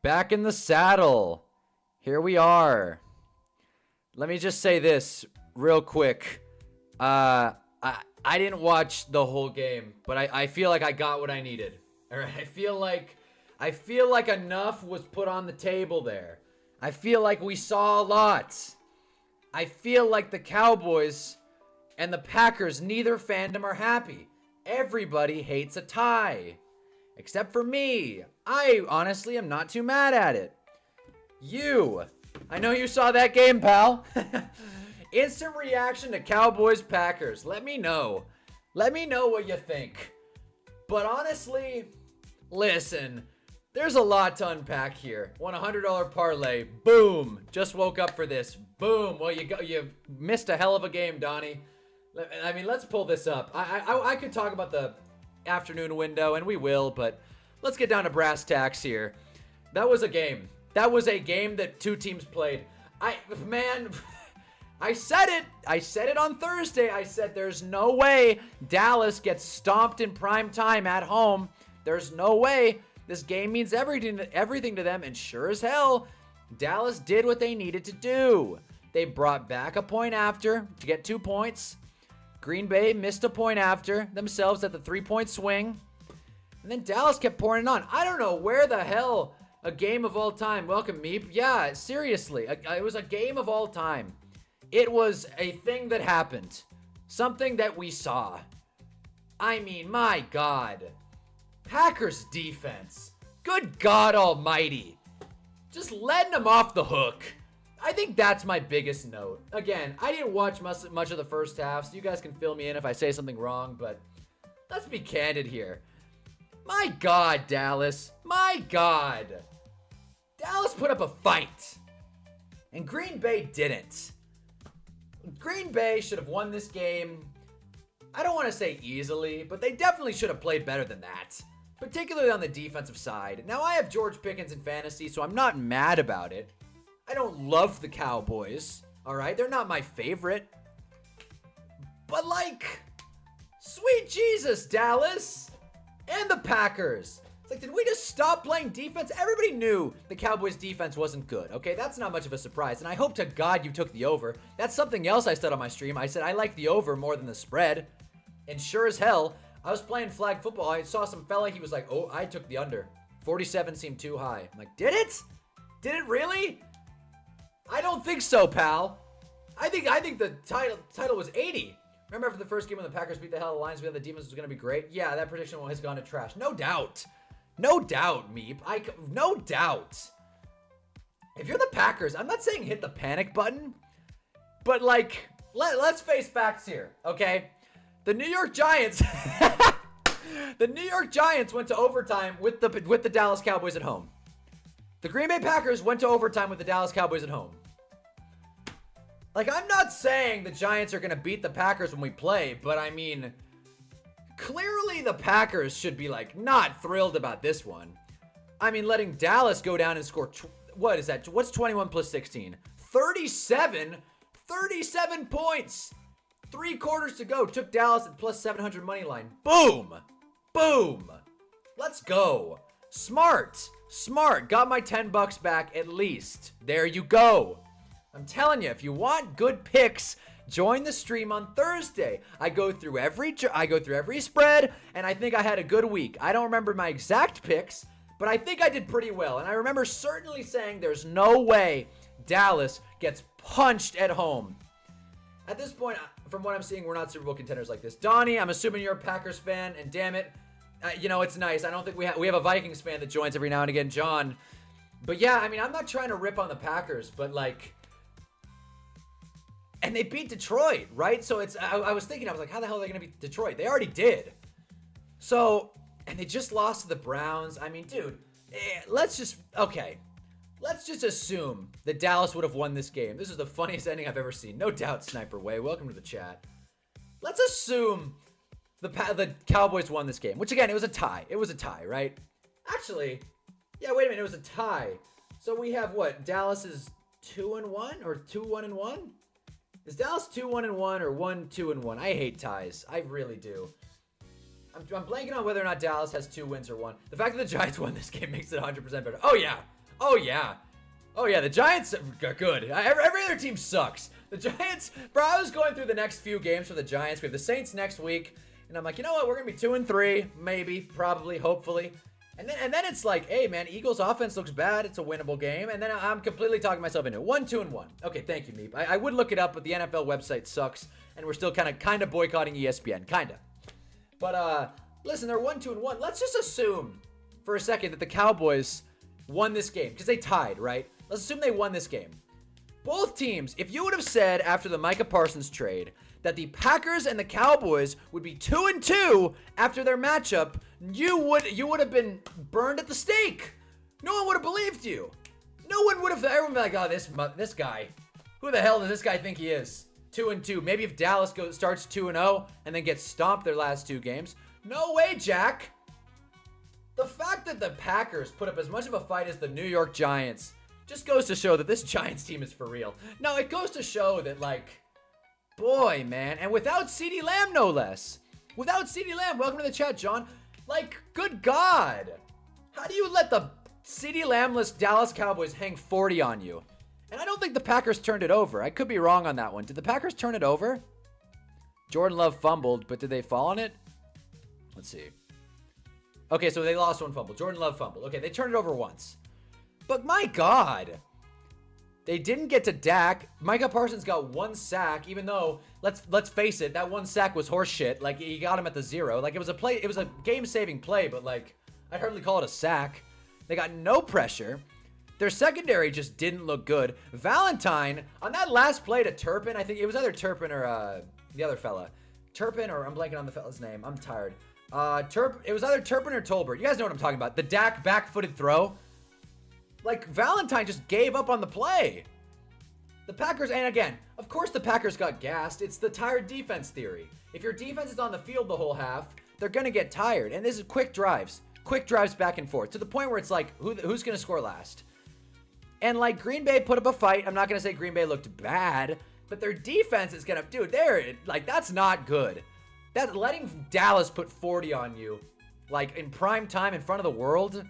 Back in the saddle. Here we are. Let me just say this real quick. I didn't watch the whole game, but I feel like I got what I needed. All right, I feel like enough was put on the table there. I feel like we saw a lot. I feel like the Cowboys and the Packers, neither fandom are happy. Everybody hates a tie. Except for me. I honestly am not too mad at it. I know you saw that game, pal. Instant reaction to Cowboys Packers. Let me know. Let me know what you think. But honestly, listen, there's a lot to unpack here. Won a $100 parlay. Boom. Just woke up for this. Boom. Well, you missed a hell of a game, Donnie. I mean, let's pull this up. I could talk about the afternoon window, and we will, but let's get down to brass tacks here. That was a game. That was a game that two teams played. I said it. I said it on Thursday. I said there's no way Dallas gets stomped in prime time at home. There's no way. This game means everything to them, and sure as hell, Dallas did what they needed to do. They brought back a point after to get 2 points. Green Bay missed a point after themselves at the 3-point swing. And then Dallas kept pouring it on. I don't know where the hell a game of all time. Welcome, Meep. Yeah, seriously. It was a game of all time. It was a thing that happened. Something that we saw. I mean, my God. Packers defense. Good God almighty. Just letting them off the hook. I think that's my biggest note. Again, I didn't watch much of the first half, so you guys can fill me in if I say something wrong, but let's be candid here. My God, Dallas. My God. Dallas put up a fight, and Green Bay didn't. Green Bay should have won this game. I don't want to say easily, but they definitely should have played better than that, particularly on the defensive side. Now, I have George Pickens in fantasy, so I'm not mad about it. I don't love the Cowboys, all right? They're not my favorite. But, like, sweet Jesus, Dallas and the Packers. It's like, did we just stop playing defense? Everybody knew the Cowboys' defense wasn't good, okay? That's not much of a surprise, and I hope to God you took the over. That's something else I said on my stream. I said I like the over more than the spread. And sure as hell, I was playing flag football. I saw some fella, he was like, oh, I took the under. 47 seemed too high. I'm like, did it? Did it really? I don't think so, pal. I think the title was 80. Remember after the first game when the Packers beat the hell out of the Lions, we thought the defense was going to be great? Yeah, that prediction has gone to trash. No doubt. No doubt, Meep. No doubt. If you're the Packers, I'm not saying hit the panic button, but like, let's face facts here, okay? The New York Giants, the New York Giants went to overtime with the Dallas Cowboys at home. The Green Bay Packers went to overtime with the Dallas Cowboys at home. Like, I'm not saying the Giants are going to beat the Packers when we play, but I mean, clearly the Packers should be, like, not thrilled about this one. I mean, letting Dallas go down and score, what is that? What's 21 plus 16? 37? 37 points! 3 quarters to go. Took Dallas at plus 700 money line. Boom! Boom! Let's go. Smart. Smart. Got my 10 bucks back at least. There you go. I'm telling you, if you want good picks, join the stream on Thursday. I go through every spread, and I think I had a good week. I don't remember my exact picks, but I think I did pretty well. And I remember certainly saying there's no way Dallas gets punched at home. At this point, from what I'm seeing, we're not Super Bowl contenders like this. Donnie, I'm assuming you're a Packers fan, and damn it, you know, it's nice. I don't think we have a Vikings fan that joins every now and again, John. But yeah, I mean, I'm not trying to rip on the Packers, but like, and they beat Detroit, right? So I was thinking, I was like, how the hell are they going to beat Detroit? They already did. So, and they just lost to the Browns. I mean, dude, let's just assume that Dallas would have won this game. This is the funniest ending I've ever seen. No doubt, Sniper Way. Welcome to the chat. Let's assume the Cowboys won this game, which again, it was a tie. It was a tie, right? Actually, yeah, wait a minute. It was a tie. So we have what? Dallas is 2-1 or 2-1-1? Is Dallas 2-1-1 or 1-2-1? I hate ties. I really do. I'm blanking on whether or not Dallas has 2 wins or 1. The fact that the Giants won this game makes it 100% better. Oh, yeah. Oh, yeah. Oh, yeah, the Giants are good. Every other team sucks. The Giants, bro, I was going through the next few games for the Giants. We have the Saints next week. And I'm like, you know what? We're going to be 2-3. Maybe, probably, hopefully. And then it's like, hey, man, Eagles offense looks bad. It's a winnable game. And then I'm completely talking myself into it. 1-2-1. Okay, thank you, Meep. I would look it up, but the NFL website sucks. And we're still kind of boycotting ESPN. Kind of. But, listen, they're 1-2-1. Let's just assume for a second that the Cowboys won this game. Because they tied, right? Let's assume they won this game. Both teams, if you would have said after the Micah Parsons trade that the Packers and the Cowboys would be 2-2 after their matchup, you would have been burned at the stake. No one would have believed you. No one would have. Everyone would be like, oh, this guy. Who the hell does this guy think he is? 2-2. Maybe if Dallas starts 2-0 and then gets stomped their last two games. No way, Jack. The fact that the Packers put up as much of a fight as the New York Giants just goes to show that this Giants team is for real. No, it goes to show that, like, boy, man. And without CeeDee Lamb, no less. Without CeeDee Lamb, welcome to the chat, John. Like, good God. How do you let the CeeDee Lamb-less Dallas Cowboys hang 40 on you? And I don't think the Packers turned it over. I could be wrong on that one. Did the Packers turn it over? Jordan Love fumbled, but did they fall on it? Let's see. Okay, so they lost one fumble. Jordan Love fumbled. Okay, they turned it over once. But my God, they didn't get to Dak. Micah Parsons got one sack, even though, let's face it, that one sack was horse shit. Like, he got him at the 0. Like, it was a game-saving play, but, like, I'd hardly call it a sack. They got no pressure. Their secondary just didn't look good. Valentine, on that last play to Turpin, I think it was either Turpin or the other fella. Turpin, or I'm blanking on the fella's name. I'm tired. It was either Turpin or Tolbert. You guys know what I'm talking about. The Dak back-footed throw. Like, Valentine just gave up on the play. The Packers, and again, of course the Packers got gassed. It's the tired defense theory. If your defense is on the field the whole half, they're going to get tired. And this is quick drives back and forth, to the point where it's like, who's going to score last? And, like, Green Bay put up a fight. I'm not going to say Green Bay looked bad, but their defense is going to, dude, that's not good. That letting Dallas put 40 on you, like, in prime time in front of the world,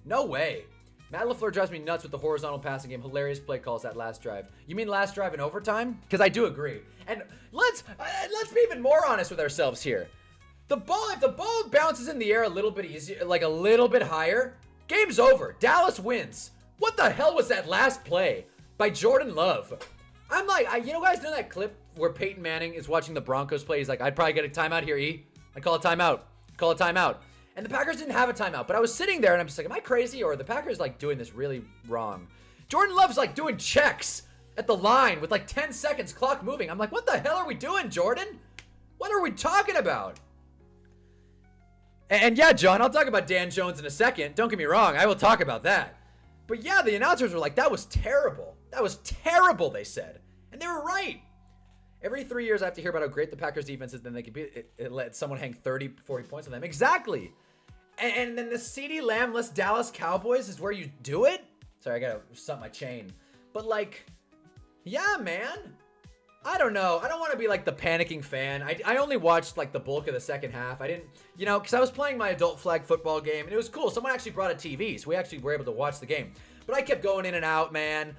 no way. Matt LaFleur drives me nuts with the horizontal passing game. Hilarious play calls that last drive. You mean last drive in overtime? Because I do agree. And let's be even more honest with ourselves here. If the ball bounces in the air a little bit easier, like a little bit higher, game's over. Dallas wins. What the hell was that last play by Jordan Love? I'm like, you know guys know that clip where Peyton Manning is watching the Broncos play? He's like, I'd probably get a timeout here, E. I'd call a timeout. Call a timeout. And the Packers didn't have a timeout, but I was sitting there and I'm just like, am I crazy? Or are the Packers like doing this really wrong? Jordan Love's like doing checks at the line with like 10 seconds clock moving. I'm like, what the hell are we doing, Jordan? What are we talking about? And yeah, John, I'll talk about Dan Jones in a second. Don't get me wrong. I will talk about that. But yeah, the announcers were like, that was terrible. That was terrible, they said. And they were right. Every 3 years I have to hear about how great the Packers defense is, then they can let someone hang 30, 40 points on them. Exactly. And then the CeeDee Lamb-less Dallas Cowboys is where you do it? Sorry, I gotta stop my chain. But like, yeah, man. I don't know. I don't want to be like the panicking fan. I only watched like the bulk of the second half. I didn't, because I was playing my adult flag football game and it was cool. Someone actually brought a TV, so we actually were able to watch the game. But I kept going in and out, man.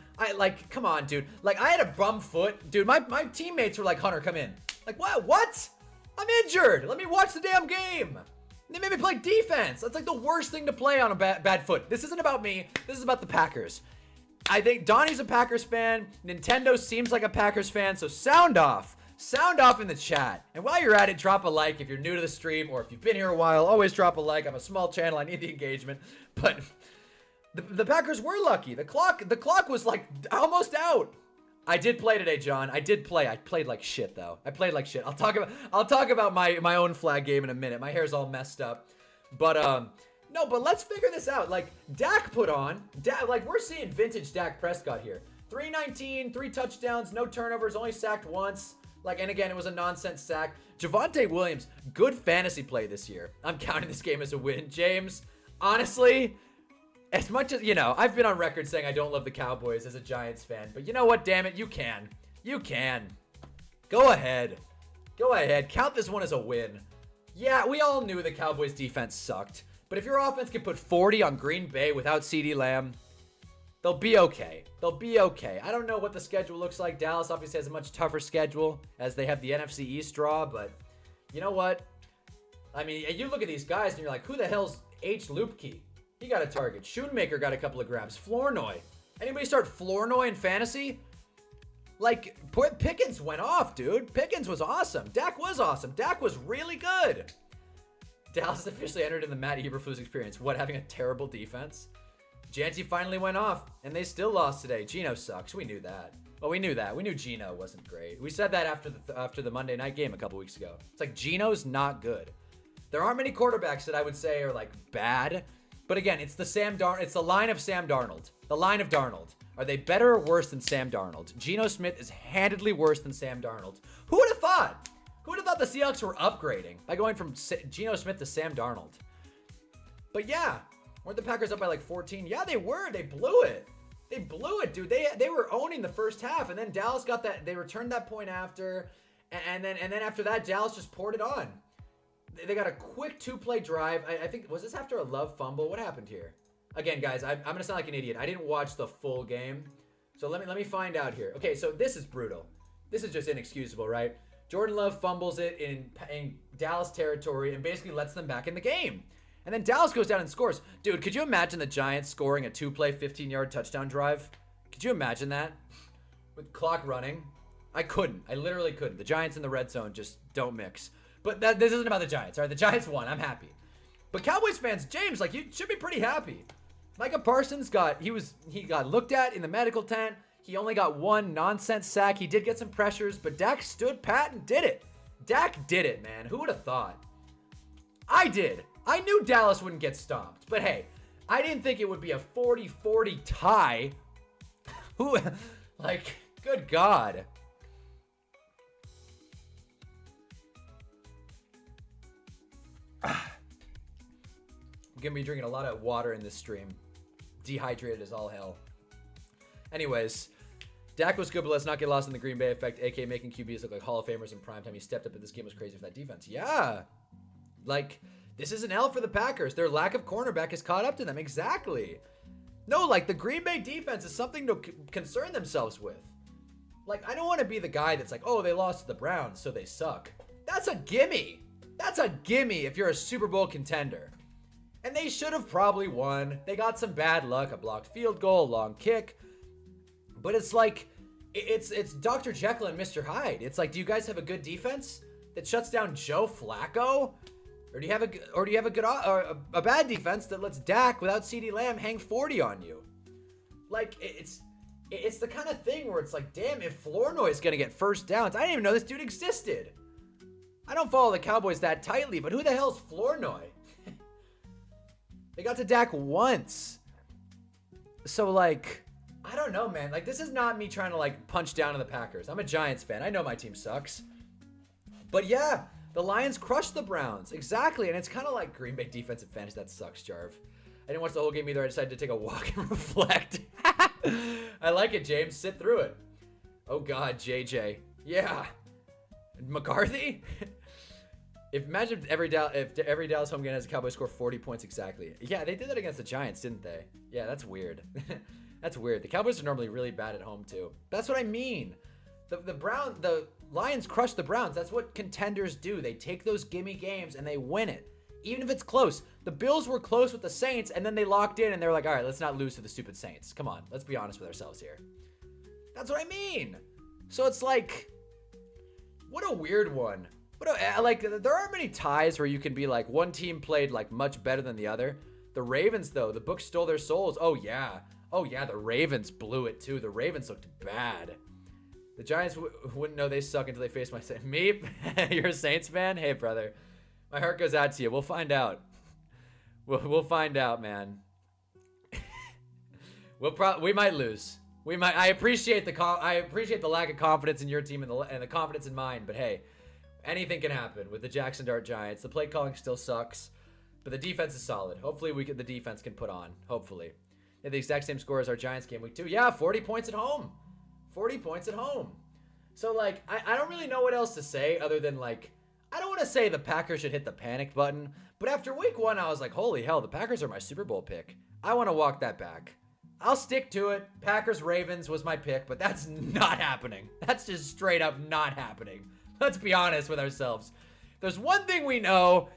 Come on, dude. Like, I had a bum foot. Dude, my teammates were like, Hunter, come in. Like, what? I'm injured. Let me watch the damn game. They made me play defense. That's like the worst thing to play on a bad foot. This isn't about me. This is about the Packers. I think Donnie's a Packers fan. Nintendo seems like a Packers fan. So sound off. Sound off in the chat. And while you're at it, drop a like if you're new to the stream. Or if you've been here a while, always drop a like. I'm a small channel. I need the engagement. But the Packers were lucky. The clock was like almost out. I did play today, John. I did play. I played like shit though. I played like shit. I'll talk about my own flag game in a minute. My hair's all messed up. But no, but let's figure this out. Like Dak put on, like we're seeing vintage Dak Prescott here. 319, 3 touchdowns, no turnovers, only sacked once. Like, and again, it was a nonsense sack. Javonte Williams, good fantasy play this year. I'm counting this game as a win. James, honestly, as much as, I've been on record saying I don't love the Cowboys as a Giants fan, but you know what, damn it, you can. You can. Go ahead. Go ahead. Count this one as a win. Yeah, we all knew the Cowboys defense sucked, but if your offense can put 40 on Green Bay without CeeDee Lamb, They'll be okay. They'll be okay. I don't know what the schedule looks like. Dallas obviously has a much tougher schedule as they have the NFC East draw, but you know what? I mean, you look at these guys and you're like, who the hell's H. Lupke? He got a target. Schoonmaker got a couple of grabs. Flournoy. Anybody start Flournoy in fantasy? Like, Pickens went off, dude. Pickens was awesome. Dak was awesome. Dak was really good. Dallas officially entered in the Matt Eberflus experience. What, having a terrible defense? Janty finally went off, and they still lost today. Geno sucks. We knew that. Well, we knew that. We knew Geno wasn't great. We said that after the Monday night game a couple weeks ago. It's like, Geno's not good. There aren't many quarterbacks that I would say are, like, bad. But again, it's it's the line of Sam Darnold. The line of Darnold. Are they better or worse than Sam Darnold? Geno Smith is handedly worse than Sam Darnold. Who would have thought? Who would have thought the Seahawks were upgrading by going from Geno Smith to Sam Darnold? But yeah, weren't the Packers up by like 14? Yeah, they were. They blew it. They blew it, dude. They were owning the first half, and then Dallas got that. They returned that point after, and then after that, Dallas just poured it on. They got a quick 2-play drive. I think, was this after a Love fumble? What happened here? Again, guys, I'm gonna sound like an idiot. I didn't watch the full game, so let me find out here. Okay, so this is brutal. This is just inexcusable, right? Jordan Love fumbles it in Dallas territory and basically lets them back in the game. And then Dallas goes down and scores. Dude, could you imagine the Giants scoring a 2-play, 15-yard touchdown drive? Could you imagine that? With clock running? I couldn't. I literally couldn't. The Giants in the red zone just don't mix. But this isn't about the Giants, all right? The Giants won. I'm happy. But Cowboys fans, James, like, you should be pretty happy. Micah Parsons got looked at in the medical tent. He only got one nonsense sack. He did get some pressures, but Dak stood pat and did it. Dak did it, man. Who would have thought? I did. I knew Dallas wouldn't get stomped. But hey, I didn't think it would be a 40-40 tie. Who, like, good God. I'm gonna be drinking a lot of water in this stream. Dehydrated as all hell. Anyways, Dak was good, but let's not get lost in the Green Bay effect, aka making QBs look like Hall of Famers in primetime. He stepped up, but this game was crazy for that defense. Yeah. Like, this is an L for the Packers. Their lack of cornerback has caught up to them. Exactly. No, like, the Green Bay defense is something to concern themselves with. Like, I don't want to be the guy that's like, oh, they lost to the Browns, so they suck. That's a gimme. That's a gimme if you're a Super Bowl contender. And they should have probably won. They got some bad luck, a blocked field goal, a long kick. But it's like, it's Dr. Jekyll and Mr. Hyde. It's like, do you guys have a good defense that shuts down Joe Flacco? Or do you have a bad defense that lets Dak without CeeDee Lamb hang 40 on you? Like, it's the kind of thing where it's like, damn, if Flournoy is gonna get first downs, I didn't even know this dude existed. I don't follow the Cowboys that tightly, but who the hell's Flournoy? They got to Dak once. So, like, I don't know, man. Like, this is not me trying to, like, punch down on the Packers. I'm a Giants fan. I know my team sucks. But, yeah, the Lions crushed the Browns. Exactly. And it's kind of like Green Bay defensive fantasy. That sucks, Jarv. I didn't watch the whole game either. I decided to take a walk and reflect. I like it, James. Sit through it. Oh, God, JJ. Yeah. McCarthy? Imagine if every Dallas home game has a Cowboys score 40 points exactly. Yeah, they did that against the Giants, didn't they? Yeah, that's weird. That's weird. The Cowboys are normally really bad at home too. That's what I mean. The Lions crush the Browns. That's what contenders do. They take those gimme games and they win it, even if it's close. The Bills were close with the Saints, and then they locked in and they were like, all right, let's not lose to the stupid Saints. Come on, let's be honest with ourselves here. That's what I mean. So it's like, what a weird one. Like, there aren't many ties where you can be like, one team played like much better than the other. The Ravens, though, the book stole their souls. Oh yeah, the Ravens blew it too. The Ravens looked bad. The Giants wouldn't know they suck until they face my Saints. Me? You're a Saints fan? Hey, brother, my heart goes out to you. We'll find out. We'll find out, man. We might lose. We might. I appreciate the lack of confidence in your team and the confidence in mine. But hey, anything can happen with the Jackson Dart Giants. The play calling still sucks, but the defense is solid. Hopefully, the defense can put on. Hopefully, they have the exact same score as our Giants game week 2. Yeah, 40 points at home. 40 points at home. So like, I don't really know what else to say other than like, I don't want to say the Packers should hit the panic button, but after week 1, I was like, holy hell, the Packers are my Super Bowl pick. I want to walk that back. I'll stick to it. Packers-Ravens was my pick, but that's not happening. That's just straight up not happening. Let's be honest with ourselves. There's one thing we know.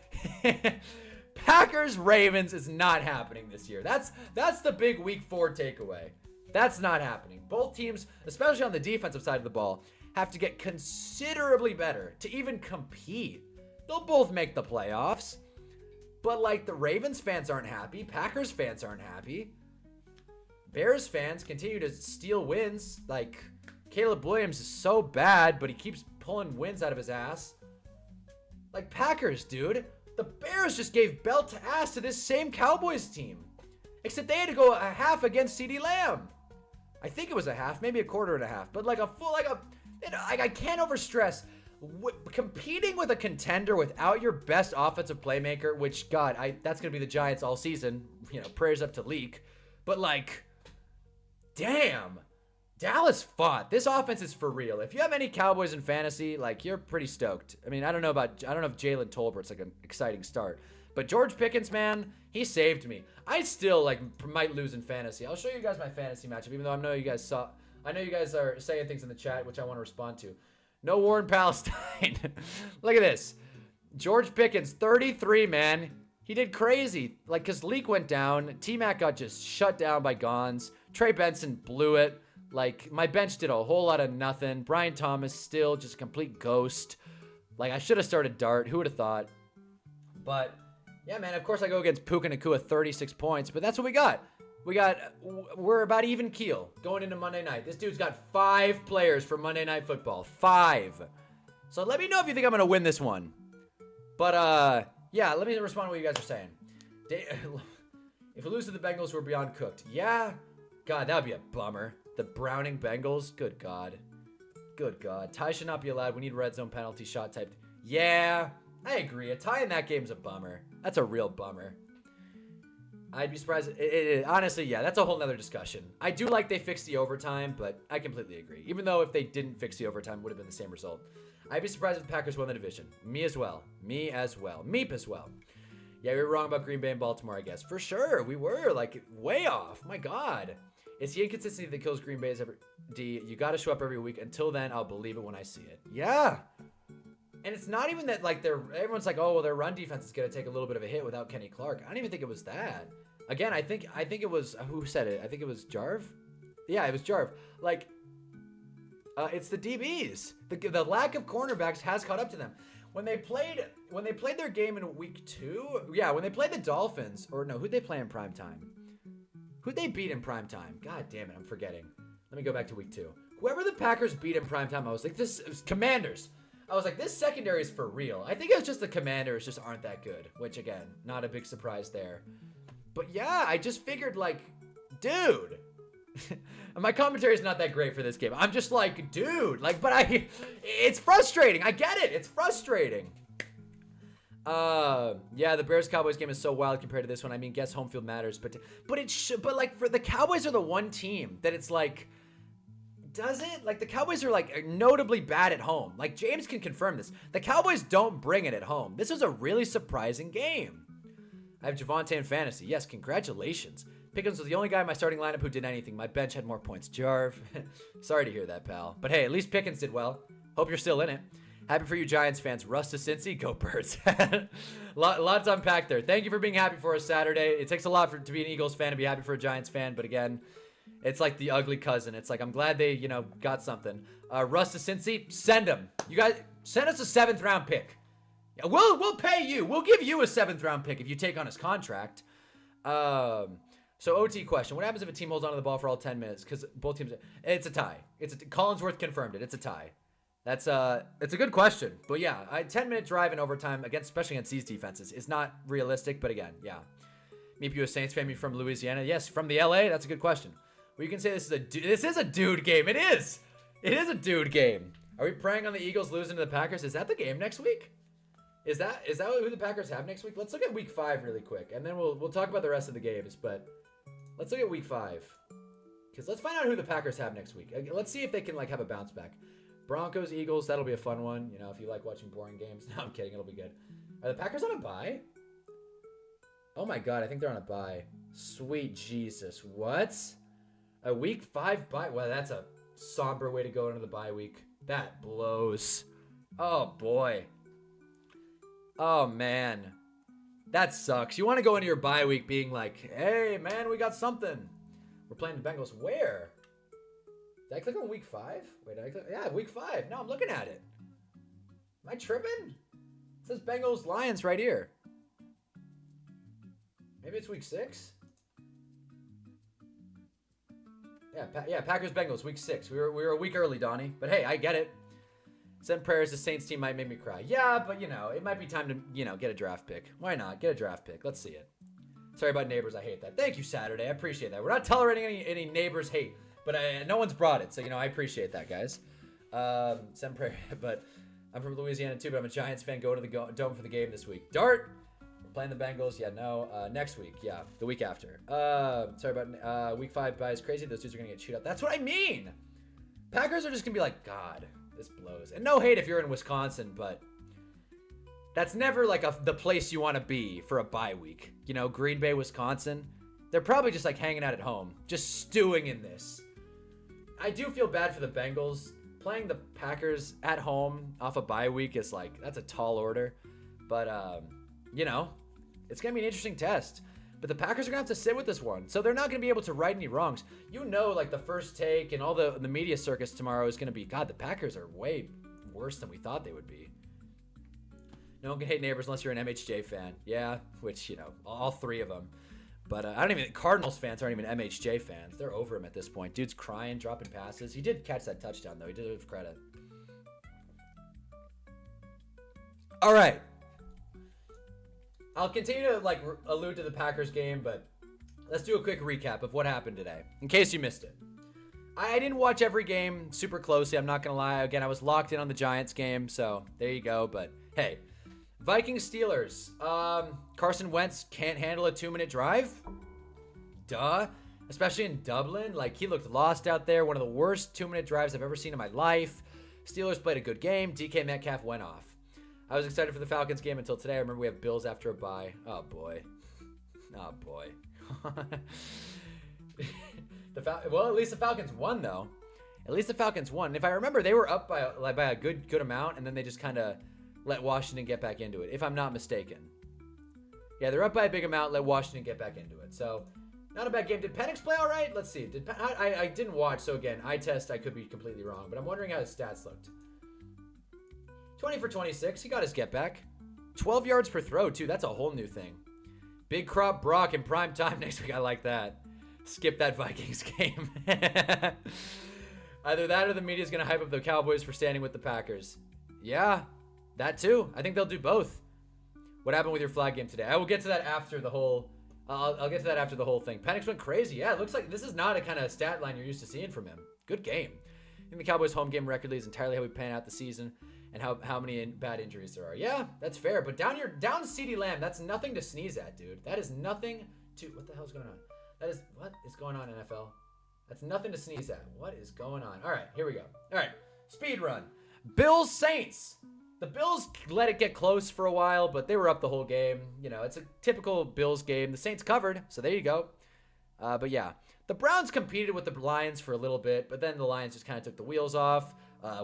Packers-Ravens is not happening this year. That's the big week 4 takeaway. That's not happening. Both teams, especially on the defensive side of the ball, have to get considerably better to even compete. They'll both make the playoffs. But, like, the Ravens fans aren't happy. Packers fans aren't happy. Bears fans continue to steal wins. Like, Caleb Williams is so bad, but he keeps pulling wins out of his ass. Like, Packers, dude. The Bears just gave belt to ass to this same Cowboys team. Except they had to go a half against CeeDee Lamb. I think it was a half, maybe a quarter and a half. But, like, a full, I can't overstress. Competing with a contender without your best offensive playmaker, which, God, that's going to be the Giants all season. You know, prayers up to Leak. But, like, damn. Dallas fought. This offense is for real. If you have any Cowboys in fantasy, like, you're pretty stoked. I mean, I don't know if Jalen Tolbert's like an exciting start. But George Pickens, man, he saved me. I still, like, might lose in fantasy. I'll show you guys my fantasy matchup, even though I know you guys are saying things in the chat, which I want to respond to. No war in Palestine. Look at this. George Pickens, 33, man. He did crazy. Like, because Leak went down. T-Mac got just shut down by Gons. Trey Benson blew it. Like, my bench did a whole lot of nothing. Brian Thomas still just a complete ghost. Like, I should have started Dart. Who would have thought? But, yeah, man, of course I go against Puka Nacua, 36 points. But that's what we got. We're about even keel going into Monday night. This dude's got 5 players for Monday Night Football. 5. So let me know if you think I'm going to win this one. But, yeah, let me respond to what you guys are saying. If we lose to the Bengals, we're beyond cooked. Yeah. God, that would be a bummer. The Browning Bengals. Good God. Good God. Tie should not be allowed. We need red zone penalty shot type. Yeah, I agree. A tie in that game's a bummer. That's a real bummer. I'd be surprised. Honestly, yeah, that's a whole nother discussion. I do like they fixed the overtime, but I completely agree. Even though if they didn't fix the overtime, it would have been the same result. I'd be surprised if the Packers won the division. Me as well. Meep as well. Yeah, we were wrong about Green Bay and Baltimore, I guess. For sure, we were, like, way off. My God. It's the inconsistency that kills Green Bay's D. You got to show up every week. Until then, I'll believe it when I see it. Yeah. And it's not even that, like, everyone's like, oh, well, their run defense is going to take a little bit of a hit without Kenny Clark. I don't even think it was that. Again, I think it was, who said it? I think it was Jarv? Yeah, it was Jarv. Like, it's the DBs. The lack of cornerbacks has caught up to them. When they played their game in week 2, yeah, when they played the Dolphins, or no, who'd they play in primetime? Who'd they beat in primetime? God damn it, I'm forgetting. Let me go back to week 2. Whoever the Packers beat in primetime, I was like, it was Commanders. I was like, this secondary is for real. I think it was just the Commanders just aren't that good, which, again, not a big surprise there. But yeah, I just figured, like, dude. My commentary is not that great for this game. I'm just like, dude. Like, but it's frustrating. I get it. It's frustrating. Yeah, the Bears-Cowboys game is so wild compared to this one. I mean, guess home field matters, but like, for the Cowboys are the one team that it's like, does it? Like, the Cowboys are, like, notably bad at home. Like, James can confirm this. The Cowboys don't bring it at home. This was a really surprising game. I have Javonte in fantasy. Yes, congratulations. Pickens was the only guy in my starting lineup who did anything. My bench had more points. Jarv. Sorry to hear that, pal. But hey, at least Pickens did well. Hope you're still in it. Happy for you Giants fans. Russ to Cincy. Go Birds. Lots to unpack there. Thank you for being happy for us Saturday. It takes a lot to be an Eagles fan, to be happy for a Giants fan. But again, it's like the ugly cousin. It's like, I'm glad they, got something. Russ to Cincy. Send him. You guys, send us a 7th round pick. We'll pay you. We'll give you a 7th round pick if you take on his contract. So OT question: what happens if a team holds onto the ball for all 10 minutes? Because both teams, it's a tie. Collinsworth confirmed it. It's a tie. It's a good question. But yeah, 10-minute drive in overtime especially against these defenses is not realistic. But again, yeah. Maybe you a Saints fan, you from Louisiana? Yes, from the LA. That's a good question. Well, you can say this is a dude game. It is. It is a dude game. Are we preying on the Eagles losing to the Packers? Is that the game next week? Is that who the Packers have next week? Let's look at week 5 really quick, and then we'll talk about the rest of the games. But let's look at week 5, because let's find out who the Packers have next week. Let's see if they can have a bounce back. Broncos, Eagles, that'll be a fun one. If you like watching boring games. No, I'm kidding. It'll be good. Are the Packers on a bye? Oh my God, I think they're on a bye. Sweet Jesus, what? A week 5 bye. Well, that's a somber way to go into the bye week. That blows. Oh boy. Oh man. That sucks. You want to go into your bye week being like, hey man, we got something. We're playing the Bengals. Where? Did I click on week 5? Wait, did I click? Yeah, week 5. No, I'm looking at it. Am I tripping? It says Bengals Lions right here. Maybe it's week 6? Yeah, Packers Bengals week 6. We were a week early, Donnie. But hey, I get it. Send prayers. The Saints team might make me cry. Yeah, but it might be time to get a draft pick. Why not? Get a draft pick. Let's see it. Sorry about neighbors. I hate that. Thank you, Saturday. I appreciate that. We're not tolerating any neighbors hate, but no one's brought it, so I appreciate that, guys. Send prayer. But I'm from Louisiana too, but I'm a Giants fan. Go to the Dome for the game this week. Dart. Playing the Bengals, next week, the week after. Sorry about week 5 buys crazy. Those dudes are gonna get chewed up. That's what I mean. Packers are just gonna be like, God, this blows. And no hate if you're in Wisconsin, but that's never like the place you want to be for a bye week. Green Bay, Wisconsin. They're probably just like hanging out at home, just stewing in this. I do feel bad for the Bengals. Playing the Packers at home off a bye week is that's a tall order, but it's going to be an interesting test. But the Packers are going to have to sit with this one. So they're not going to be able to right any wrongs. The first take and all the media circus tomorrow is going to be, God, the Packers are way worse than we thought they would be. No one can hate neighbors unless you're an MHJ fan. Yeah, which, all 3 of them. But Cardinals fans aren't even MHJ fans. They're over him at this point. Dude's crying, dropping passes. He did catch that touchdown, though. He deserves credit. All right. I'll continue to allude to the Packers game, but let's do a quick recap of what happened today, in case you missed it. I didn't watch every game super closely, I'm not going to lie. Again, I was locked in on the Giants game, so there you go. But hey, Vikings-Steelers. Carson Wentz can't handle a 2-minute drive? Duh. Especially in Dublin. He looked lost out there. One of the worst 2-minute drives I've ever seen in my life. Steelers played a good game. DK Metcalf went off. I was excited for the Falcons game until today. I remember we have Bills after a bye. Oh, boy. Oh, boy. Well, at least the Falcons won, though. At least the Falcons won. And if I remember, they were up by a good amount, and then they just kind of let Washington get back into it, if I'm not mistaken. Yeah, they're up by a big amount, let Washington get back into it. So, not a bad game. Did Penix play all right? Let's see. I didn't watch, so again, eye test, I could be completely wrong, but I'm wondering how his stats looked. 20 for 26. He got his get back. 12 yards per throw, too. That's a whole new thing. Big crop Brock in prime time next week. I like that. Skip that Vikings game. Either that or the media's going to hype up the Cowboys for standing with the Packers. Yeah, that too. I think they'll do both. What happened with your flag game today? I will get to that after the whole... I'll get to that after the whole thing. Penix went crazy. Yeah, it looks like this is not a kind of stat line you're used to seeing from him. Good game. I think the Cowboys' home game record lead is entirely how we pan out the season and how many bad injuries there are. Yeah, that's fair. But down CeeDee Lamb, that's nothing to sneeze at, dude. That is nothing to... What the hell's going on? What is going on, NFL? That's nothing to sneeze at. What is going on? All right, here we go. All right, speed run. Bills Saints. The Bills let it get close for a while, but they were up the whole game. It's a typical Bills game. The Saints covered, so there you go. But yeah, the Browns competed with the Lions for a little bit, but then the Lions just kind of took the wheels off.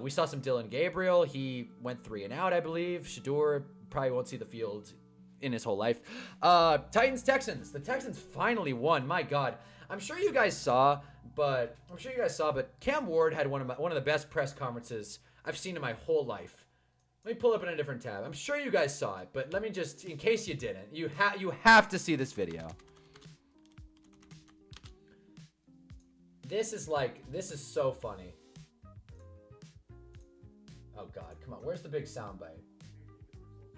We saw some Dylan Gabriel. He went 3 and out, I believe. Shador probably won't see the field in his whole life. Titans-Texans. The Texans finally won. My God. I'm sure you guys saw, but Cam Ward had one of the best press conferences I've seen in my whole life. Let me pull up in a different tab. I'm sure you guys saw it, but let me just, in case you didn't, you have to see this video. This is so funny. Oh God, come on. Where's the big soundbite?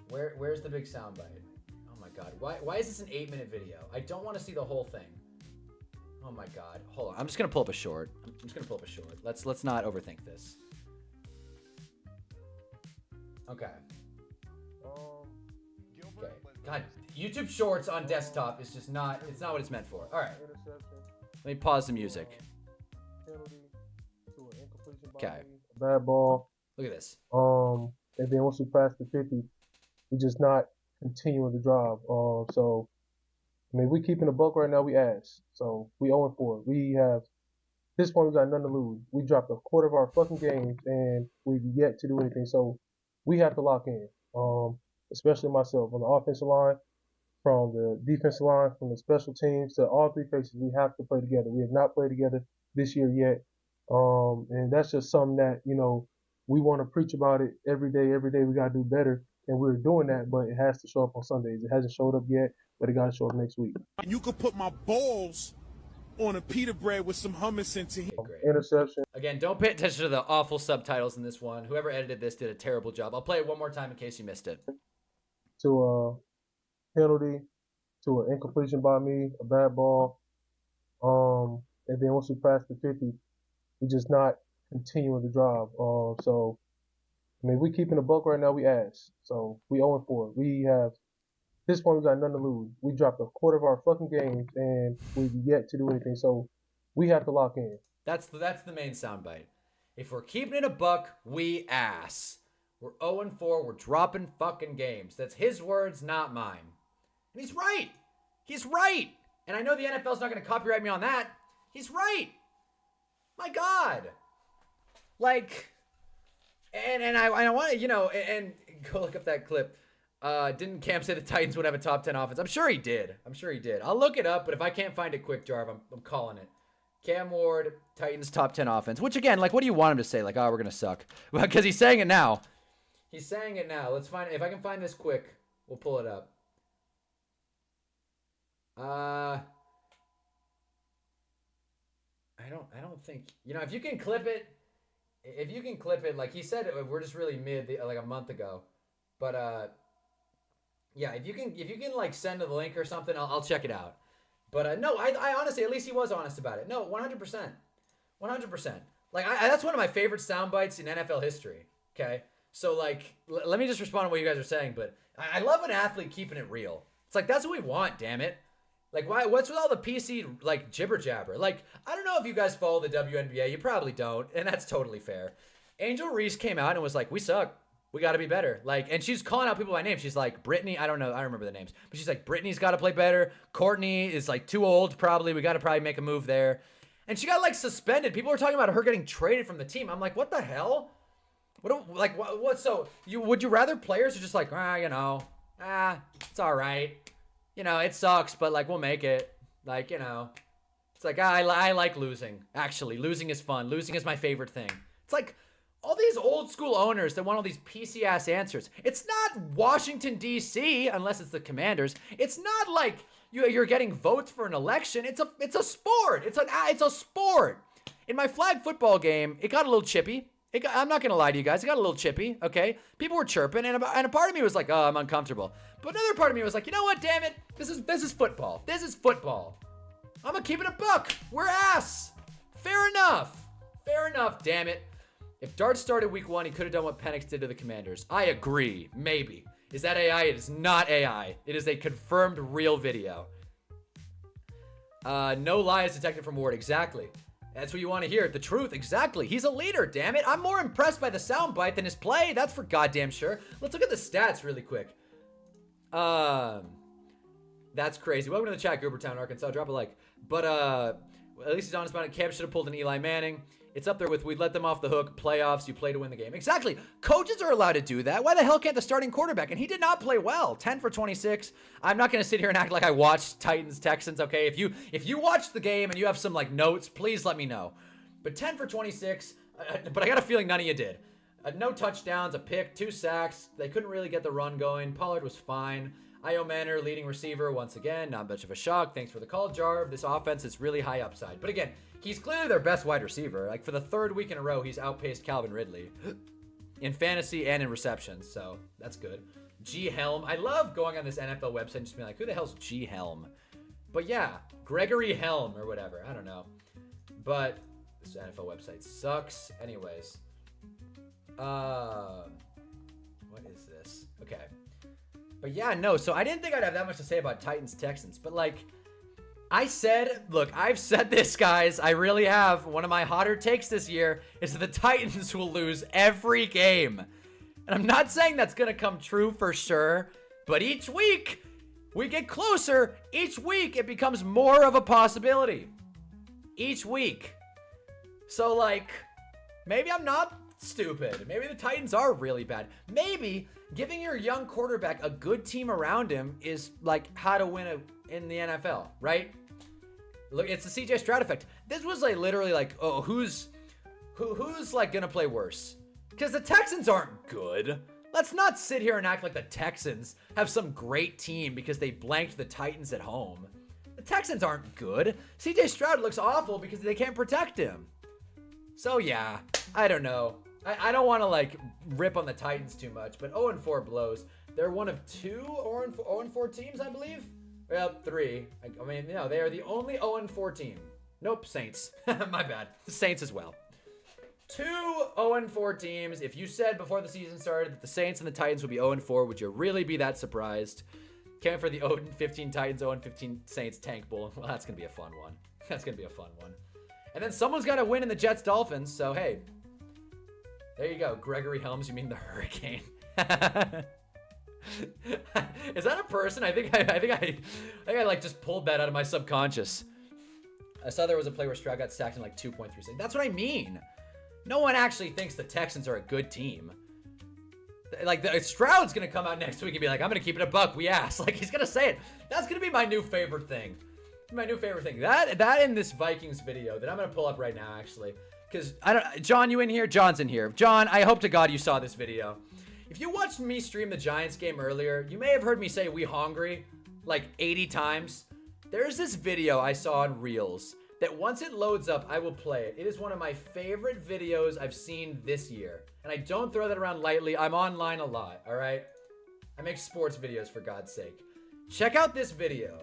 Where's the big soundbite? Oh my God. Why is this an 8-minute video? I don't want to see the whole thing. Oh my God. Hold on. I'm just gonna pull up a short. Let's not overthink this. Okay. Okay. God, YouTube Shorts on desktop is just not. It's not what it's meant for. All right. Let me pause the music. Okay. Bad ball. Look at this. And then once we pass the 50, we just not continuing the drive. So I mean, we keeping the buck right now. We ass. So we 0-4. We have this point we got nothing to lose. We dropped a quarter of our fucking games and we've yet to do anything. So we have to lock in. Especially myself on the offensive line, from the defensive line, from the special teams to all three faces. We have to play together. We have not played together this year yet. And that's just something that, we want to preach about it every day. Every day we got to do better. And we're doing that, but it has to show up on Sundays. It hasn't showed up yet, but it got to show up next week. You could put my balls on a pita bread with some hummus and tahini. Interception. Again, don't pay attention to the awful subtitles in this one. Whoever edited this did a terrible job. I'll play it one more time in case you missed it. To a penalty, to an incompletion by me, a bad ball. And then once we pass the 50, we just not continuing the drive. So, I mean, we keeping the buck right now. We ass. So we 0-4. We have, this point we got nothing to lose. We dropped a quarter of our fucking games and we've yet to do anything. So we have to lock in. That's the main soundbite. If we're keeping it a buck, we ass. We're 0-4. We're dropping fucking games. That's his words, not mine. And he's right. He's right. And I know the NFL's not going to copyright me on that. He's right. My God. Like, and I want to, and go look up that clip. Didn't Cam say the Titans would have a top 10 offense? I'm sure he did. I'll look it up, but if I can't find it quick, Jarv, I'm calling it. Cam Ward, Titans top 10 offense. Which, again, like, what do you want him to say? Like, oh, we're going to suck. Because he's saying it now. Let's find, if I can find this quick, we'll pull it up. I don't think, if you can clip it, like he said, we're just really mid, like a month ago. But, yeah, if you can like send the link or something, I'll check it out. But, no, I honestly, at least he was honest about it. No, 100%. 100%. Like, that's one of my favorite sound bites in NFL history. Okay. So, like, let me just respond to what you guys are saying, but I love an athlete keeping it real. It's like, that's what we want, damn it. Like, what's with all the PC, like, jibber-jabber? Like, I don't know if you guys follow the WNBA. You probably don't, and that's totally fair. Angel Reese came out and was like, we suck. We got to be better. Like, and she's calling out people by name. She's like, Brittany, I don't know. I don't remember the names. But she's like, Brittany's got to play better. Courtney is, like, too old, probably. We got to probably make a move there. And she got, like, suspended. People were talking about her getting traded from the team. I'm like, what the hell? So, would you rather players are just like, it's all right. It sucks, but, like, we'll make it. Like, it's like, I like losing. Actually, losing is fun. Losing is my favorite thing. It's like all these old school owners that want all these PC-ass answers. It's not Washington, D.C., unless it's the Commanders. It's not like you're getting votes for an election. It's a sport. It's a sport. In my flag football game, it got a little chippy. I'm not going to lie to you guys. It got a little chippy, okay? People were chirping, and a part of me was like, oh, I'm uncomfortable. But another part of me was like, you know what, damn it? This is football. This is football. I'm going to keep it a buck. We're ass. Fair enough, damn it. If Dart started week 1, he could have done what Penix did to the Commanders. I agree. Maybe. Is that AI? It is not AI. It is a confirmed real video. No lie is detected from Ward. Exactly. That's what you want to hear. The truth. Exactly. He's a leader, damn it. I'm more impressed by the soundbite than his play. That's for goddamn sure. Let's look at the stats really quick. That's crazy. Welcome to the chat, Goobertown, Arkansas. Drop a like. But, at least he's honest about it. Cam should have pulled an Eli Manning. It's up there with we'd let them off the hook. Playoffs, you play to win the game. Exactly. Coaches are allowed to do that. Why the hell can't the starting quarterback? And he did not play well. 10 for 26. I'm not going to sit here and act like I watched Titans, Texans, okay? If you watched the game and you have some, like, notes, please let me know. But 10 for 26, but I got a feeling none of you did. No touchdowns, a pick, 2 sacks. They couldn't really get the run going. Pollard was fine. Io Manor, leading receiver, once again. Not much of a shock. Thanks for the call, Jarv. This offense is really high upside. But again, he's clearly their best wide receiver. Like, for the 3rd week in a row, he's outpaced Calvin Ridley in fantasy and in receptions, so that's good. G. Helm. I love going on this NFL website and just being like, who the hell's G. Helm? But yeah, Gregory Helm or whatever. I don't know. But this NFL website sucks. Anyways. What is this? Okay. But yeah, no, so I didn't think I'd have that much to say about Titans, Texans, but like, I've said this, guys, I really have. One of my hotter takes this year is that the Titans will lose every game. And I'm not saying that's going to come true for sure, but each week we get closer. Each week it becomes more of a possibility. Each week. So, like, maybe I'm not stupid. Maybe the Titans are really bad. Maybe giving your young quarterback a good team around him is, like, how to win in the NFL, right? Look, it's the CJ Stroud effect. This was, like, literally, like, oh, who's like, gonna play worse? Because the Texans aren't good. Let's not sit here and act like the Texans have some great team because they blanked the Titans at home. The Texans aren't good. CJ Stroud looks awful because they can't protect him. So yeah, I don't know. I don't want to like rip on the Titans too much, but 0-4 blows. They're one of 2 0-4 teams, I believe. Well, 3. I mean, no, they are the only 0-4 team. Nope, Saints. My bad. The Saints as well. 2 0-4 teams. If you said before the season started that the Saints and the Titans would be 0-4, would you really be that surprised? Can't wait for the 0-15 Titans, 0-15 Saints tank bowl. Well, that's going to be a fun one. That's going to be a fun one. And then someone's got to win in the Jets-Dolphins, so hey. There you go. Gregory Helms, you mean the Hurricane. Is that a person? I think I like just pulled that out of my subconscious. I saw there was a play where Stroud got sacked in like 2.3 seconds. That's what I mean. No one actually thinks the Texans are a good team. Like, Stroud's going to come out next week and be like, I'm going to keep it a buck. We ass. Like, he's going to say it. That's going to be my new favorite thing. My new favorite thing. That in this Vikings video that I'm going to pull up right now, actually. Because, John, you in here? John's in here. John, I hope to God you saw this video. If you watched me stream the Giants game earlier, you may have heard me say "we hungry" like 80 times. There's this video I saw on Reels that once it loads up, I will play it. It is one of my favorite videos I've seen this year. And I don't throw that around lightly. I'm online a lot, all right? I make sports videos, for God's sake. Check out this video.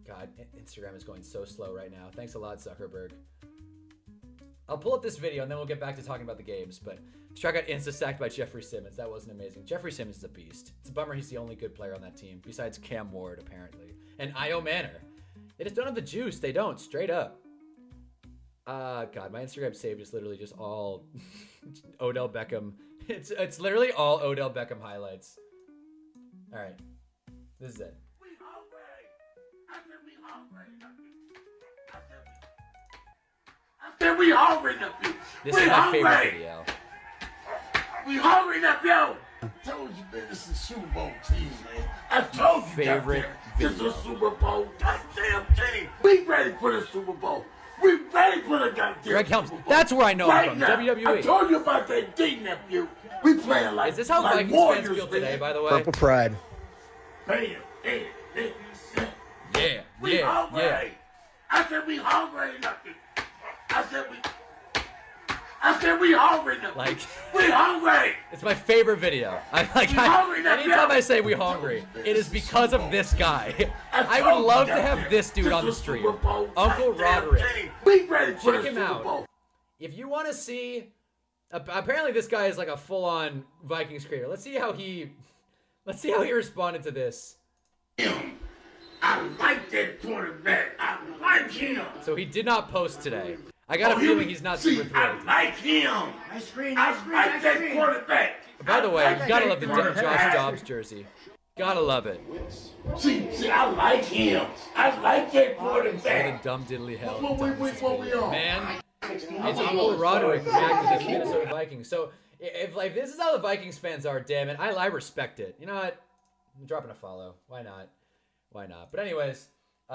God, Instagram is going so slow right now. Thanks a lot, Zuckerberg. I'll pull up this video, and then we'll get back to talking about the games. But Stroud got insta-sacked by Jeffrey Simmons. That wasn't amazing. Jeffrey Simmons is a beast. It's a bummer he's the only good player on that team, besides Cam Ward, apparently. And Io Manor. They just don't have the juice. They don't, straight up. God, my Instagram saved is literally just all Odell Beckham. It's literally all Odell Beckham highlights. All right, this is it. We hungry. I said we hungry. I said we hungry, nephew. This is my favorite video. We hungry, nephew. I told you, man, this is a Super Bowl team, man. I told you, Favorite this video. is a Super Bowl goddamn team. We ready for the Super Bowl. We ready for the goddamn Greg Helms. Super Bowl. That's where I know him from. now. WWE. I told you about that D, nephew. We playing like Is this how like Vikings warriors, fans feel today, man. by the way? Purple Pride. Bam, We Yeah. hungry. I said we hungry, nephew. I said we hungry, nephew. Like, we hungry. it's my favorite video. Anytime I say we hungry, it is because of this guy. I would love to have this dude on the stream. Uncle Roderick. We ready for Check the him Super out. Bowl. If you want to see, apparently this guy is like a full-on Vikings creator. Let's see how he responded to this. I like that quarterback. I like him. So he did not post today. I got a feeling he's not super I thrilled. like him. I like that quarterback. By the way, I you like gotta that love the Josh quarterback. Jobs jersey. Gotta love it. See, I like him. I like that For the quarterback. dumb diddly hell. What we on? Man, it's Uncle Roderick reacting to the Minnesota Vikings. So if like this is how the Vikings fans are, damn it, I respect it. You know what? I'm dropping a follow. Why not? Why not? But anyways, he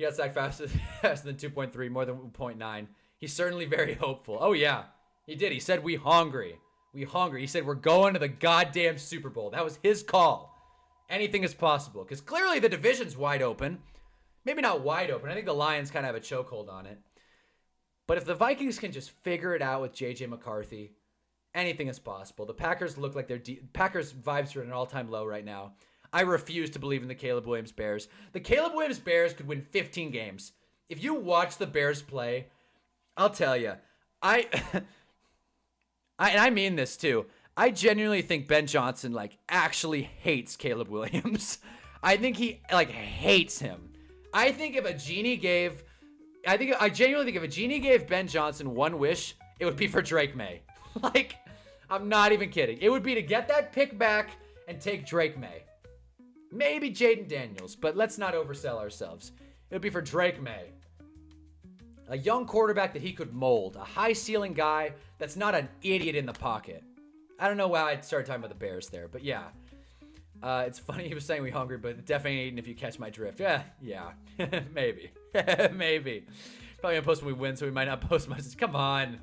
got sacked faster than 2.3, more than 0.9. He's certainly very hopeful. Oh yeah, he did. He said we hungry. We hungry. He said we're going to the goddamn Super Bowl. That was his call. Anything is possible because clearly the division's wide open. Maybe not wide open. I think the Lions kind of have a chokehold on it. But if the Vikings can just figure it out with J.J. McCarthy, anything is possible. The Packers look like Packers vibes are at an all-time low right now. I refuse to believe in the Caleb Williams Bears. The Caleb Williams Bears could win 15 games. If you watch the Bears play, I'll tell you, and I mean this too. I genuinely think Ben Johnson actually hates Caleb Williams. I think he hates him. I genuinely think if a genie gave Ben Johnson one wish, it would be for Drake May. I'm not even kidding. It would be to get that pick back and take Drake May. Maybe Jaden Daniels, but let's not oversell ourselves. It would be for Drake May. A young quarterback that he could mold. A high ceiling guy that's not an idiot in the pocket. I don't know why I started talking about the Bears there, but yeah. It's funny he was saying we hungry, but definitely eating if you catch my drift. Yeah. Maybe. Maybe. Probably gonna post when we win, so we might not post much. Come on.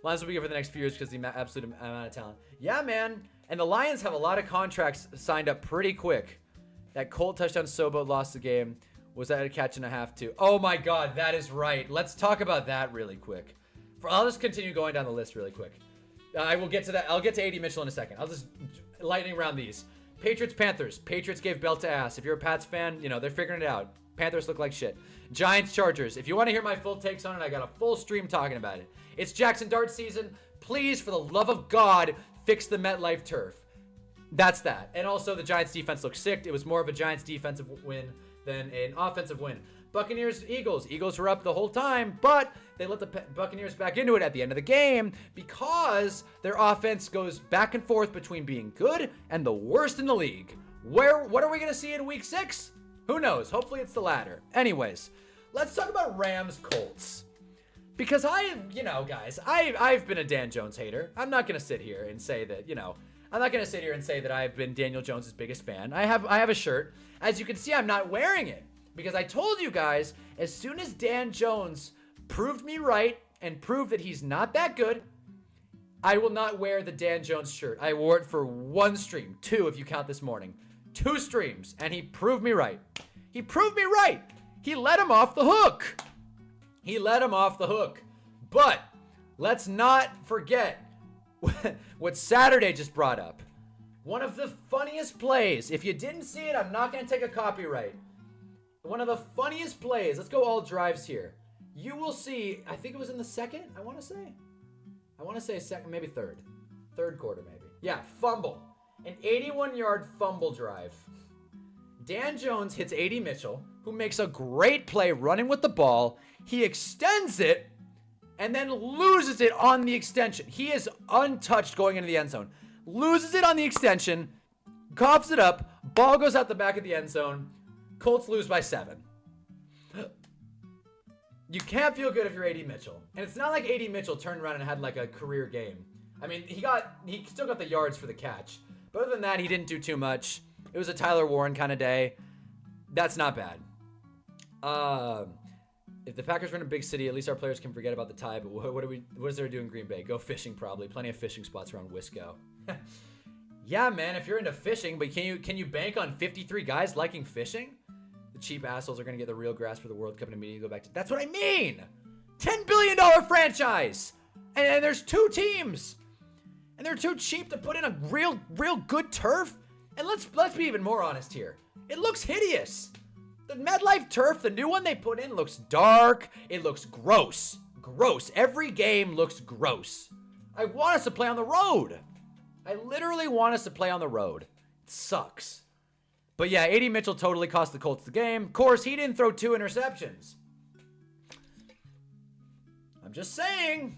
Lions will be here for the next few years because the absolute amount of talent. Yeah, man. And the Lions have a lot of contracts signed up pretty quick. That Colt touchdown Sobo lost the game. Was that a catch and a half too? Oh my God, that is right. Let's talk about that really quick. I'll just continue going down the list really quick. I will get to that. I'll get to A.D. Mitchell in a second. I'll just lightning round these. Patriots, Panthers. Patriots gave belt to ass. If you're a Pats fan, you know, they're figuring it out. Panthers look like shit. Giants, Chargers. If you want to hear my full takes on it, I got a full stream talking about it. It's Jackson Dart season. Please, for the love of God, fix the MetLife turf. That's that. And also, the Giants defense looks sick. It was more of a Giants defensive win than an offensive win. Buccaneers, Eagles. Eagles were up the whole time, but they let the Buccaneers back into it at the end of the game because their offense goes back and forth between being good and the worst in the league. What are we going to see in week 6? Who knows? Hopefully it's the latter. Anyways, let's talk about Rams Colts. Because I've been a Dan Jones hater. I'm not going to sit here and say that, I'm not going to sit here and say that I've been Daniel Jones' biggest fan. I have a shirt. As you can see, I'm not wearing it. Because I told you guys, as soon as Dan Jones proved me right and proved that he's not that good, I will not wear the Dan Jones shirt. I wore it for 1 stream. 2 if you count this morning. 2 streams. And he proved me right. He proved me right. He let him off the hook. He let him off the hook. But let's not forget what Saturday just brought up. One of the funniest plays. If you didn't see it, I'm not going to take a copyright. One of the funniest plays. Let's go all drives here. You will see, I think it was in the second, I want to say second, maybe third. Third quarter, maybe. Yeah, fumble. An 81-yard fumble drive. Dan Jones hits A.D. Mitchell, who makes a great play running with the ball. He extends it and then loses it on the extension. He is untouched going into the end zone. Loses it on the extension, coughs it up, ball goes out the back of the end zone. Colts lose by 7. You can't feel good if you're A.D. Mitchell. And it's not like A.D. Mitchell turned around and had like a career game. I mean, he still got the yards for the catch. But other than that, he didn't do too much. It was a Tyler Warren kind of day. That's not bad. If the Packers were in a big city, at least our players can forget about the tie. But what is there to do in Green Bay? Go fishing, probably. Plenty of fishing spots around Wisco. Yeah, man, if you're into fishing, but can you bank on 53 guys liking fishing? The cheap assholes are going to get the real grass for the World Cup and immediately go back to... That's what I mean! $10 billion franchise! And there's 2 teams! And they're too cheap to put in a real good turf? And let's be even more honest here. It looks hideous! The MetLife turf, the new one they put in, looks dark. It looks gross. Gross. Every game looks gross. I want us to play on the road. I literally want us to play on the road. It sucks. But yeah, A.D. Mitchell totally cost the Colts the game. Of course, he didn't throw 2 interceptions. I'm just saying.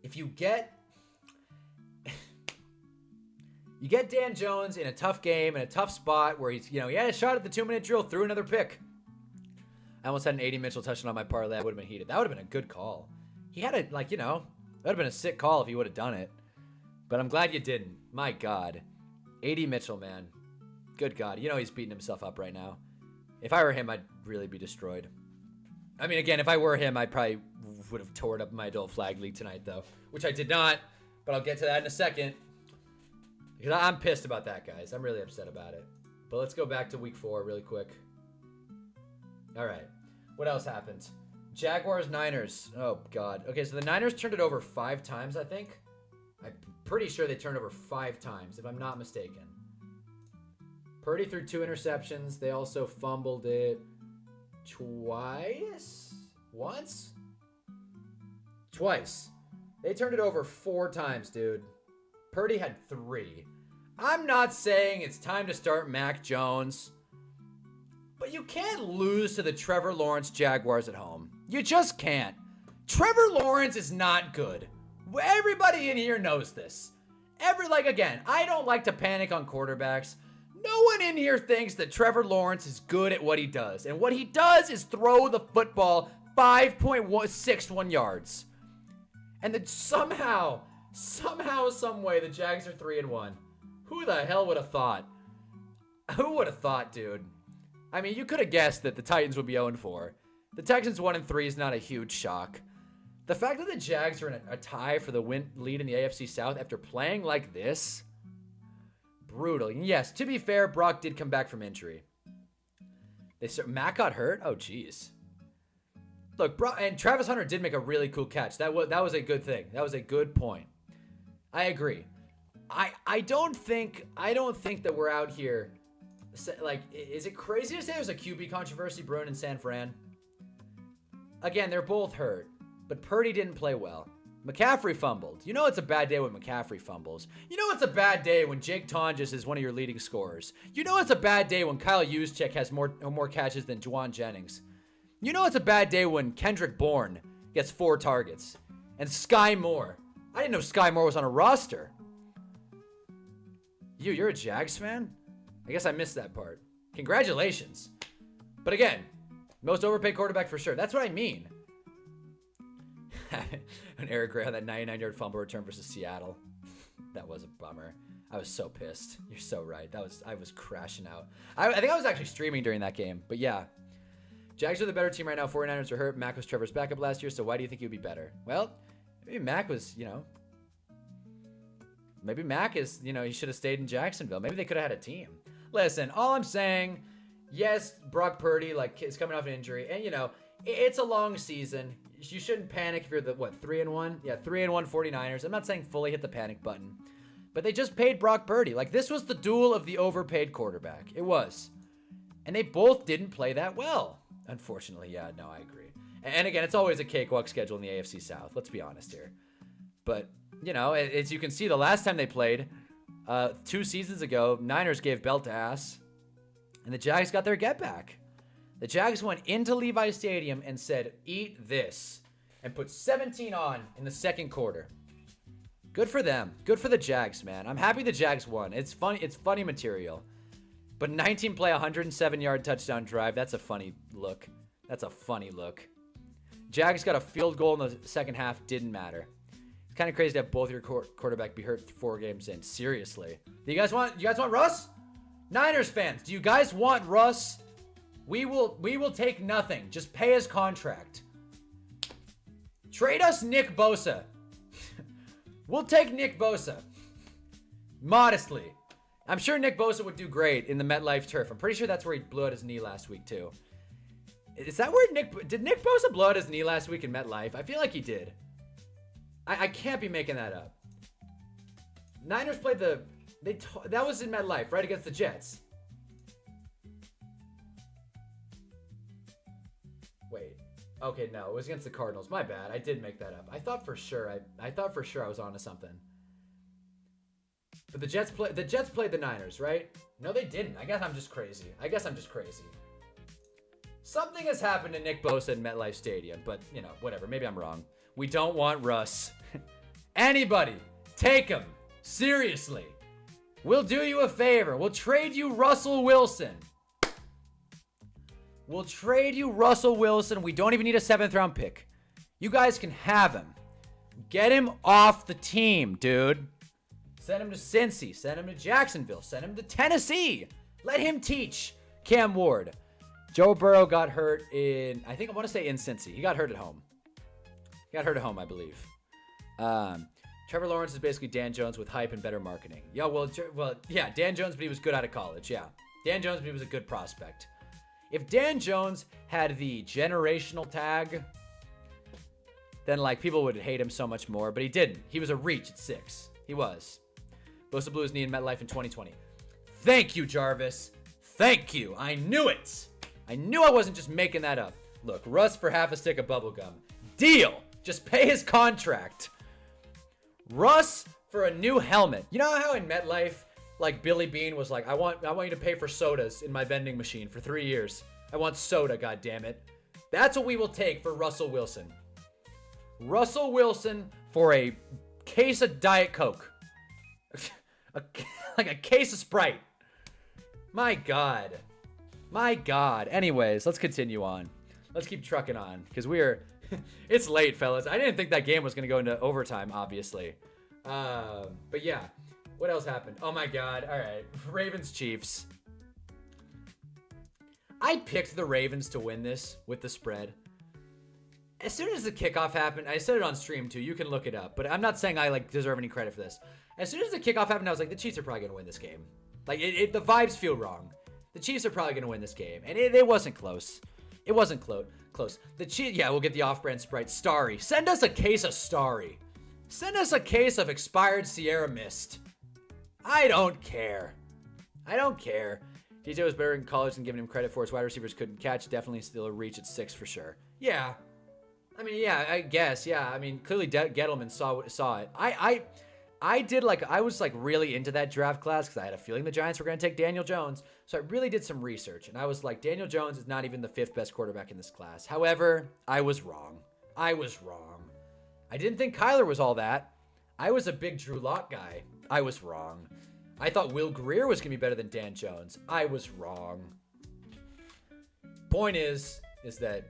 If you get Dan Jones in a tough game, in a tough spot where he had a shot at the 2-minute drill, threw another pick. I almost had an A.D. Mitchell touchdown on my parlay. I would have been heated. That would have been a good call. He had it, that would have been a sick call if he would have done it. But I'm glad you didn't. My God. A.D. Mitchell, man. Good God. He's beating himself up right now. If I were him, I'd really be destroyed. I mean, again, if I were him, I probably would have torn up my adult flag league tonight, though. Which I did not. But I'll get to that in a second. Because I'm pissed about that, guys. I'm really upset about it. But let's go back to week 4 really quick. All right. What else happened? Jaguars, Niners. Oh, God. Okay, so the Niners turned it over 5 times, I think. I'm pretty sure they turned over 5 times, if I'm not mistaken. Purdy threw 2 interceptions. They also fumbled it twice? Once? Twice. They turned it over 4 times, dude. Purdy had 3. I'm not saying it's time to start Mac Jones, but you can't lose to the Trevor Lawrence Jaguars at home. You just can't. Trevor Lawrence is not good. Everybody in here knows this. Again, I don't like to panic on quarterbacks. No one in here thinks that Trevor Lawrence is good at what he does. And what he does is throw the football 5.61 yards. And then somehow, some way, the Jags are 3-1. Who the hell would have thought? Who would have thought, dude? I mean, you could have guessed that the Titans would be 0-4. The Texans 1-3 is not a huge shock. The fact that the Jags are in a tie for the lead in the AFC South after playing like this, brutal. And yes, to be fair, Brock did come back from injury. Matt got hurt? Oh, jeez. Look, and Travis Hunter did make a really cool catch. That was a good thing. That was a good point. I agree. I don't think that we're out here. Like, is it crazy to say there's a QB controversy brewing in San Fran? Again, they're both hurt, but Purdy didn't play well. McCaffrey fumbled. You know it's a bad day when McCaffrey fumbles. You know it's a bad day when Jake Tonjes is one of your leading scorers. You know it's a bad day when Kyle Juszczyk has more catches than Juwan Jennings. You know it's a bad day when Kendrick Bourne gets 4 targets. And Sky Moore. I didn't know Sky Moore was on a roster. You're a Jags fan? I guess I missed that part. Congratulations. But again, most overpaid quarterback for sure. That's what I mean. And Eric Gray on that 99-yard fumble return versus Seattle. That was a bummer. I was so pissed. You're so right. I was crashing out. I think I was actually streaming during that game. But yeah. Jags are the better team right now. 49ers are hurt. Mac was Trevor's backup last year, so why do you think he would be better? Well, maybe Mac was, maybe Mac is, he should have stayed in Jacksonville. Maybe they could have had a team. Listen, all I'm saying, yes, Brock Purdy, is coming off an injury. And, it's a long season. You shouldn't panic if you're the, 3-1? Yeah, 3-1 49ers. I'm not saying fully hit the panic button. But they just paid Brock Purdy. This was the duel of the overpaid quarterback. It was. And they both didn't play that well. Unfortunately, yeah, no, I agree. And again, it's always a cakewalk schedule in the AFC South. Let's be honest here. But, as you can see, the last time they played, 2 seasons ago, Niners gave belt to ass, and the Jags got their get back. The Jags went into Levi Stadium and said, eat this, and put 17 on in the second quarter. Good for them. Good for the Jags, man. I'm happy the Jags won. It's funny material. But 19-play, 107-yard touchdown drive, that's a funny look. That's a funny look. Jags got a field goal in the second half, didn't matter. It's kind of crazy to have both your quarterback be hurt 4 games in. Seriously. Do you guys want Russ? Niners fans, do you guys want Russ? We will take nothing. Just pay his contract. Trade us Nick Bosa. We'll take Nick Bosa. Modestly. I'm sure Nick Bosa would do great in the MetLife turf. I'm pretty sure that's where he blew out his knee last week, too. Is that where did Nick Bosa blow out his knee last week in MetLife? I feel like he did. I can't be making that up. Niners played that was in MetLife, right? Against the Jets. Wait. Okay, no. It was against the Cardinals. My bad. I did make that up. I thought for sure I was onto something. But the Jets played the Niners, right? No, they didn't. I guess I'm just crazy. Something has happened to Nick Bosa in MetLife Stadium, but, whatever. Maybe I'm wrong. We don't want Russ. Anybody, take him. Seriously. We'll do you a favor. We'll trade you Russell Wilson. We don't even need a 7th-round pick. You guys can have him. Get him off the team, dude. Send him to Cincy. Send him to Jacksonville. Send him to Tennessee. Let him teach Cam Ward. Joe Burrow got hurt in Cincy. He got hurt at home. I believe. Trevor Lawrence is basically Dan Jones with hype and better marketing. Yeah, Dan Jones, but he was good out of college. Yeah. Dan Jones, but he was a good prospect. If Dan Jones had the generational tag, then people would hate him so much more, but he didn't. He was a reach at 6. He was. Bosa blew his knee in MetLife in 2020. Thank you, Jarvis. Thank you. I knew it. I knew I wasn't just making that up. Look, Russ for half a stick of bubblegum. Deal. Just pay his contract. Russ for a new helmet. You know how in MetLife, Billy Beane was like, I want you to pay for sodas in my vending machine for 3 years. I want soda, goddammit. That's what we will take for Russell Wilson. Russell Wilson for a case of Diet Coke. a case of Sprite. My God. My God. Anyways, let's continue on. Let's keep trucking on because it's late, fellas. I didn't think that game was going to go into overtime, obviously. But yeah, what else happened? Oh my God. All right. Ravens Chiefs. I picked the Ravens to win this with the spread. As soon as the kickoff happened, I said it on stream too. You can look it up, but I'm not saying I deserve any credit for this. As soon as the kickoff happened, I was like, the Chiefs are probably going to win this game. The vibes feel wrong. The Chiefs are probably going to win this game, and it wasn't close. It wasn't close. The Chiefs, yeah, we'll get the off-brand Sprite. Starry. Send us a case of Starry. Send us a case of expired Sierra Mist. I don't care. I don't care. DJ was better in college than giving him credit for. His wide receivers couldn't catch. Definitely still a reach at 6 for sure. Yeah. I mean, yeah, I guess. Yeah. I mean, clearly Gettleman saw it. I was really into that draft class because I had a feeling the Giants were going to take Daniel Jones. So I really did some research, and I was like, Daniel Jones is not even the 5th best quarterback in this class. However, I was wrong. I didn't think Kyler was all that. I was a big Drew Lock guy. I was wrong. I thought Will Grier was going to be better than Dan Jones. I was wrong. Point is that,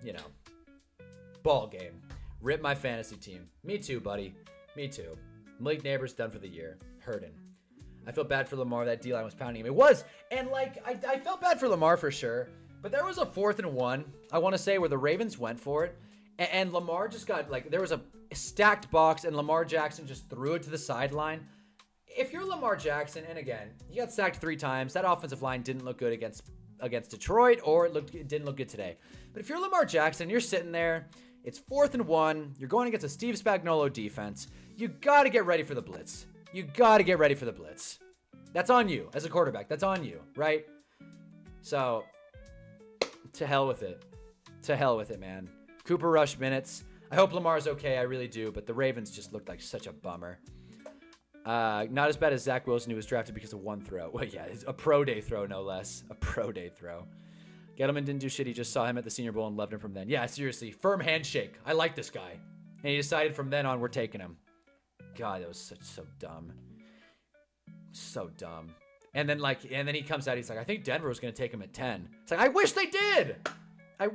ball game. Rip my fantasy team. Me too, buddy. Me too. Malik Neighbors done for the year. Hurting. I felt bad for Lamar. That D-line was pounding him. It was. And, I felt bad for Lamar for sure. But there was a 4th and 1, I want to say, where the Ravens went for it. And Lamar just got, there was a stacked box, and Lamar Jackson just threw it to the sideline. If you're Lamar Jackson, and again, he got sacked 3 times. That offensive line didn't look good against Detroit, or it didn't look good today. But if you're Lamar Jackson, you're sitting there. It's 4th and 1. You're going against a Steve Spagnuolo defense. You got to get ready for the blitz. That's on you as a quarterback. That's on you, right? So, to hell with it. To hell with it, man. Cooper Rush minutes. I hope Lamar's okay. I really do. But the Ravens just looked like such a bummer. Not as bad as Zach Wilson, who was drafted because of 1 throw. Well, yeah, a pro day throw, no less. A pro day throw. Gettleman didn't do shit. He just saw him at the Senior Bowl and loved him from then. Yeah, seriously. Firm handshake. I like this guy. And he decided from then on, we're taking him. God, that was so dumb. So dumb. And then he comes out. He's like, I think Denver was going to take him at 10. It's like, I wish they did. I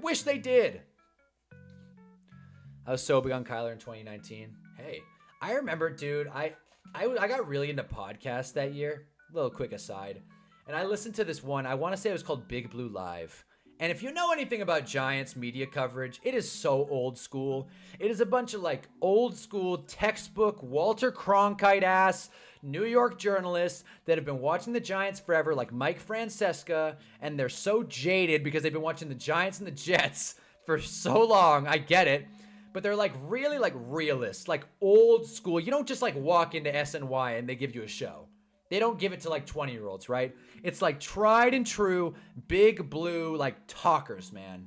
was so big on Kyler in 2019. Hey, I remember, dude, I got really into podcasts that year. A little quick aside. And I listened to this one. I want to say it was called Big Blue Live. And if you know anything about Giants media coverage, it is so old school. It is a bunch of old school textbook Walter Cronkite ass New York journalists that have been watching the Giants forever, like Mike Francesca, and they're so jaded because they've been watching the Giants and the Jets for so long. I get it. But they're really realists, old school. You don't just walk into SNY and they give you a show. They don't give it to 20-year-olds, right? It's tried and true, big blue, talkers, man.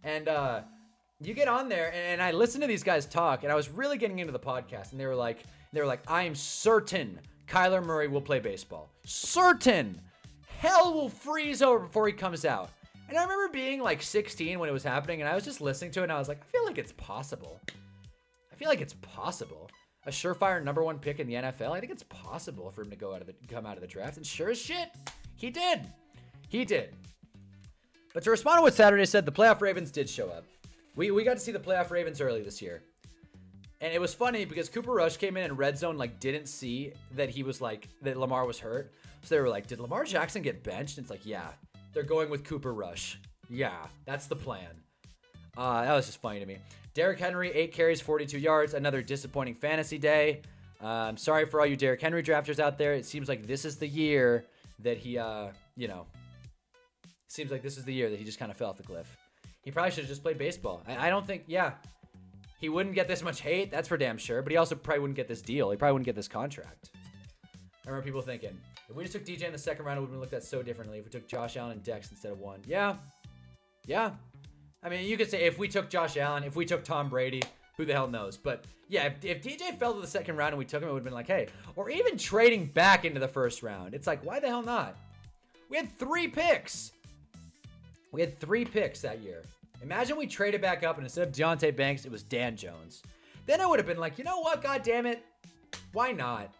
And you get on there, and I listened to these guys talk, and I was really getting into the podcast, and they were like, I'm certain Kyler Murray will play baseball. Certain. Hell will freeze over before he comes out. And I remember being 16 when it was happening, and I was just listening to it, and I was like, I feel like it's possible. A surefire number 1 pick in the NFL. I think it's possible for him to come out of the draft. And sure as shit, he did. But to respond to what Saturday said, the playoff Ravens did show up. We got to see the playoff Ravens early this year. And it was funny because Cooper Rush came in and red zone didn't see that he was that Lamar was hurt. So they were like, did Lamar Jackson get benched? And it's yeah, they're going with Cooper Rush. Yeah, that's the plan. That was just funny to me. Derrick Henry, 8 carries, 42 yards. Another disappointing fantasy day. I'm sorry for all you Derrick Henry drafters out there. It seems like this is the year that he, seems like this is the year that he just kind of fell off the cliff. He probably should have just played baseball. I don't think, he wouldn't get this much hate. That's for damn sure. But he also probably wouldn't get this deal. He probably wouldn't get this contract. I remember people thinking, if we just took DJ in the second round, it would have looked at so differently. If we took Josh Allen and Dex instead of 1. Yeah. I mean, you could say if we took Josh Allen, if we took Tom Brady, who the hell knows? But yeah, if DJ fell to the second round and we took him, it would have been hey. Or even trading back into the first round. It's why the hell not? We had 3 picks. That year. Imagine we traded back up and instead of Deontay Banks, it was Dan Jones. Then I would have been you know what? God damn it. Why not?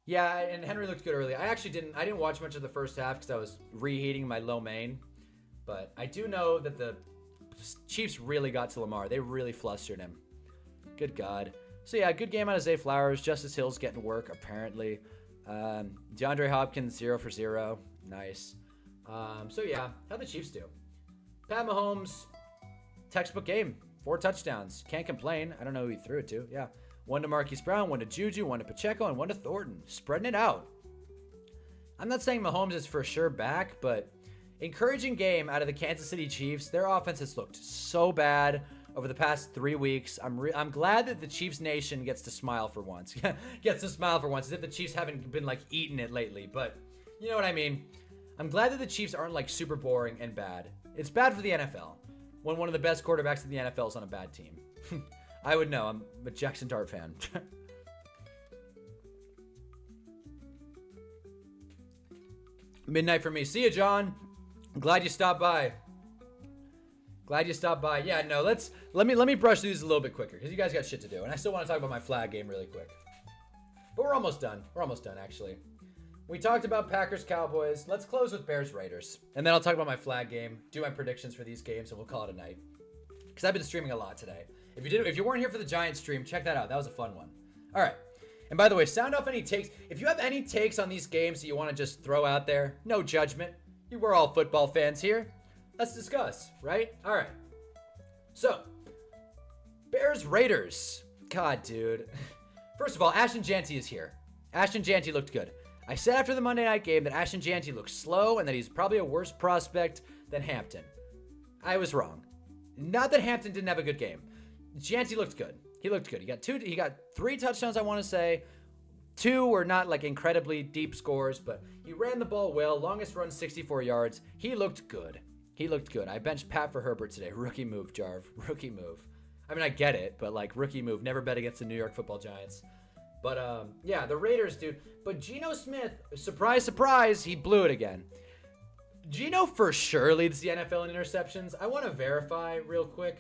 Yeah, and Henry looked good early. I didn't watch much of the first half because I was reheating my low main. But I do know that the Chiefs really got to Lamar. They really flustered him. Good God. So yeah, good game out of Zay Flowers. Justice Hill's getting work, apparently. DeAndre Hopkins, 0 for 0. Nice. So yeah, how'd the Chiefs do? Pat Mahomes, textbook game. 4 touchdowns. Can't complain. I don't know who he threw it to. Yeah. 1 to Marquise Brown, 1 to Juju, 1 to Pacheco, and 1 to Thornton. Spreading it out. I'm not saying Mahomes is for sure back, but encouraging game out of the Kansas City Chiefs. Their offense has looked so bad over the past 3 weeks. I'm glad that the Chiefs Nation gets to smile for once. Gets to smile for once, as if the Chiefs haven't been like eating it lately. But you know what I mean. I'm glad that the Chiefs aren't like super boring and bad. It's bad for the NFL when one of the best quarterbacks in the NFL is on a bad team. I would know. I'm a Jackson Dart fan. Midnight for me. See ya, John. I'm glad you stopped by. Yeah, no, let me brush through these a little bit quicker because you guys got shit to do, and I still want to talk about my flag game really quick. But we're almost done. Actually. We talked about Packers Cowboys. Let's close with Bears Raiders, and then I'll talk about my flag game, do my predictions for these games, and we'll call it a night. Because I've been streaming a lot today. If you weren't here for the Giants stream, check that out. That was a fun one. All right. And by the way, sound off any takes. If you have any takes on these games that you want to just throw out there, no judgment. We're all football fans here. Let's discuss, right? All right. So, Bears Raiders. God, dude. First of all, Ashton Jeanty is here. Ashton Jeanty looked good. I said after the Monday night game that Ashton Jeanty looked slow and that he's probably a worse prospect than Hampton. I was wrong. Not that Hampton didn't have a good game. Jeanty looked good. He looked good. He got 3 touchdowns, I want to say. 2 were not like incredibly deep scores, but he ran the ball well. Longest run, 64 yards. He looked good. I benched Pat for Herbert today. Rookie move, Jarv. Rookie move. I mean, I get it, but like rookie move. Never bet against the New York Football Giants. But yeah, the Raiders, dude. But Geno Smith, surprise, surprise, he blew it again. Geno for sure leads the NFL in interceptions. I want to verify real quick.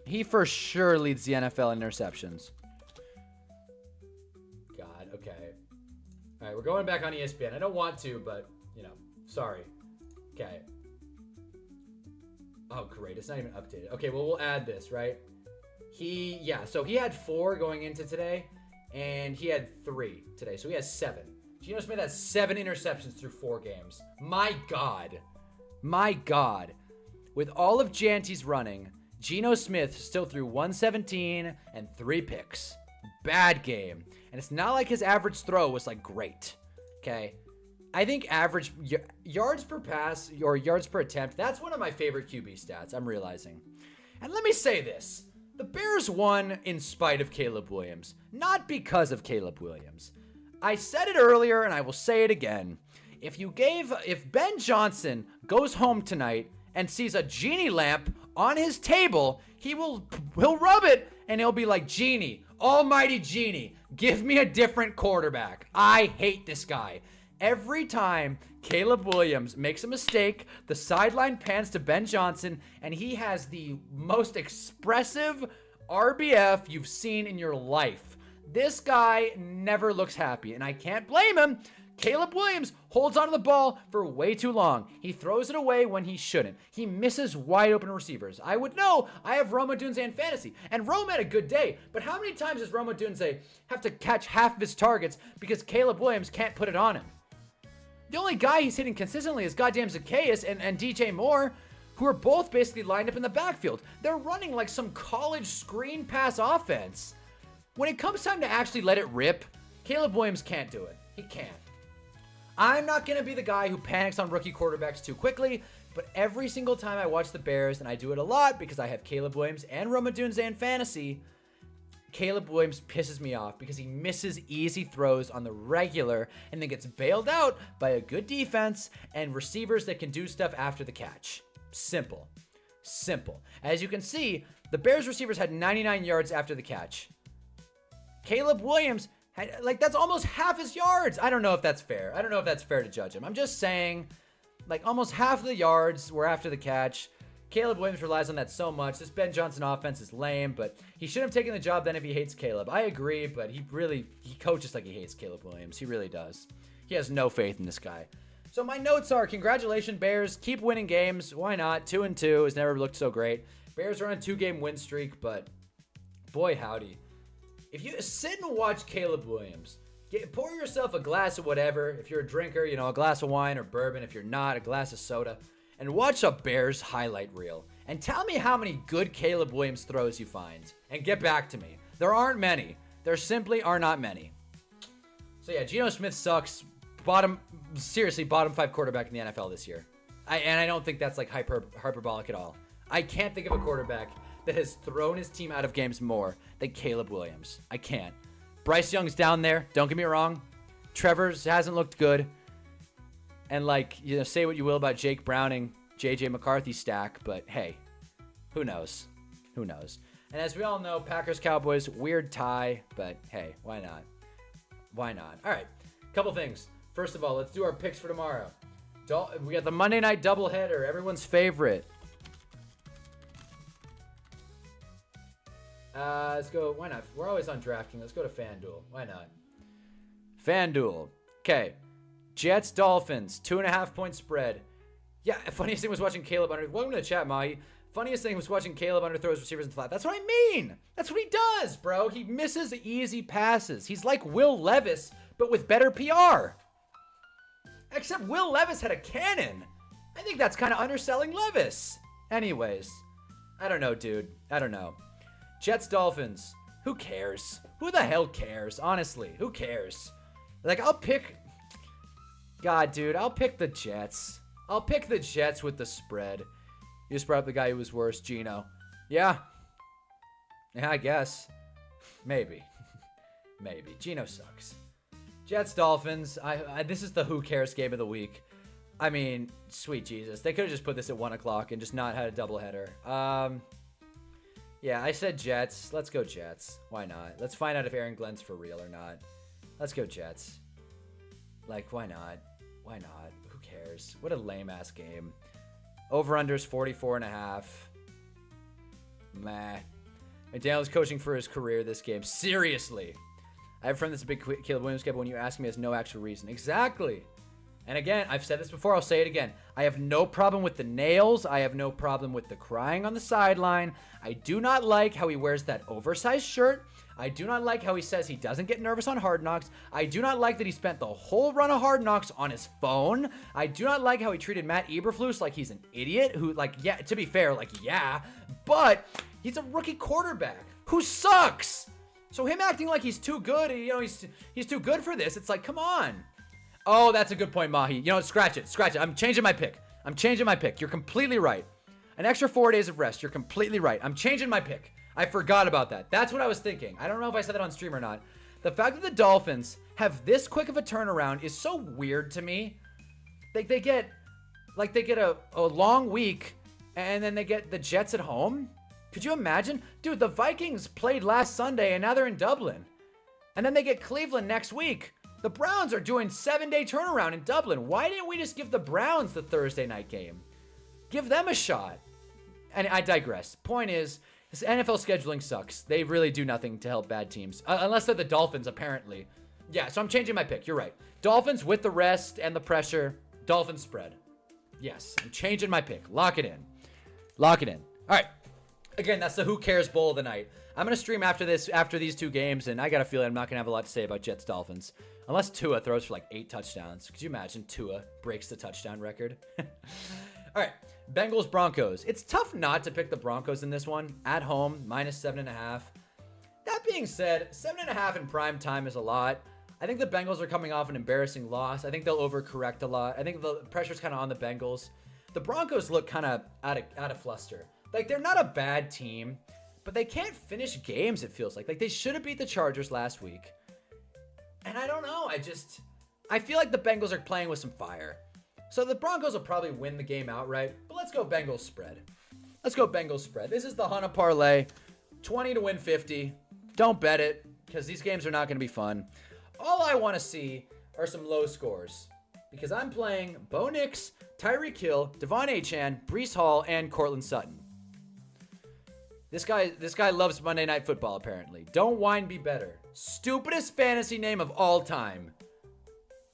He for sure leads the NFL in interceptions. God, okay. All right, we're going back on ESPN. I don't want to, but, you know, sorry. Okay. Oh, great. It's not even updated. Okay, well, we'll add this, right? So he had 4 going into today, and he had 3 today. So he has 7. Geno Smith has 7 interceptions through 4 games. My God. With all of Janty's running, Geno Smith still threw 117 and 3 picks. Bad game. And it's not like his average throw was like great. Okay. I think average yards per pass or yards per attempt, that's one of my favorite QB stats, I'm realizing. And let me say this. The Bears won in spite of Caleb Williams, not because of Caleb Williams. I said it earlier and I will say it again. If Ben Johnson goes home tonight and sees a genie lamp on his table, he'll rub it and he'll be like, Genie, almighty Genie, give me a different quarterback. I hate this guy. Every time Caleb Williams makes a mistake, the sideline pans to Ben Johnson, and he has the most expressive RBF you've seen in your life. This guy never looks happy, and I can't blame him. Caleb Williams holds onto the ball for way too long. He throws it away when he shouldn't. He misses wide open receivers. I would know. I have Rome Odunze in fantasy, and Rome had a good day. But how many times does Rome Odunze have to catch half of his targets because Caleb Williams can't put it on him? The only guy he's hitting consistently is goddamn Zacchaeus and DJ Moore, who are both basically lined up in the backfield. They're running like some college screen pass offense. When it comes time to actually let it rip, Caleb Williams can't do it. He can't. I'm not going to be the guy who panics on rookie quarterbacks too quickly, but every single time I watch the Bears, and I do it a lot because I have Caleb Williams and Rome Odunze in fantasy, Caleb Williams pisses me off because he misses easy throws on the regular and then gets bailed out by a good defense and receivers that can do stuff after the catch. Simple. As you can see, the Bears receivers had 99 yards after the catch. Caleb Williams had, that's almost half his yards. I don't know if that's fair. I don't know if that's fair to judge him. I'm just saying, almost half of the yards were after the catch. Caleb Williams relies on that so much. This Ben Johnson offense is lame, but he shouldn't have taken the job then if he hates Caleb. I agree, but he coaches like he hates Caleb Williams. He really does. He has no faith in this guy. So my notes are, congratulations, Bears. Keep winning games. Why not? 2-2 has never looked so great. Bears are on a 2-game win streak, but boy, howdy. If you sit and watch Caleb Williams, pour yourself a glass of whatever. If you're a drinker, a glass of wine or bourbon. If you're not, a glass of soda. And watch a Bears highlight reel. And tell me how many good Caleb Williams throws you find. And get back to me. There aren't many. There simply are not many. So yeah, Geno Smith sucks. Bottom 5 quarterback in the NFL this year. And I don't think that's like hyperbolic at all. I can't think of a quarterback that has thrown his team out of games more than Caleb Williams. I can't. Bryce Young's down there. Don't get me wrong. Trevor's hasn't looked good. And say what you will about Jake Browning, JJ McCarthy stack, but hey, who knows? Who knows? And as we all know, Packers-Cowboys, weird tie, but hey, why not? Why not? All right, couple things. First of all, let's do our picks for tomorrow. We got the Monday night doubleheader, everyone's favorite. Let's go. Why not? We're always on DraftKings. Let's go to FanDuel. Why not? FanDuel. Okay. Jets, Dolphins. 2.5 point spread. Yeah, funniest thing was watching Caleb under. Welcome to the chat, Mahi. Funniest thing was watching Caleb underthrows receivers in the flat. That's what I mean. That's what he does, bro. He misses easy passes. He's like Will Levis, but with better PR. Except Will Levis had a cannon. I think that's kind of underselling Levis. Anyways. I don't know, dude. I don't know. Jets, Dolphins. Who cares? Who the hell cares? Honestly, who cares? I'll pick... God, dude, I'll pick the Jets. I'll pick the Jets with the spread. You just brought up the guy who was worse, Geno. Yeah. Yeah, I guess. Maybe. Maybe. Geno sucks. Jets, Dolphins. This is the who cares game of the week. I mean, sweet Jesus. They could have just put this at 1 o'clock and just not had a doubleheader. Yeah, I said Jets. Let's go Jets. Why not? Let's find out if Aaron Glenn's for real or not. Let's go Jets. Why not? Why not? Who cares? What a lame-ass game. Over-under's 44.5. Meh. McDaniel's coaching for his career this game. Seriously. I have a friend that's a big Caleb Williams guy, but when you ask me, has no actual reason. Exactly. And again, I've said this before, I'll say it again. I have no problem with the nails. I have no problem with the crying on the sideline. I do not like how he wears that oversized shirt. I do not like how he says he doesn't get nervous on Hard Knocks. I do not like that he spent the whole run of Hard Knocks on his phone. I do not like how he treated Matt Eberflus like he's an idiot who, yeah, to be fair, yeah, but he's a rookie quarterback who sucks. So him acting like he's too good, he's too good for this. It's like, come on. Oh, that's a good point, Mahi. Scratch it. I'm changing my pick. You're completely right. An extra 4 days of rest. You're completely right. I'm changing my pick. I forgot about that. That's what I was thinking. I don't know if I said that on stream or not. The fact that the Dolphins have this quick of a turnaround is so weird to me. They get a long week and then they get the Jets at home. Could you imagine? Dude, the Vikings played last Sunday and now they're in Dublin. And then they get Cleveland next week. The Browns are doing 7-day turnaround in Dublin. Why didn't we just give the Browns the Thursday night game? Give them a shot. And I digress. Point is, this NFL scheduling sucks. They really do nothing to help bad teams. Unless they're the Dolphins, apparently. Yeah, so I'm changing my pick. You're right. Dolphins with the rest and the pressure. Dolphins spread. Yes, I'm changing my pick. Lock it in. All right. Again, that's the Who Cares Bowl of the night. I'm going to stream after these two games, and I got a feeling I'm not going to have a lot to say about Jets-Dolphins. Unless Tua throws for 8 touchdowns. Could you imagine Tua breaks the touchdown record? All right, Bengals-Broncos. It's tough not to pick the Broncos in this one. At home, -7.5. That being said, 7.5 in prime time is a lot. I think the Bengals are coming off an embarrassing loss. I think they'll overcorrect a lot. I think the pressure's kind of on the Bengals. The Broncos look kind of out of fluster. They're not a bad team, but they can't finish games, it feels like. They should have beat the Chargers last week. And I don't know. I feel like the Bengals are playing with some fire. So the Broncos will probably win the game outright. But let's go Bengals spread. This is the Hunna Parlay. 20 to win 50. Don't bet it, because these games are not going to be fun. All I want to see are some low scores. Because I'm playing Bo Nix, Tyreek Hill, Devon Achane, Breece Hall, and Cortland Sutton. This guy loves Monday Night Football, apparently. Don't whine, be better. Stupidest fantasy name of all time.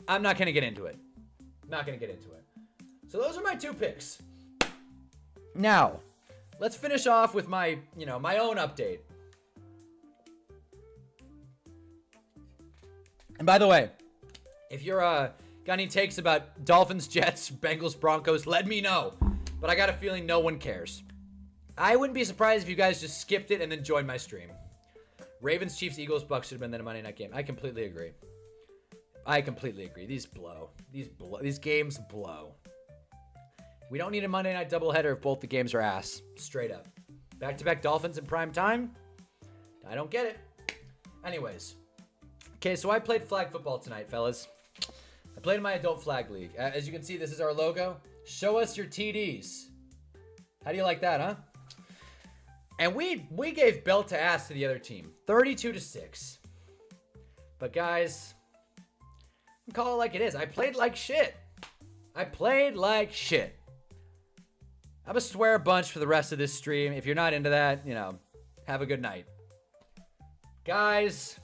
I'm not going to get into it. So those are my 2 picks. Now, let's finish off with my own update. And by the way, if you're got any takes about Dolphins, Jets, Bengals, Broncos, let me know. But I got a feeling no one cares. I wouldn't be surprised if you guys just skipped it and then joined my stream. Ravens, Chiefs, Eagles, Bucks should have been the Monday night game. I completely agree. These blow. These games blow. We don't need a Monday night doubleheader if both the games are ass. Straight up. Back-to-back Dolphins in prime time? I don't get it. Anyways. Okay, so I played flag football tonight, fellas. I played in my adult flag league. As you can see, this is our logo. Show us your TDs. How do you like that, huh? And we gave belt to ass to the other team. 32-6. But guys, call it like it is. I played like shit. I'm gonna swear a bunch for the rest of this stream. If you're not into that, have a good night. Guys,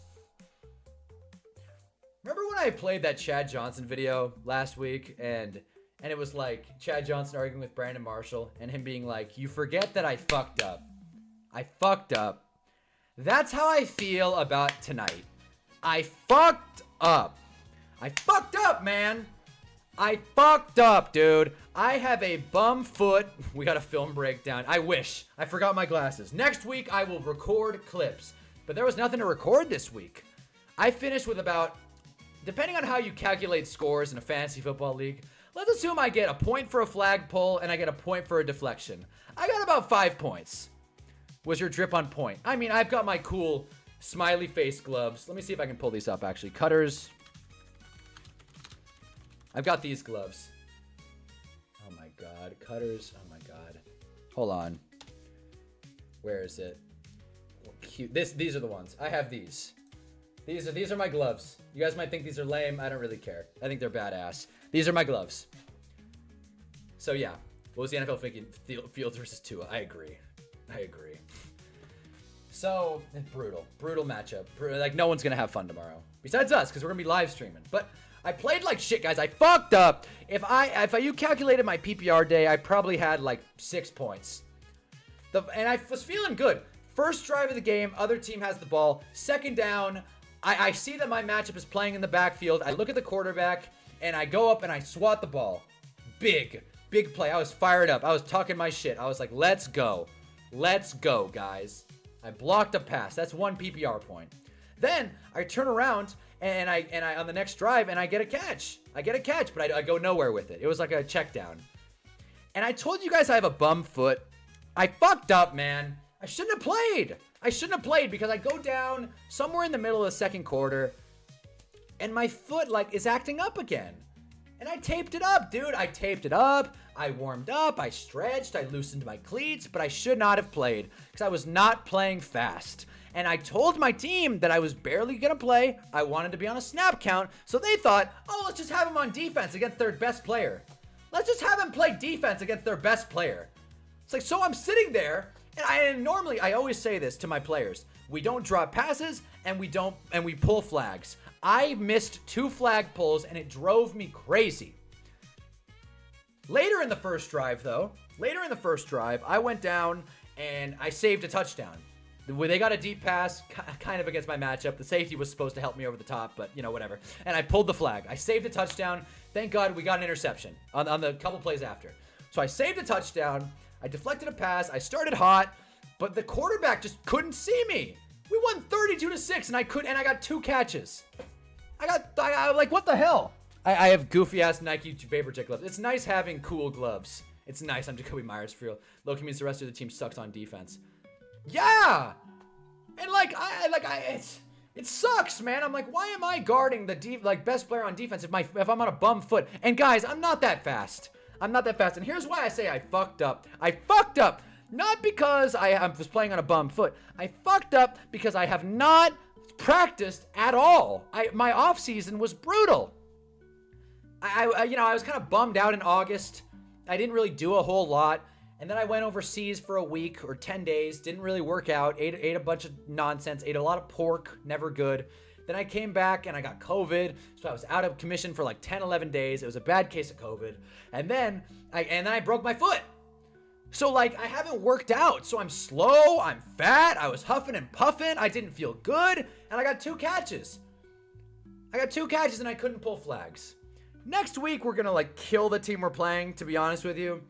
remember when I played that Chad Johnson video last week and it was like Chad Johnson arguing with Brandon Marshall and him being like, you forget that I fucked up. That's how I feel about tonight. I fucked up, man. I fucked up, dude. I have a bum foot. We got a film breakdown. I wish. I forgot my glasses. Next week, I will record clips. But there was nothing to record this week. I finished with about, depending on how you calculate scores in a fantasy football league, let's assume I get a point for a flag pull and I get a point for a deflection. I got about 5 points. Was your drip on point? I mean, I've got my cool smiley face gloves. Let me see if I can pull these up, actually. Cutters. I've got these gloves. Oh my god. Cutters. Oh my god. Hold on. Where is it? Cute. These are the ones. I have these. These are my gloves. You guys might think these are lame. I don't really care. I think they're badass. These are my gloves. So yeah. What was the NFL thinking? Fields versus Tua. I agree. So, brutal matchup. Like, no one's gonna have fun tomorrow. Besides us, because we're gonna be live streaming. But I played like shit, guys. I fucked up. If you calculated my PPR day, I probably had like 6 points. And I was feeling good. First drive of the game, other team has the ball. Second down, I see that my matchup is playing in the backfield. I look at the quarterback, and I go up and I swat the ball. Big play. I was fired up. I was talking my shit. I was like, let's go. Let's go, guys. I blocked a pass. That's 1 PPR point. Then I turn around and I on the next drive and I get a catch. But I go nowhere with it. It was like a check down. And I told you guys I have a bum foot. I fucked up, man. I shouldn't have played because I go down somewhere in the middle of the second quarter and my foot is acting up again. And I taped it up, dude. I warmed up. I stretched. I loosened my cleats. But I should not have played because I was not playing fast. And I told my team that I was barely going to play. I wanted to be on a snap count. So they thought, oh, let's just have him on defense against their best player. Let's just have him play defense against their best player. It's like, so I'm sitting there. And normally, I always say this to my players. We don't drop passes and we pull flags. I missed 2 flag pulls and it drove me crazy. Later in the first drive, I went down and I saved a touchdown. They got a deep pass, kind of against my matchup. The safety was supposed to help me over the top, but, whatever. And I pulled the flag. I saved a touchdown. Thank God we got an interception on the couple plays after. So I saved a touchdown. I deflected a pass. I started hot, but the quarterback just couldn't see me. We won 32-6, and I got 2 catches. I like, what the hell? I have goofy-ass Nike Vaporjet gloves. It's nice having cool gloves. It's nice. I'm Jacoby Myers for real. Loki means the rest of the team sucks on defense. Yeah! And, it sucks, man. I'm like, why am I guarding the best player on defense if I'm on a bum foot? And, guys, I'm not that fast. And here's why I say I fucked up. Not because I was playing on a bum foot. I fucked up because I have not practiced at all. My off season was brutal. I was kind of bummed out in August. I didn't really do a whole lot. And then I went overseas for a week or 10 days. Didn't really work out. Ate a bunch of nonsense. Ate a lot of pork. Never good. Then I came back and I got COVID. So I was out of commission for like 10, 11 days. It was a bad case of COVID. And then I broke my foot. So like I haven't worked out. So I'm slow. I'm fat. I was huffing and puffing. I didn't feel good. And I got 2 catches. And I couldn't pull flags. Next week, we're going to like kill the team we're playing, to be honest with you.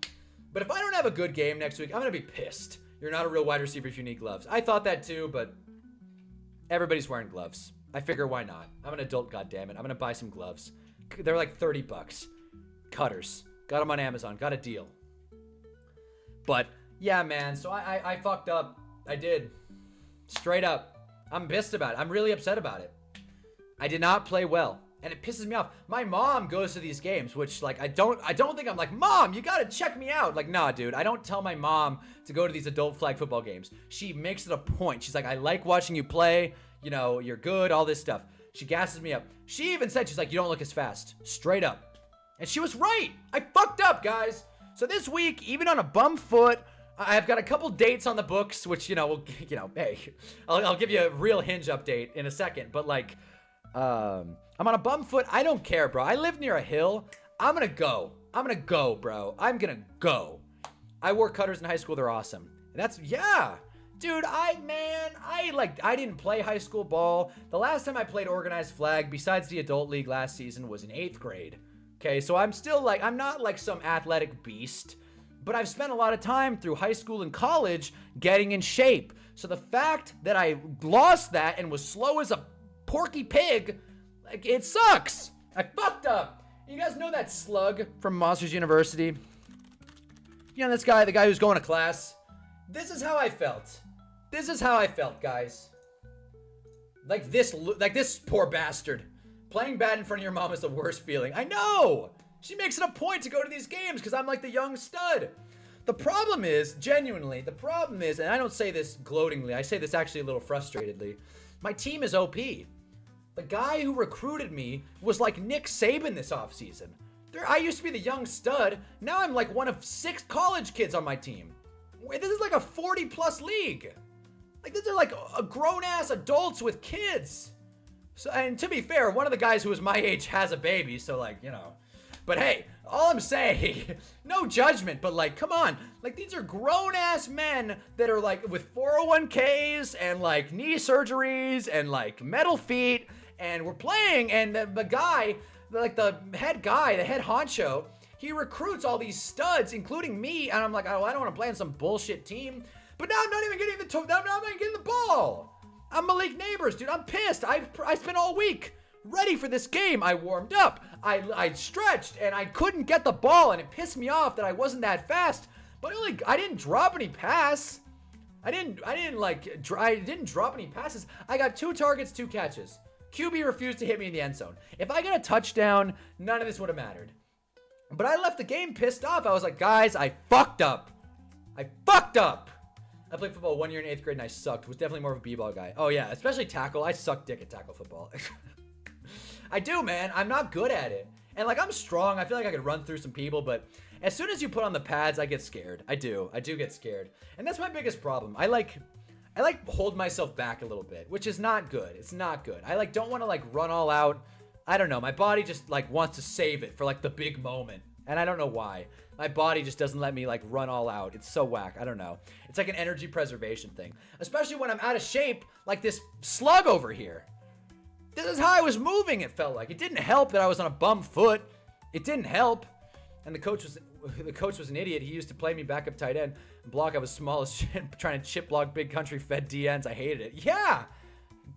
But if I don't have a good game next week, I'm going to be pissed. You're not a real wide receiver if you need gloves. I thought that too, but everybody's wearing gloves. I figure why not? I'm an adult, goddammit. I'm going to buy some gloves. They're like $30. Cutters. Got them on Amazon. Got a deal. But yeah, man. So I fucked up. I did. Straight up. I'm pissed about it. I'm really upset about it. I did not play well. And it pisses me off. My mom goes to these games, which like I don't think I'm like, Mom, you gotta check me out. Like, nah, dude, I don't tell my mom to go to these adult flag football games. She makes it a point. She's like, I like watching you play. You know, you're good, all this stuff. She gasses me up. She even said, she's like, you don't look as fast. Straight up. And she was right. I fucked up, guys. So this week, even on a bum foot, I've got a couple dates on the books, which, you know, hey, I'll give you a real Hinge update in a second. But like, I'm on a bum foot. I don't care, bro. I live near a hill. I'm gonna go, bro. I'm gonna go. I wore cutters in high school. They're awesome. And that's, yeah. Dude, I didn't play high school ball. The last time I played organized flag, besides the adult league last season, was in 8th grade. Okay, so I'm still like, I'm not like some athletic beast, but I've spent a lot of time through high school and college getting in shape. So the fact that I lost that and was slow as a porky pig, like, it sucks. I fucked up. You guys know that slug from Monsters University? You know this guy, the guy who's going to class? This is how I felt. This is how I felt, guys. Like this poor bastard. Playing bad in front of your mom is the worst feeling. I know! She makes it a point to go to these games because I'm like the young stud. The problem is, genuinely, and I don't say this gloatingly, I say this actually a little frustratedly, my team is OP. The guy who recruited me was like Nick Saban this offseason. I used to be the young stud. Now I'm like one of 6 college kids on my team. This is like a 40-plus league. Like, these are like grown-ass adults with kids. So, and to be fair, one of the guys who was my age has a baby, so like, you know. But hey, all I'm saying, no judgment, but like, come on. Like, these are grown-ass men that are like with 401ks and like knee surgeries and like metal feet. And we're playing, and the guy, like the head guy, the head honcho, he recruits all these studs, including me. And I'm like, oh, I don't want to play on some bullshit team. But now I'm not even getting the ball. I'm Malik Neighbors, dude. I'm pissed. I spent all week ready for this game. I warmed up. I stretched, and I couldn't get the ball, and it pissed me off that I wasn't that fast. But I didn't drop any pass. I didn't drop any passes. I got 2 targets, 2 catches. QB refused to hit me in the end zone. If I get a touchdown, none of this would have mattered. But I left the game pissed off. I was like, guys, I fucked up. I played football 1 year in 8th grade and I sucked. Was definitely more of a b-ball guy. Oh yeah, especially tackle. I suck dick at tackle football. I do, man. I'm not good at it. And like, I'm strong. I feel like I could run through some people, but as soon as you put on the pads, I get scared. I do get scared. And that's my biggest problem. I hold myself back a little bit, which is not good. It's not good. I don't want to run all out. I don't know. My body just wants to save it for the big moment. And I don't know why. My body just doesn't let me run all out. It's so whack. I don't know. It's like an energy preservation thing. Especially when I'm out of shape like this slug over here. This is how I was moving, it felt like. It didn't help that I was on a bum foot. It didn't help. And the coach was an idiot. He used to play me backup tight end and block. I was small as shit, trying to chip block big country fed DNs. I hated it. Yeah.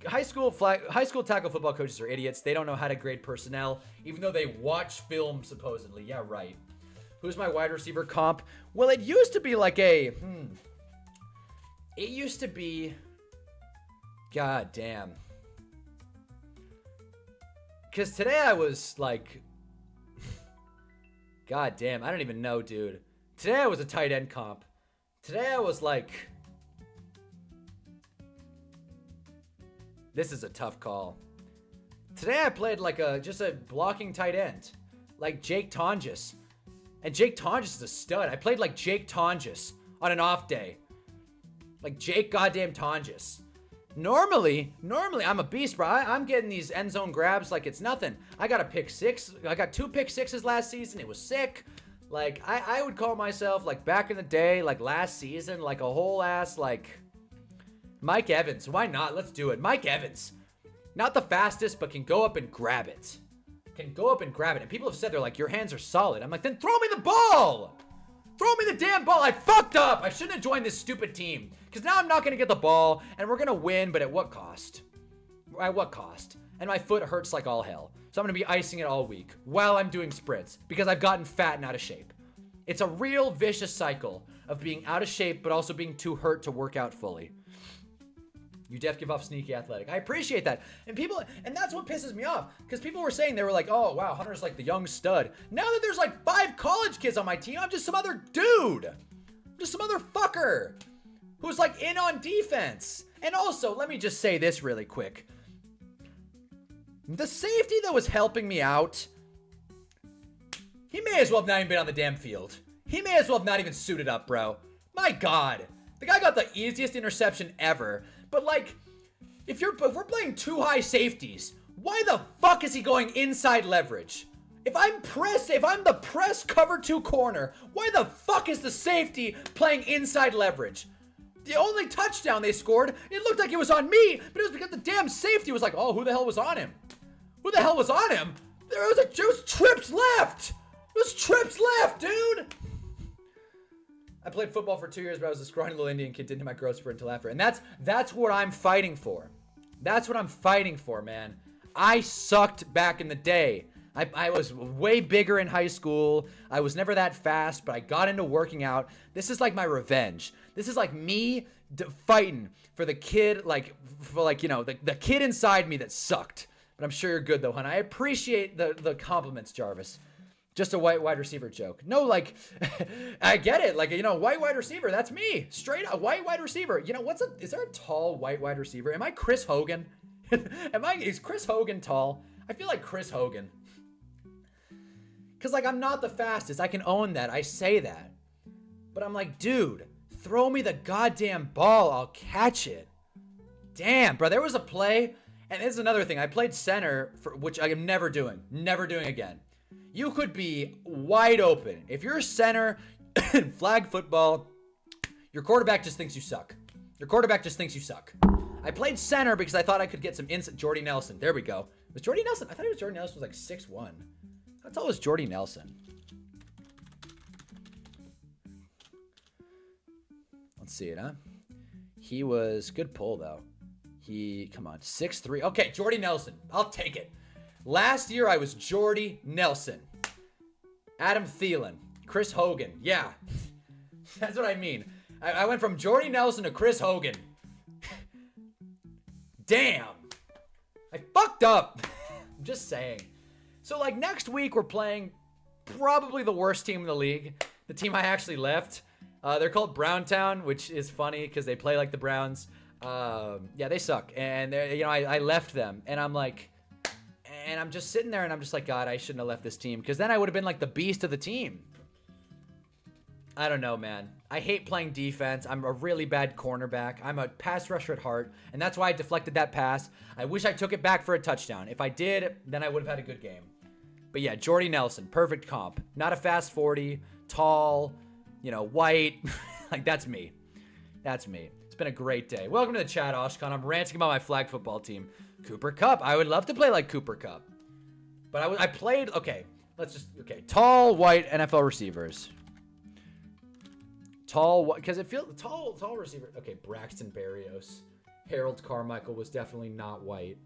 High school tackle football coaches are idiots. They don't know how to grade personnel, even though they watch film supposedly. Yeah, right. Who's my wide receiver comp? Well, it used to be It used to be. God damn. Because today I was God damn, I don't even know, dude. Today I was a tight end comp. Today I was this is a tough call. Today I played just a blocking tight end. Like Jake Tonjes. And Jake Tonges is a stud. I played like Jake Tonges on an off day. Like Jake goddamn Tonges. Normally, I'm a beast, bro. I'm getting these end zone grabs like it's nothing. I got a pick six. I got 2 pick sixes last season. It was sick. Like, I would call myself, like, back in the day, like, last season, like, a whole ass, like, Mike Evans. Why not? Let's do it. Mike Evans. Not the fastest, but can go up and grab it. Can go up and grab it. And people have said, they're like, your hands are solid. I'm like, then throw me the ball. Throw me the damn ball. I fucked up. I shouldn't have joined this stupid team. Because now I'm not going to get the ball, and we're going to win, but at what cost? At what cost? And my foot hurts like all hell. So I'm going to be icing it all week while I'm doing sprints because I've gotten fat and out of shape. It's a real vicious cycle of being out of shape, but also being too hurt to work out fully. You def give off sneaky athletic. I appreciate that. And that's what pisses me off. Because people were saying, they were like, oh, wow, Hunter's like the young stud. Now that there's like 5 college kids on my team, I'm just some other dude. Just some other fucker who's like in on defense. And also, let me just say this really quick. The safety that was helping me out, he may as well have not even been on the damn field. He may as well have not even suited up, bro. My God. The guy got the easiest interception ever. But like, if we're playing 2 high safeties, why the fuck is he going inside leverage? If I'm the press cover 2 corner, why the fuck is the safety playing inside leverage? The only touchdown they scored, it looked like it was on me, but it was because the damn safety was like, oh, who the hell was on him? Who the hell was on him? There was trips left. It was trips left, dude. I played football for 2 years, but I was a scrawny little Indian kid, didn't hit my growth spurt until after. And that's what I'm fighting for. That's what I'm fighting for, man. I sucked back in the day. I was way bigger in high school. I was never that fast, but I got into working out. This is like my revenge. This is like me fighting for the kid, the kid inside me that sucked. But I'm sure you're good though, hon. I appreciate the compliments, Jarvis. Just a white wide receiver joke. No, like, I get it. Like, white wide receiver, that's me. Straight up, white wide receiver. Is there a tall white wide receiver? Am I Chris Hogan? Is Chris Hogan tall? I feel like Chris Hogan. Because, like, I'm not the fastest. I can own that. I say that. But I'm like, dude, throw me the goddamn ball. I'll catch it. Damn, bro. There was a play. And this is another thing. I played center, which I am never doing. Never doing again. You could be wide open. If you're a center in flag football, your quarterback just thinks you suck. Your quarterback just thinks you suck. I played center because I thought I could get some instant. Jordy Nelson. There we go. Was Jordy Nelson? I thought Jordy Nelson was like 6'1". How tall was Jordy Nelson? Let's see it, huh? He was, good pull though. Come on, 6'3". Okay, Jordy Nelson. I'll take it. Last year I was Jordy Nelson. Adam Thielen. Chris Hogan. Yeah. That's what I mean. I went from Jordy Nelson to Chris Hogan. Damn. I fucked up. I'm just saying. So, like, next week we're playing probably the worst team in the league. The team I actually left. They're called Browntown, which is funny because they play like the Browns. Yeah, they suck. And, I left them. And I'm like... And I'm just sitting there and I'm just like, God, I shouldn't have left this team. Because then I would have been like the beast of the team. I don't know, man. I hate playing defense. I'm a really bad cornerback. I'm a pass rusher at heart. And that's why I deflected that pass. I wish I took it back for a touchdown. If I did, then I would have had a good game. But yeah, Jordy Nelson, perfect comp. Not a fast 40, tall, white. Like, that's me. That's me. It's been a great day. Welcome to the chat, Oshkon. I'm ranting about my flag football team. Cooper Kupp. I would love to play like Cooper Kupp. But I played, tall, white NFL receivers. Tall, because it feels, tall receiver. Okay, Braxton Berrios. Harold Carmichael was definitely not white.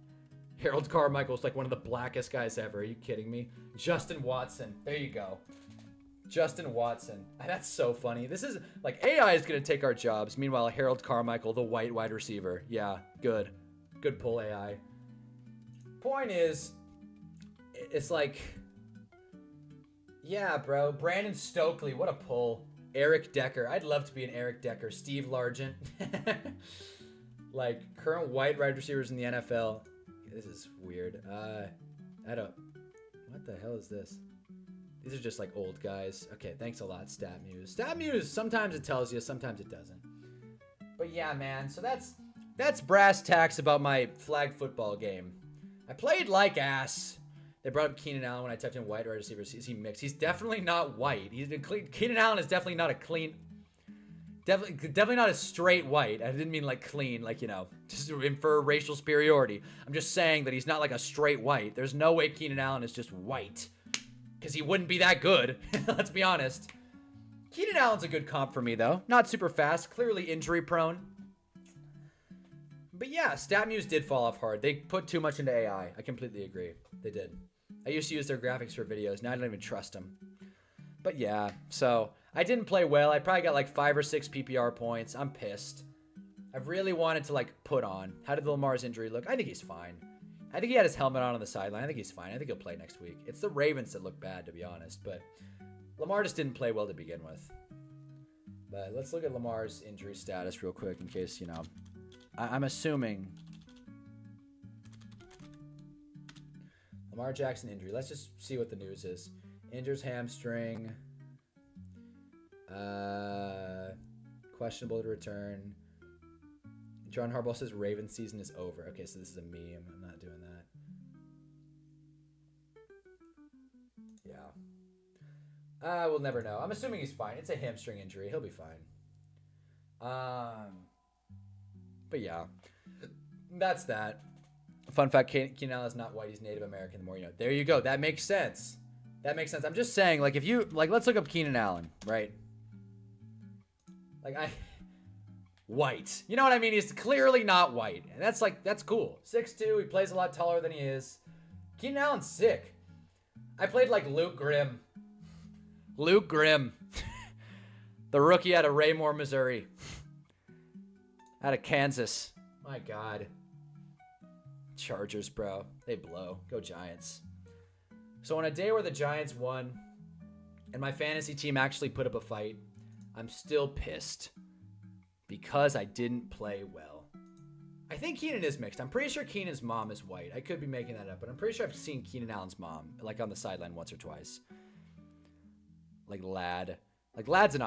Harold Carmichael was like one of the blackest guys ever. Are you kidding me? Justin Watson. There you go. Justin Watson. That's so funny. This is, like, AI is going to take our jobs. Meanwhile, Harold Carmichael, the white wide receiver. Yeah, good. Good pull, AI. Point is, it's like, yeah, bro. Brandon Stokely, what a pull. Eric Decker. I'd love to be an Eric Decker. Steve Largent. Like, current white wide receivers in the NFL. This is weird. What the hell is this? These are just like old guys. Okay, thanks a lot, StatMuse. StatMuse, sometimes it tells you, sometimes it doesn't. But yeah, man, so that's brass tacks about my flag football game. I played like ass. They brought up Keenan Allen when I typed in white wide receiver. Is he mixed? He's definitely not white. Keenan Allen is definitely not a clean... Definitely not a straight white. I didn't mean like clean, like, you know, just to infer racial superiority. I'm just saying that he's not like a straight white. There's no way Keenan Allen is just white. Because he wouldn't be that good. Let's be honest. Keenan Allen's a good comp for me, though. Not super fast. Clearly injury prone. But yeah, StatMuse did fall off hard. They put too much into AI. I completely agree. They did. I used to use their graphics for videos. Now I don't even trust them. But yeah, so I didn't play well. I probably got like 5 or 6 PPR points. I'm pissed. I really wanted to like put on. How did Lamar's injury look? I think he's fine. I think he had his helmet on the sideline. I think he's fine. I think he'll play next week. It's the Ravens that look bad, to be honest. But Lamar just didn't play well to begin with. But let's look at Lamar's injury status real quick in case, you know. I'm assuming Lamar Jackson injury. Let's just see what the news is. Injures hamstring. Questionable to return. John Harbaugh says Ravens season is over. Okay, so this is a meme. I'm not doing that. Yeah. We'll never know. I'm assuming he's fine. It's a hamstring injury. He'll be fine. But yeah. That's that. Fun fact, Keenan Allen is not white. He's Native American. The more you know. There you go. That makes sense. That makes sense. I'm just saying, like, if you... Like, let's look up Keenan Allen, right? Like, white. You know what I mean? He's clearly not white. And that's, like, that's cool. 6'2". He plays a lot taller than he is. Keenan Allen's sick. I played, like, Luke Grimm. Luke Grimm. The rookie out of Raymore, Missouri. Out of Kansas. My God. Chargers, bro. They blow. Go Giants. So on a day where the Giants won and my fantasy team actually put up a fight, I'm still pissed because I didn't play well. I think Keenan is mixed. I'm pretty sure Keenan's mom is white. I could be making that up, but I'm pretty sure I've seen Keenan Allen's mom, like, on the sideline once or twice. Like Lad. Like Lad's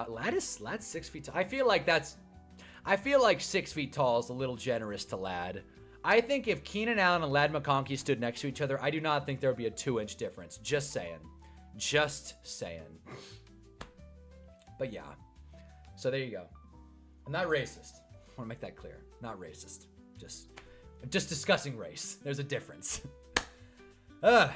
6 feet tall. I feel like 6 feet tall is a little generous to Lad. I think if Keenan Allen and Ladd McConkey stood next to each other, I do not think there would be a 2-inch difference. Just saying. Just saying. But yeah. So there you go. I'm not racist. I want to make that clear. Not racist. Just discussing race. There's a difference. But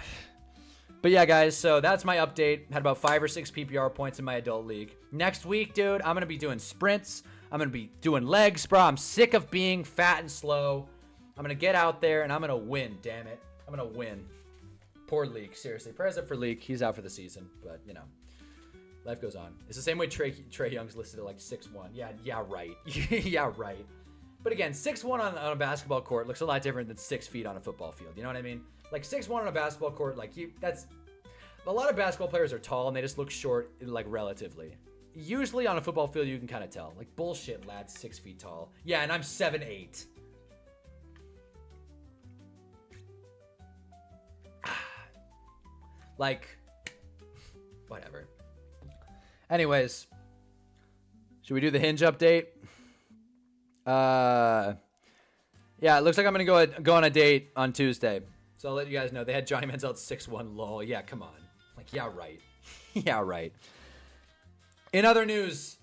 yeah, guys, so that's my update. Had about 5 or 6 PPR points in my adult league. Next week, dude, I'm going to be doing sprints. I'm going to be doing legs, bro. I'm sick of being fat and slow. I'm going to get out there, and I'm going to win, damn it. I'm going to win. Poor Leak, seriously. Prayers up for Leak. He's out for the season, but, you know, life goes on. It's the same way Trey Young's listed at, like, 6'1". Yeah, right. Yeah, right. But, again, 6'1" on a basketball court looks a lot different than 6 feet on a football field. You know what I mean? Like, 6'1" on a basketball court, like, that's... A lot of basketball players are tall, and they just look short, like, relatively. Usually on a football field, you can kind of tell. Like, bullshit, lad, 6 feet tall. Yeah, and I'm 7'8". Like, whatever. Anyways, should we do the Hinge update? Yeah, it looks like I'm gonna go on a date on Tuesday. So I'll let you guys know. They had Johnny Manziel at 6'1", lol. Yeah, come on. Like, yeah, right. Yeah, right. In other news,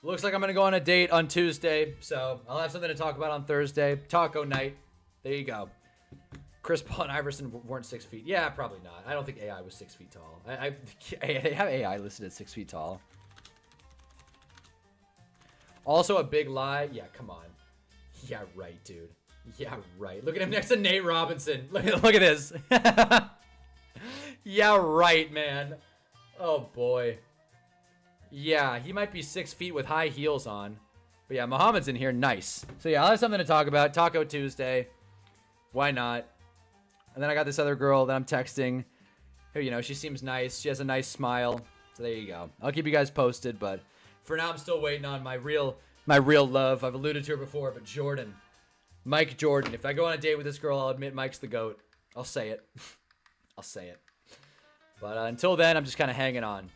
looks like I'm gonna go on a date on Tuesday. So I'll have something to talk about on Thursday. Taco night. There you go. Chris Paul and Iverson weren't 6 feet. Yeah, probably not. I don't think AI was 6 feet tall. I have AI listed at 6 feet tall. Also a big lie. Yeah, come on. Yeah, right, dude. Yeah, right. Look at him next to Nate Robinson. Look at this. Yeah, right, man. Oh, boy. Yeah, he might be 6 feet with high heels on. But yeah, Muhammad's in here. Nice. So yeah, I'll have something to talk about. Taco Tuesday. Why not? And then I got this other girl that I'm texting who, you know, she seems nice. She has a nice smile. So there you go. I'll keep you guys posted, but for now I'm still waiting on my real love. I've alluded to her before, but Jordan. Mike Jordan. If I go on a date with this girl, I'll admit Mike's the GOAT. I'll say it. I'll say it. But until then, I'm just kind of hanging on.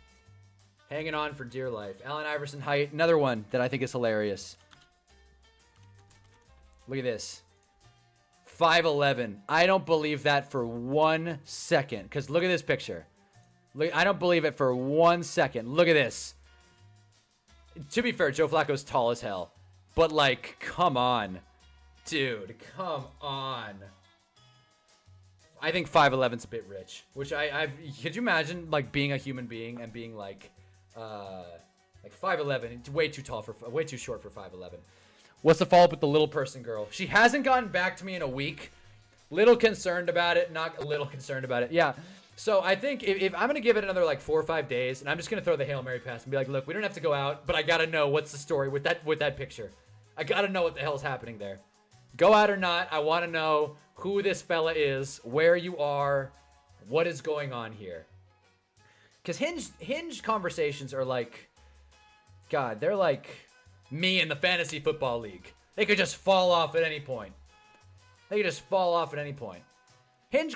Hanging on for dear life. Allen Iverson height. Another one that I think is hilarious. Look at this. 5'11". I don't believe that for 1 second. Because look at this picture. Look, I don't believe it for 1 second. Look at this. To be fair, Joe Flacco's tall as hell. But, like, come on. Dude, come on. I think 5'11's a bit rich. Which could you imagine, like, being a human being and being, like 5'11"? It's way too tall way too short for 5'11". What's the follow-up with the little person girl? She hasn't gotten back to me in a week. Little concerned about it. Not a little concerned about it. Yeah. So I think if I'm going to give it another like 4 or 5 days, and I'm just going to throw the Hail Mary pass and be like, look, we don't have to go out, but I got to know what's the story with that picture. I got to know what the hell's happening there. Go out or not, I want to know who this fella is, where you are, what is going on here. Because Hinge conversations are like, God, they're like me in the fantasy football league. They could just fall off at any point. Hinge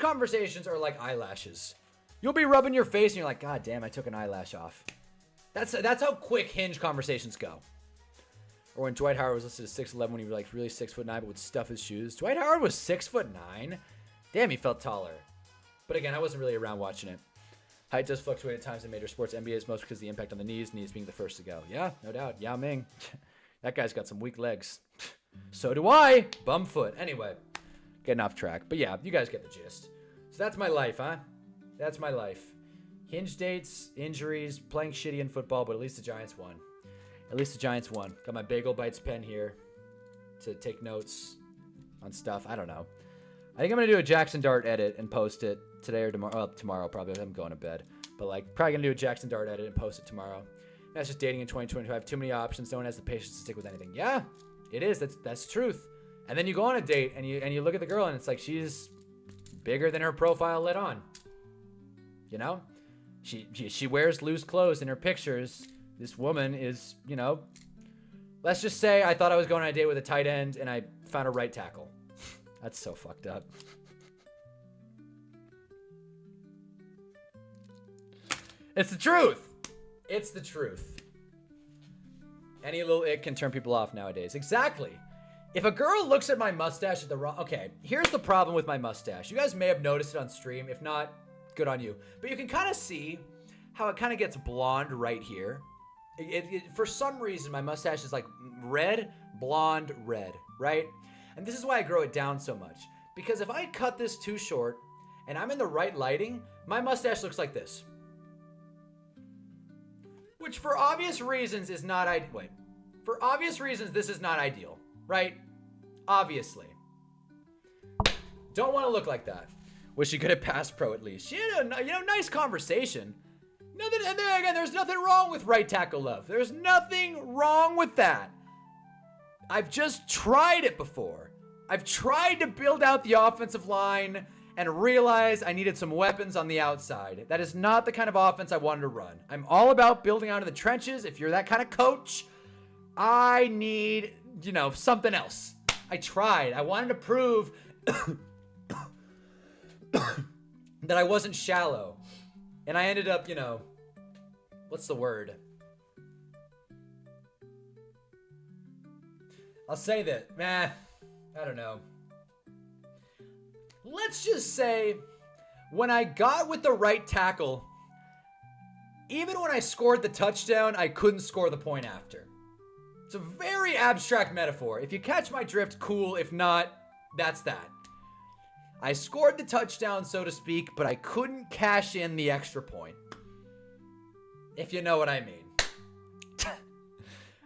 conversations are like eyelashes. You'll be rubbing your face and you're like, God damn, I took an eyelash off. That's how quick Hinge conversations go. Or when Dwight Howard was listed as 6'11" when he was like really 6'9", but would stuff his shoes. Dwight Howard was 6'9". Damn, he felt taller. But again, I wasn't really around watching it. Height does fluctuate at times in major sports. NBA is most because of the impact on the knees being the first to go. Yeah, no doubt. Yao Ming. That guy's got some weak legs. So do I. Bumfoot. Anyway, getting off track. But yeah, you guys get the gist. So that's my life, huh? That's my life. Hinge dates, injuries, playing shitty in football, but at least the Giants won. Got my Bagel Bites pen here to take notes on stuff. I don't know. I think I'm going to do a Jackson Dart edit and post it today or tomorrow. Well, tomorrow probably. I'm going to bed. But like, probably going to do a Jackson Dart edit and post it tomorrow. That's just dating in 2025. Too many options. No one has the patience to stick with anything. Yeah, it is. That's the truth. And then you go on a date and you look at the girl and it's like she's bigger than her profile let on. You know? She wears loose clothes in her pictures. This woman is, you know, let's just say I thought I was going on a date with a tight end and I found a right tackle. That's so fucked up. It's the truth. It's the truth. Any little ick can turn people off nowadays. Exactly. If a girl looks at my mustache at the wrong... Okay, here's the problem with my mustache. You guys may have noticed it on stream. If not, good on you. But you can kind of see how it kind of gets blonde right here. For some reason, my mustache is like red, blonde, red, right? And this is why I grow it down so much. Because if I cut this too short and I'm in the right lighting, my mustache looks like this. Which for obvious reasons is not ideal. For obvious reasons, this is not ideal, right? Obviously. Don't want to look like that. Wish you could have passed pro at least. Nice conversation. Again, there's nothing wrong with right tackle love. There's nothing wrong with that. I've just tried it before. I've tried to build out the offensive line and realized I needed some weapons on the outside. That is not the kind of offense I wanted to run. I'm all about building out in the trenches. If you're that kind of coach, I need, something else. I tried. I wanted to prove that I wasn't shallow. And I ended up, what's the word? I'll say that, I don't know. Let's just say, when I got with the right tackle, even when I scored the touchdown, I couldn't score the point after. It's a very abstract metaphor. If you catch my drift, cool. If not, that's that. I scored the touchdown, so to speak, but I couldn't cash in the extra point. If you know what I mean.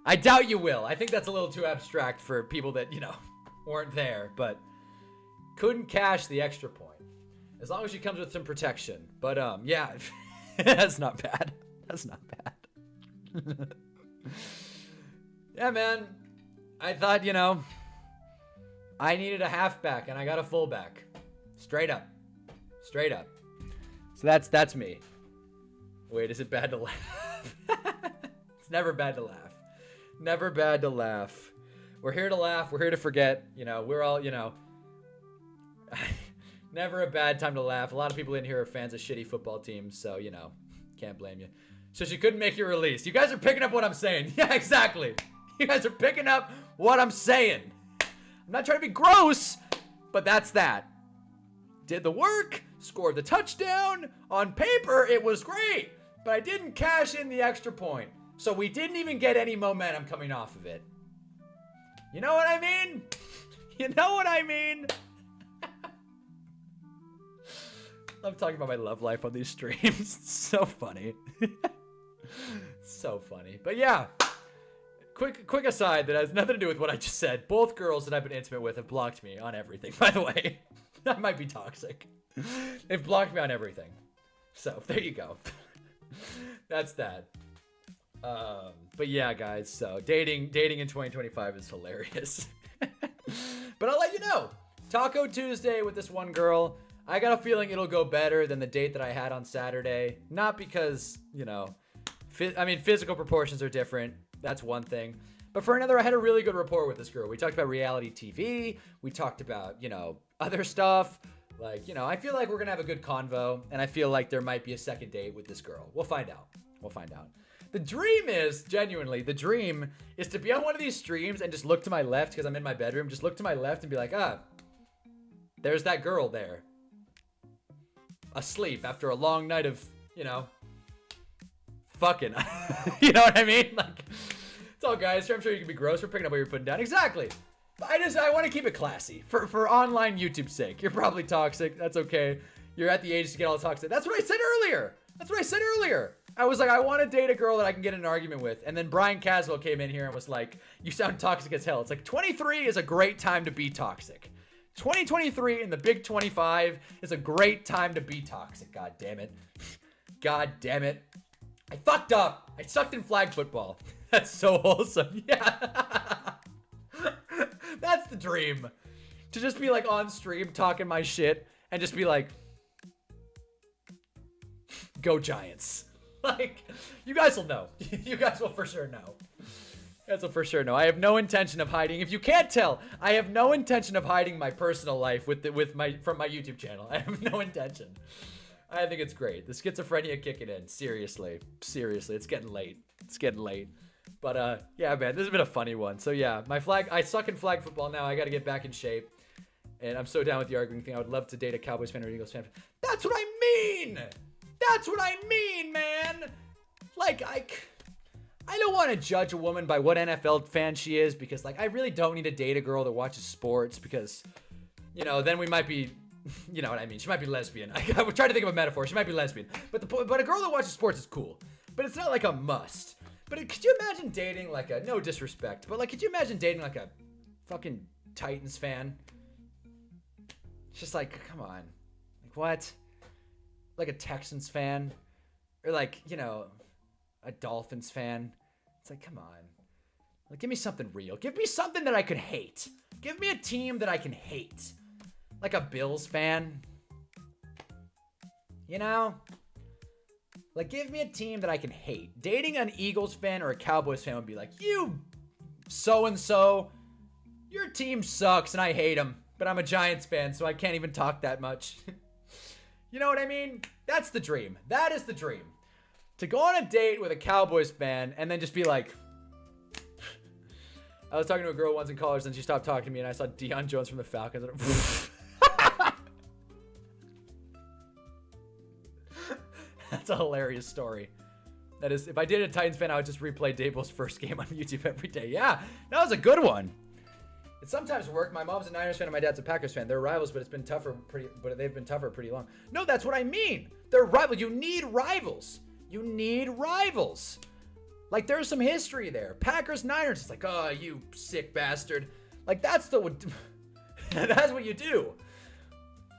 I doubt you will. I think that's a little too abstract for people that, weren't there, but couldn't cash the extra point. As long as she comes with some protection. But, yeah, that's not bad. That's not bad. Yeah, man. I thought, I needed a halfback, and I got a fullback. Straight up. Straight up. So that's me. Wait, is it bad to laugh? It's never bad to laugh. Never bad to laugh. We're here to laugh. We're here to forget. We're all, Never a bad time to laugh. A lot of people in here are fans of shitty football teams, so, you know, can't blame you. So she couldn't make your release. You guys are picking up what I'm saying. Yeah, exactly. You guys are picking up what I'm saying. I'm not trying to be gross, but that's that. Did the work, scored the touchdown. On paper, it was great, but I didn't cash in the extra point. So we didn't even get any momentum coming off of it. You know what I mean? You know what I mean? I'm talking about my love life on these streams. It's so funny. So funny. But yeah, quick aside that has nothing to do with what I just said. Both girls that I've been intimate with have blocked me on everything, by the way. I might be toxic. They've blocked me on everything. So there you go. That's that. But yeah, guys, so dating in 2025 is hilarious. But I'll let you know. Taco Tuesday with this one girl. I got a feeling it'll go better than the date that I had on Saturday. Not because, you know, physical proportions are different. That's one thing. But for another, I had a really good rapport with this girl. We talked about reality TV. We talked about, you know, other stuff. Like, you know, I feel like we're going to have a good convo. And I feel like there might be a second date with this girl. We'll find out. We'll find out. The dream is, genuinely, the dream is to be on one of these streams and just look to my left because I'm in my bedroom. Just look to my left and be like, there's that girl there. Asleep after a long night of, you know, fucking. You know what I mean? Like, it's all guys. I'm sure you can be gross for picking up what you're putting down. Exactly. But I want to keep it classy for online YouTube's sake. You're probably toxic. That's okay. You're at the age to get all toxic. That's what I said earlier. I was like, I want to date a girl that I can get in an argument with. And then Brian Caswell came in here and was like, you sound toxic as hell. It's like 23 is a great time to be toxic. 2023 in the Big 25 is a great time to be toxic. God damn it. God damn it. I fucked up. I sucked in flag football. That's so wholesome. Yeah. That's the dream. To just be like on stream talking my shit and just be like, go Giants. Like, you guys will know. You guys will for sure know. That's a for sure no. I have no intention of hiding. If you can't tell, I have no intention of hiding my personal life from my YouTube channel. I have no intention. I think it's great. The schizophrenia kicking in. Seriously, it's getting late. But yeah, man, this has been a funny one. So yeah, I suck in flag football now. I got to get back in shape. And I'm so down with the arguing thing. I would love to date a Cowboys fan or Eagles fan. That's what I mean. That's what I mean, man. Like, I don't want to judge a woman by what NFL fan she is because, like, I really don't need to date a girl that watches sports because, you know, then we might be, you know what I mean? She might be lesbian. I would try to think of a metaphor. She might be lesbian. But a girl that watches sports is cool. But it's not like a must. But could you imagine dating, like no disrespect, but, like, could you imagine dating, like, a fucking Titans fan? It's just like, come on. Like, what? Like a Texans fan? Or, like, you know, a Dolphins fan? It's like, come on. Like, give me something real. Give me something that I could hate. Give me a team that I can hate. Like a Bills fan. You know? Like, give me a team that I can hate. Dating an Eagles fan or a Cowboys fan would be like, you so-and-so, your team sucks and I hate them. But I'm a Giants fan, so I can't even talk that much. You know what I mean? That's the dream. That is the dream. To go on a date with a Cowboys fan and then just be like, I was talking to a girl once in college and she stopped talking to me and I saw Deion Jones from the Falcons. And that's a hilarious story. That is, if I dated a Titans fan, I would just replay Daboll's first game on YouTube every day. Yeah, that was a good one. It sometimes worked. My mom's a Niners fan and my dad's a Packers fan. They're rivals, but they've been tougher pretty long. No, that's what I mean. They're rivals. You need rivals. You need rivals. Like, there's some history there. Packers, Niners. It's like, oh, you sick bastard. Like, that's what you do.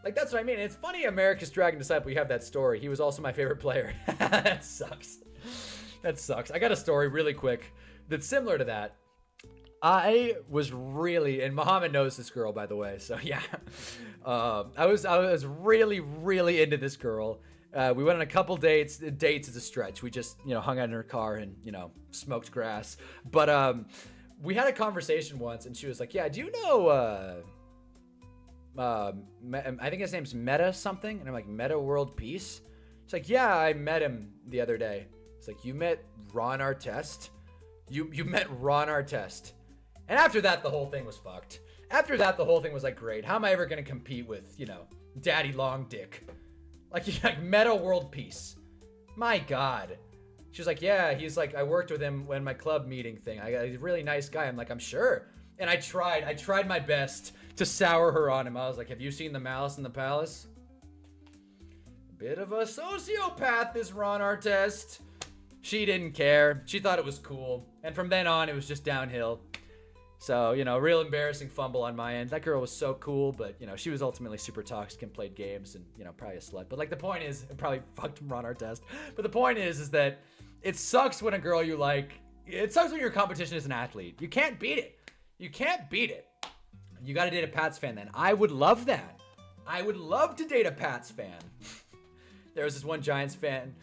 Like, that's what I mean. It's funny, America's Dragon Disciple, you have that story. He was also my favorite player. That sucks. That sucks. I got a story really quick that's similar to that. I was really, and Muhammad knows this girl, by the way, so yeah. I was really, really into this girl. We went on a couple dates. Dates is a stretch. We just, hung out in her car and, smoked grass. But we had a conversation once, and she was like, yeah, do you know I think his name's Meta something. And I'm like, Meta World Peace? It's like, yeah, I met him the other day. It's like, you met Ron Artest? You met Ron Artest. And after that, the whole thing was fucked. After that, the whole thing was like, great. How am I ever going to compete with, Daddy Long Dick? Like Meta World Peace. My God. She was like, yeah, he's like, I worked with him when my club meeting thing. He's a really nice guy. I'm like, I'm sure. And I tried my best to sour her on him. I was like, have you seen The Malice in the Palace? Bit of a sociopath, this Ron Artest. She didn't care. She thought it was cool. And from then on, it was just downhill. So, real embarrassing fumble on my end. That girl was so cool, but, she was ultimately super toxic and played games and, probably a slut. But, like, the point is, it probably fucked Ron Artest. But the point is that it sucks when a girl you like, it sucks when your competition is an athlete. You can't beat it. You can't beat it. You gotta date a Pats fan then. I would love that. I would love to date a Pats fan. There was this one Giants fan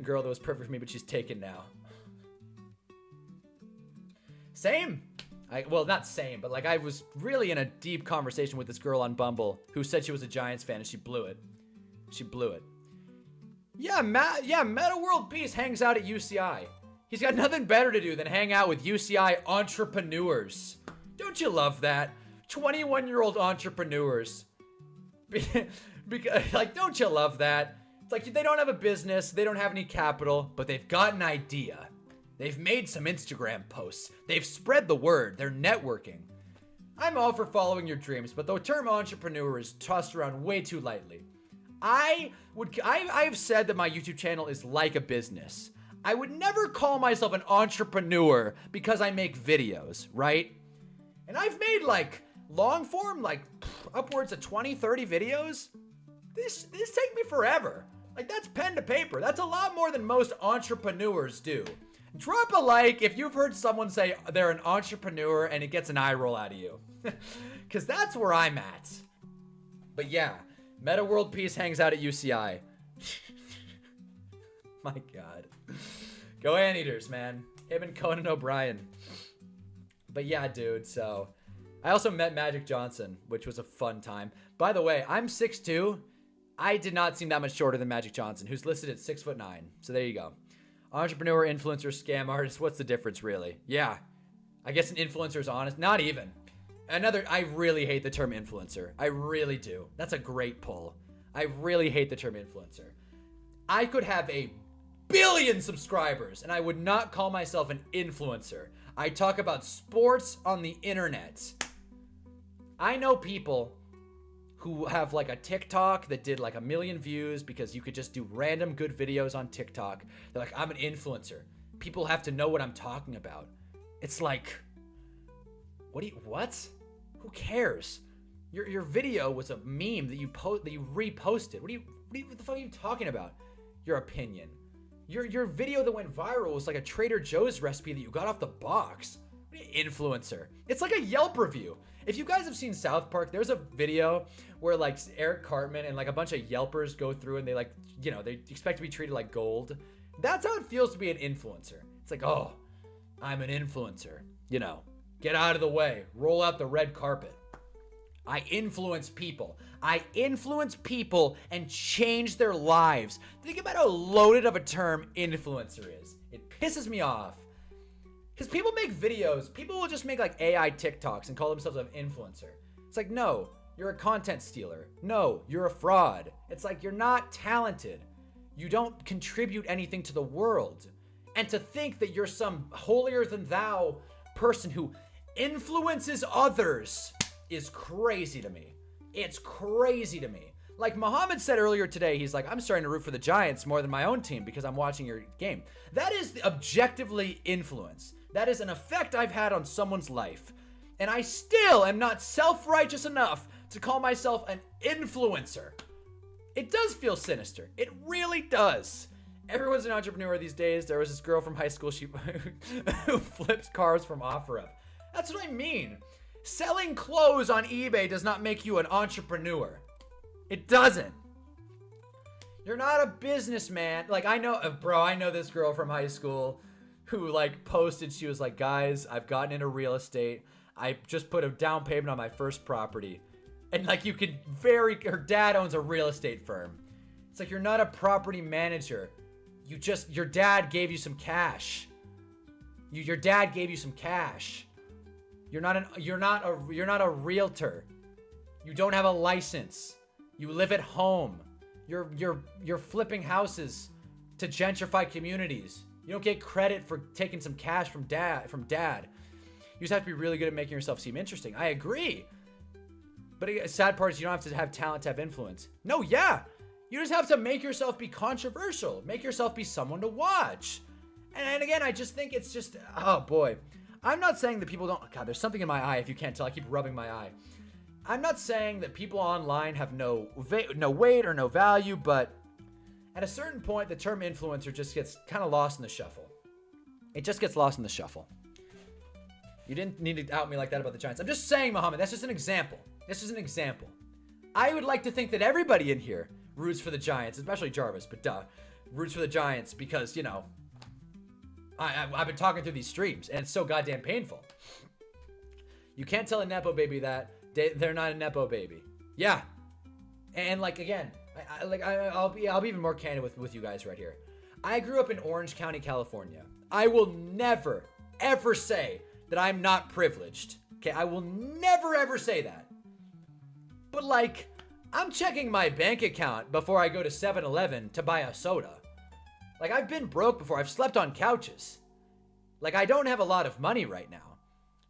girl that was perfect for me, but she's taken now. Same. Well, not same, but like I was really in a deep conversation with this girl on Bumble who said she was a Giants fan and she blew it. She blew it. Yeah, Meta World Peace hangs out at UCI. He's got nothing better to do than hang out with UCI entrepreneurs. Don't you love that? 21-year-old entrepreneurs. Because, like, don't you love that? It's like they don't have a business, they don't have any capital, but they've got an idea. They've made some Instagram posts. They've spread the word. They're networking. I'm all for following your dreams, but the term entrepreneur is tossed around way too lightly. I've said that my YouTube channel is like a business. I would never call myself an entrepreneur because I make videos, right? And I've made like long form, like upwards of 20, 30 videos. This take me forever. Like that's pen to paper. That's a lot more than most entrepreneurs do. Drop a like if you've heard someone say they're an entrepreneur and it gets an eye roll out of you. Because that's where I'm at. But yeah, Meta World Peace hangs out at UCI. My God. Go Anteaters, man. Him and Conan O'Brien. But yeah, dude, so... I also met Magic Johnson, which was a fun time. By the way, I'm 6'2". I did not seem that much shorter than Magic Johnson, who's listed at 6'9". So there you go. Entrepreneur, influencer, scam artist. What's the difference, really? Yeah. I guess an influencer is honest. Not even. I really hate the term influencer. I really do. That's a great pull. I really hate the term influencer. I could have a billion subscribers and I would not call myself an influencer. I talk about sports on the internet. I know people who have like a TikTok that did like 1 million views because you could just do random good videos on TikTok. They're like, I'm an influencer. People have to know what I'm talking about. It's like, what? Who cares? Your video was a meme that you reposted. What the fuck are you talking about? Your opinion. Your video that went viral was like a Trader Joe's recipe that you got off the box. Influencer. It's like a Yelp review. If you guys have seen South Park, there's a video where like Eric Cartman and like a bunch of Yelpers go through and they like, they expect to be treated like gold. That's how it feels to be an influencer. It's like, oh, I'm an influencer. Get out of the way. Roll out the red carpet. I influence people. I influence people and change their lives. Think about how loaded of a term influencer is. It pisses me off. Because people make videos. People will just make like AI TikToks and call themselves an influencer. It's like, no, you're a content stealer. No, you're a fraud. It's like you're not talented. You don't contribute anything to the world. And to think that you're some holier than thou person who influences others is crazy to me. It's crazy to me. Like Muhammad said earlier today, he's like, I'm starting to root for the Giants more than my own team because I'm watching your game. That is objectively influence. That is an effect I've had on someone's life. And I still am not self-righteous enough to call myself an influencer. It does feel sinister. It really does. Everyone's an entrepreneur these days. There was this girl from high school who flipped cars from OfferUp. That's what I mean. Selling clothes on eBay does not make you an entrepreneur. It doesn't. You're not a businessman. Like, I know this girl from high school who, like, posted, she was like, guys, I've gotten into real estate. I just put a down payment on my first property. And like her dad owns a real estate firm. It's like, you're not a property manager. Your dad gave you some cash. Your dad gave you some cash. You're not a realtor. You don't have a license. You live at home. You're flipping houses to gentrify communities. You don't get credit for taking some cash from dad. You just have to be really good at making yourself seem interesting. I agree. But the sad part is you don't have to have talent to have influence. No, yeah. You just have to make yourself be controversial. Make yourself be someone to watch. And again, I just think it's just, oh boy. I'm not saying that people don't, God, there's something in my eye. If you can't tell, I keep rubbing my eye. I'm not saying that people online have no weight or no value, but at a certain point, the term influencer just gets kind of lost in the shuffle. It just gets lost in the shuffle. You didn't need to out me like that about the Giants. I'm just saying, Muhammad, that's just an example. This is an example. I would like to think that everybody in here roots for the Giants, especially Jarvis, but roots for the Giants because, you know, I've been talking through these streams, and it's so goddamn painful. You can't tell a Nepo baby that they're not a Nepo baby. Yeah. And like, again, I'll be even more candid with you guys right here. I grew up in Orange County, California. I will never, ever say that I'm not privileged. Okay, I will never, ever say that. But like, I'm checking my bank account before I go to 7-Eleven to buy a soda. Like, I've been broke before. I've slept on couches. Like, I don't have a lot of money right now.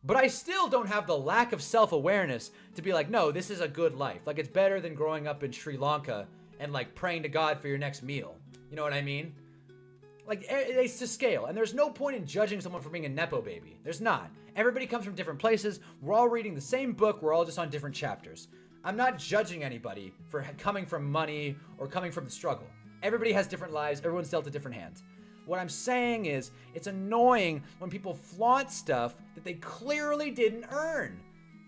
But I still don't have the lack of self-awareness to be like, no, this is a good life. Like, it's better than growing up in Sri Lanka and, like, praying to God for your next meal. You know what I mean? Like, it's to scale. And there's no point in judging someone for being a Nepo baby. There's not. Everybody comes from different places. We're all reading the same book. We're all just on different chapters. I'm not judging anybody for coming from money or coming from the struggle. Everybody has different lives. Everyone's dealt a different hand. What I'm saying is, it's annoying when people flaunt stuff that they clearly didn't earn.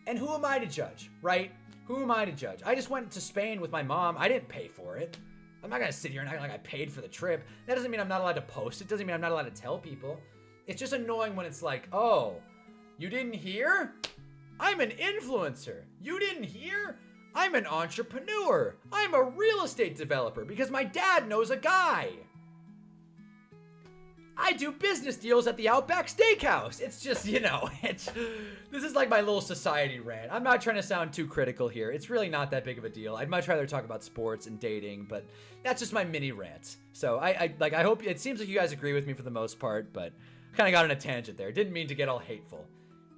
And who am I to judge, right? Who am I to judge? I just went to Spain with my mom. I didn't pay for it. I'm not going to sit here and act like I paid for the trip. That doesn't mean I'm not allowed to post it. Doesn't mean I'm not allowed to tell people. It's just annoying when it's like, oh, you didn't hear? I'm an influencer. You didn't hear? I'm an entrepreneur. I'm a real estate developer because my dad knows a guy. I do business deals at the Outback Steakhouse. It's just, you know, this is like my little society rant. I'm not trying to sound too critical here. It's really not that big of a deal. I'd much rather talk about sports and dating, but that's just my mini rant. So I hope, it seems like you guys agree with me for the most part, but I kind of got on a tangent there. Didn't mean to get all hateful.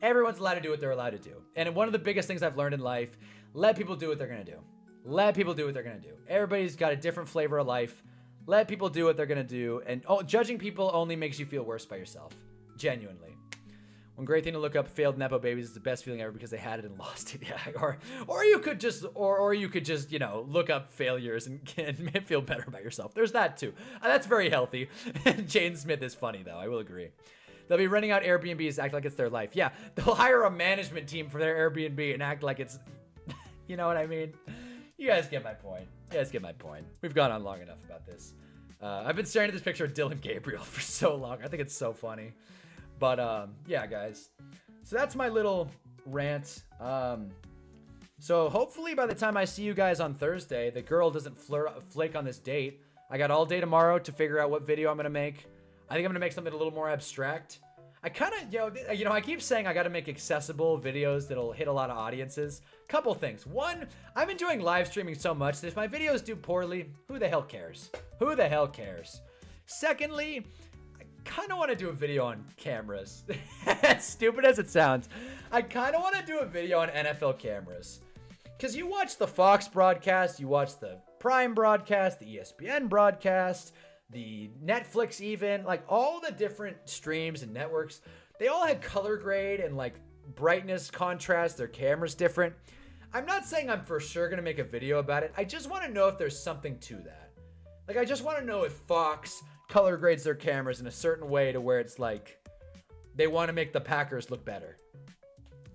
Everyone's allowed to do what they're allowed to do. And one of the biggest things I've learned in life, let people do what they're going to do. Let people do what they're going to do. Everybody's got a different flavor of life. Let people do what they're going to do. And judging people only makes you feel worse by yourself. Genuinely. One great thing to look up failed Nepo babies is the best feeling ever because they had it and lost it. Yeah. Or you could just, you know, look up failures and feel better about yourself. There's that too. That's very healthy. Jane Smith is funny though. I will agree. They'll be renting out Airbnbs, act like it's their life. Yeah. They'll hire a management team for their Airbnb and act like it's, you know what I mean? You guys get my point. We've gone on long enough about this. I've been staring at this picture of Dylan Gabriel for so long. I think it's so funny. But yeah, guys. So that's my little rant. So hopefully by the time I see you guys on Thursday, the girl doesn't flake on this date. I got all day tomorrow to figure out what video I'm going to make. I think I'm going to make something a little more abstract. I kind of, you know, I keep saying I got to make accessible videos that'll hit a lot of audiences. Couple things. One, I'm enjoying live streaming so much that if my videos do poorly, who the hell cares? Who the hell cares? Secondly, I kind of want to do a video on cameras. As stupid as it sounds, I kind of want to do a video on NFL cameras. Because you watch the Fox broadcast, you watch the Prime broadcast, the ESPN broadcast, the Netflix even, like all the different streams and networks, they all had color grade and like brightness, contrast, their cameras different. I'm not saying I'm for sure going to make a video about it. I just want to know if there's something to that. Like, I just want to know if Fox color grades their cameras in a certain way to where it's like they want to make the Packers look better.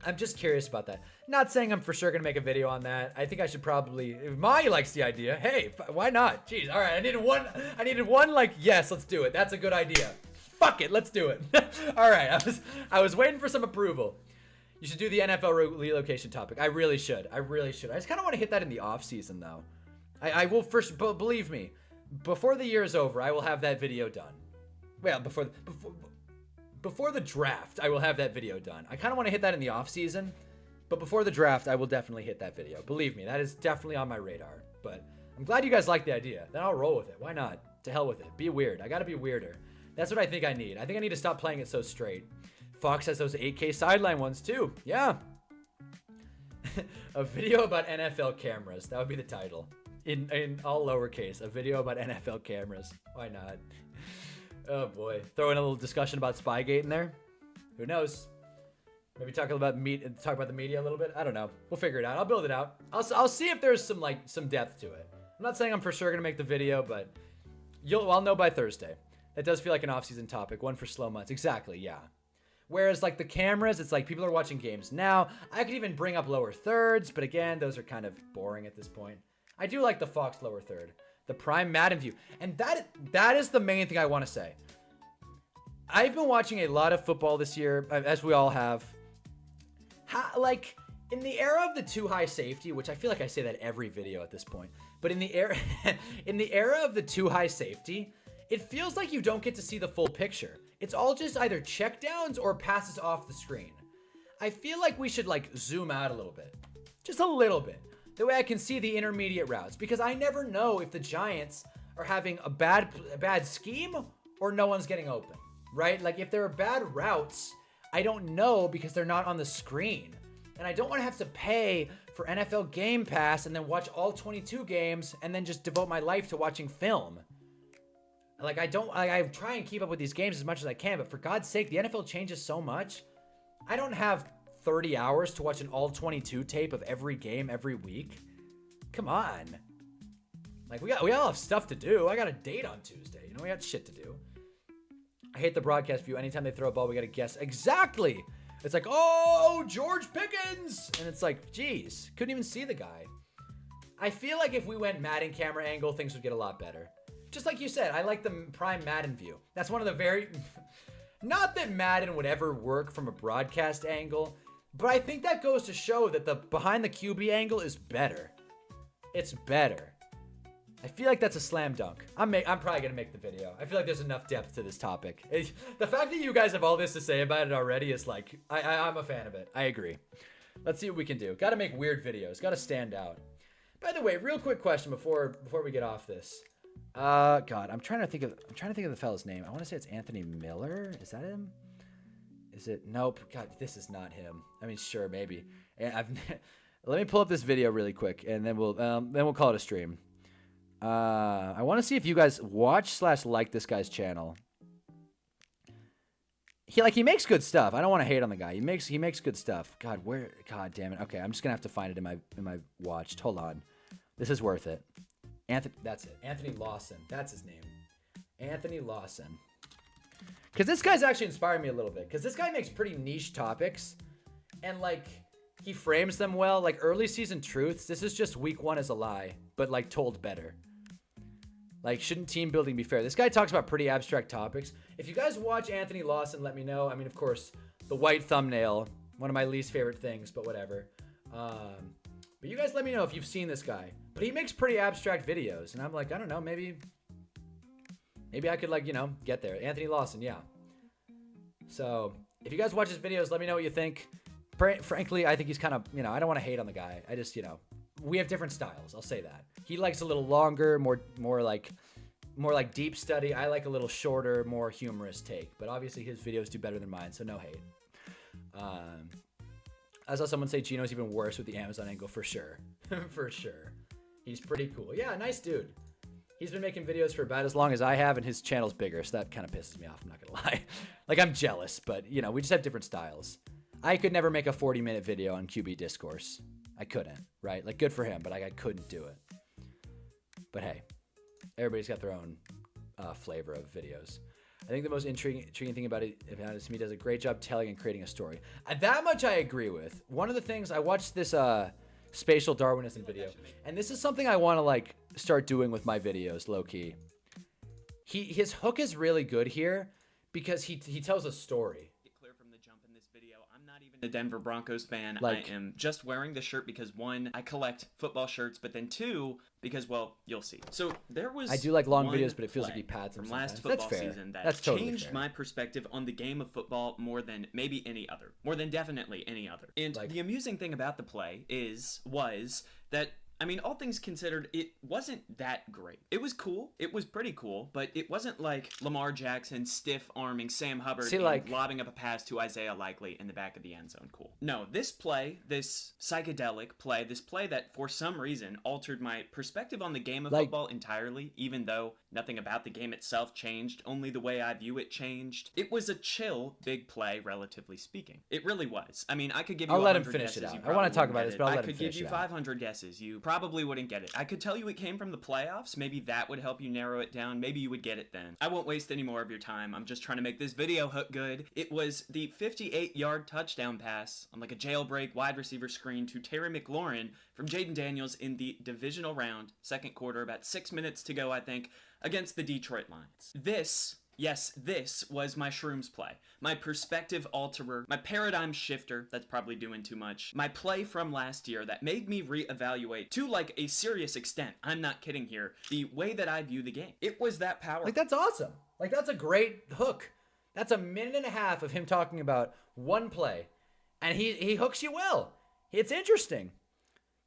I'm just curious about that. Not saying I'm for sure going to make a video on that. I think I should probably, if Maya likes the idea, hey, why not? Jeez, all right, I needed one like, yes, let's do it. That's a good idea. Fuck it, let's do it. All right, I was waiting for some approval. You should do the NFL relocation topic. I really should. I just kind of want to hit that in the off season though. I will first, believe me, before the year is over, I will have that video done. Well, before the draft, I will have that video done. I kind of want to hit that in the off season, but before the draft, I will definitely hit that video. Believe me, that is definitely on my radar. But I'm glad you guys like the idea. Then I'll roll with it. Why not? To hell with it. Be weird. I gotta be weirder. That's what I think I need. I think I need to stop playing it so straight. Fox has those 8K sideline ones too. Yeah. A video about NFL cameras. That would be the title. In all lowercase. A video about NFL cameras. Why not? Oh boy. Throw in a little discussion about Spygate in there. Who knows? Maybe talk about the media a little bit. I don't know. We'll figure it out. I'll build it out. I'll see if there's some depth to it. I'm not saying I'm for sure gonna make the video, but I'll know by Thursday. That does feel like an off-season topic. One for slow months. Exactly, yeah. Whereas like the cameras, it's like people are watching games now. I could even bring up lower thirds, but again, those are kind of boring at this point. I do like the Fox lower third, the prime Madden view, and that is the main thing I want to say. I've been watching a lot of football this year, as we all have. Like in the era of the too high safety, which I feel like I say that every video at this point, but in the era of the too high safety, it feels like you don't get to see the full picture. It's all just either checkdowns or passes off the screen. I feel like we should like zoom out a little bit. Just a little bit. The way I can see the intermediate routes. Because I never know if the Giants are having a bad scheme or no one's getting open. Right? Like if there are bad routes, I don't know because they're not on the screen. And I don't want to have to pay for NFL Game Pass and then watch all 22 games and then just devote my life to watching film. Like I try and keep up with these games as much as I can, but for God's sake, the NFL changes so much. I don't have 30 hours to watch an all 22 tape of every game every week. Come on. Like we all have stuff to do. I got a date on Tuesday. You know, we got shit to do. I hate the broadcast view. Anytime they throw a ball, we got to guess. Exactly. It's like, oh, George Pickens. And it's like, geez, couldn't even see the guy. I feel like if we went Madden camera angle, things would get a lot better. Just like you said, I like the prime Madden view. That's one of the very... Not that Madden would ever work from a broadcast angle, but I think that goes to show that the behind the QB angle is better. It's better. I feel like that's a slam dunk. I'm probably going to make the video. I feel like there's enough depth to this topic. The fact that you guys have all this to say about it already is like... I'm a fan of it. I agree. Let's see what we can do. Got to make weird videos. Got to stand out. By the way, real quick question before we get off this. God, I'm trying to think of the fella's name. I want to say it's Anthony Miller. Is that him? Is it? Nope. God, this is not him. I mean, sure, maybe. Let me pull up this video really quick, and then we'll call it a stream. I want to see if you guys watch/like this guy's channel. He makes good stuff. I don't want to hate on the guy. He makes good stuff. God, God damn it. Okay, I'm just gonna have to find it in my watched. Hold on. This is worth it. That's it. Anthony Lawson. That's his name. Anthony Lawson. Because this guy's actually inspired me a little bit. Because this guy makes pretty niche topics. And, like, he frames them well. Like, early season truths. This is just week one as a lie. But, like, told better. Like, shouldn't team building be fair? This guy talks about pretty abstract topics. If you guys watch Anthony Lawson, let me know. I mean, of course, the white thumbnail. One of my least favorite things, but whatever. But you guys let me know if you've seen this guy. But he makes pretty abstract videos. And I'm like, I don't know, maybe I could, like, you know, get there. Anthony Lawson, yeah. So, if you guys watch his videos, let me know what you think. Frankly, I think he's kind of, you know, I don't want to hate on the guy. I just, you know, we have different styles. I'll say that. He likes a little longer, more like deep study. I like a little shorter, more humorous take. But obviously his videos do better than mine, so no hate. I saw someone say Gino's even worse with the Amazon angle, for sure. For sure. He's pretty cool. Yeah, nice dude. He's been making videos for about as long as I have, and his channel's bigger, so that kind of pisses me off, I'm not gonna lie. Like, I'm jealous, but, you know, we just have different styles. I could never make a 40-minute video on QB discourse. I couldn't, right? Like, good for him, but I couldn't do it. But hey, everybody's got their own flavor of videos. I think the most intriguing thing about it is he does a great job telling and creating a story. That much I agree with. One of the things, I watched this spatial Darwinism video, and this is something I want to, like, start doing with my videos, low-key. His hook is really good here because he tells a story. video, I'm not even a Denver Broncos fan. Like- I am just wearing the shirt because, one, I collect football shirts, but then two, because, well, you'll see. So there was I do like long one videos, but it feels like play he pads them from last sometimes. That's football fair. season that That's totally changed fair. my perspective on the game of football more than maybe any other. More than definitely any other. And Like- the amusing thing about the play was that, I mean, all things considered, it wasn't that great. It was cool. It was pretty cool, but it wasn't like Lamar Jackson stiff-arming Sam Hubbard See, and like- lobbing up a pass to Isaiah Likely in the back of the end zone. Cool. No, this play, this psychedelic play, this play that for some reason altered my perspective on the game of Like- football entirely, even though nothing about the game itself changed, only the way I view it changed. It was a chill, big play, relatively speaking. It really was. I mean, I could give you I'll let him 100 finish it guesses, out. you I wanna probably talk wouldn't about get this, it. but I'll I let him could give finish you it out. 500 guesses. You probably wouldn't get it. I could tell you it came from the playoffs. Maybe that would help you narrow it down. Maybe you would get it then. I won't waste any more of your time. I'm just trying to make this video look good. It was the 58-yard touchdown pass on like a jailbreak wide receiver screen to Terry McLaurin from Jaden Daniels in the divisional round, second quarter, about 6 minutes to go, I think, against the Detroit Lions. Yes, this was my shrooms play. My perspective alterer, my paradigm shifter, that's probably doing too much. My play from last year that made me reevaluate to like a serious extent, I'm not kidding here, the way that I view the game. It was that powerful. Like, that's awesome. Like, that's a great hook. That's a minute and a half of him talking about one play. And he hooks you well. It's interesting.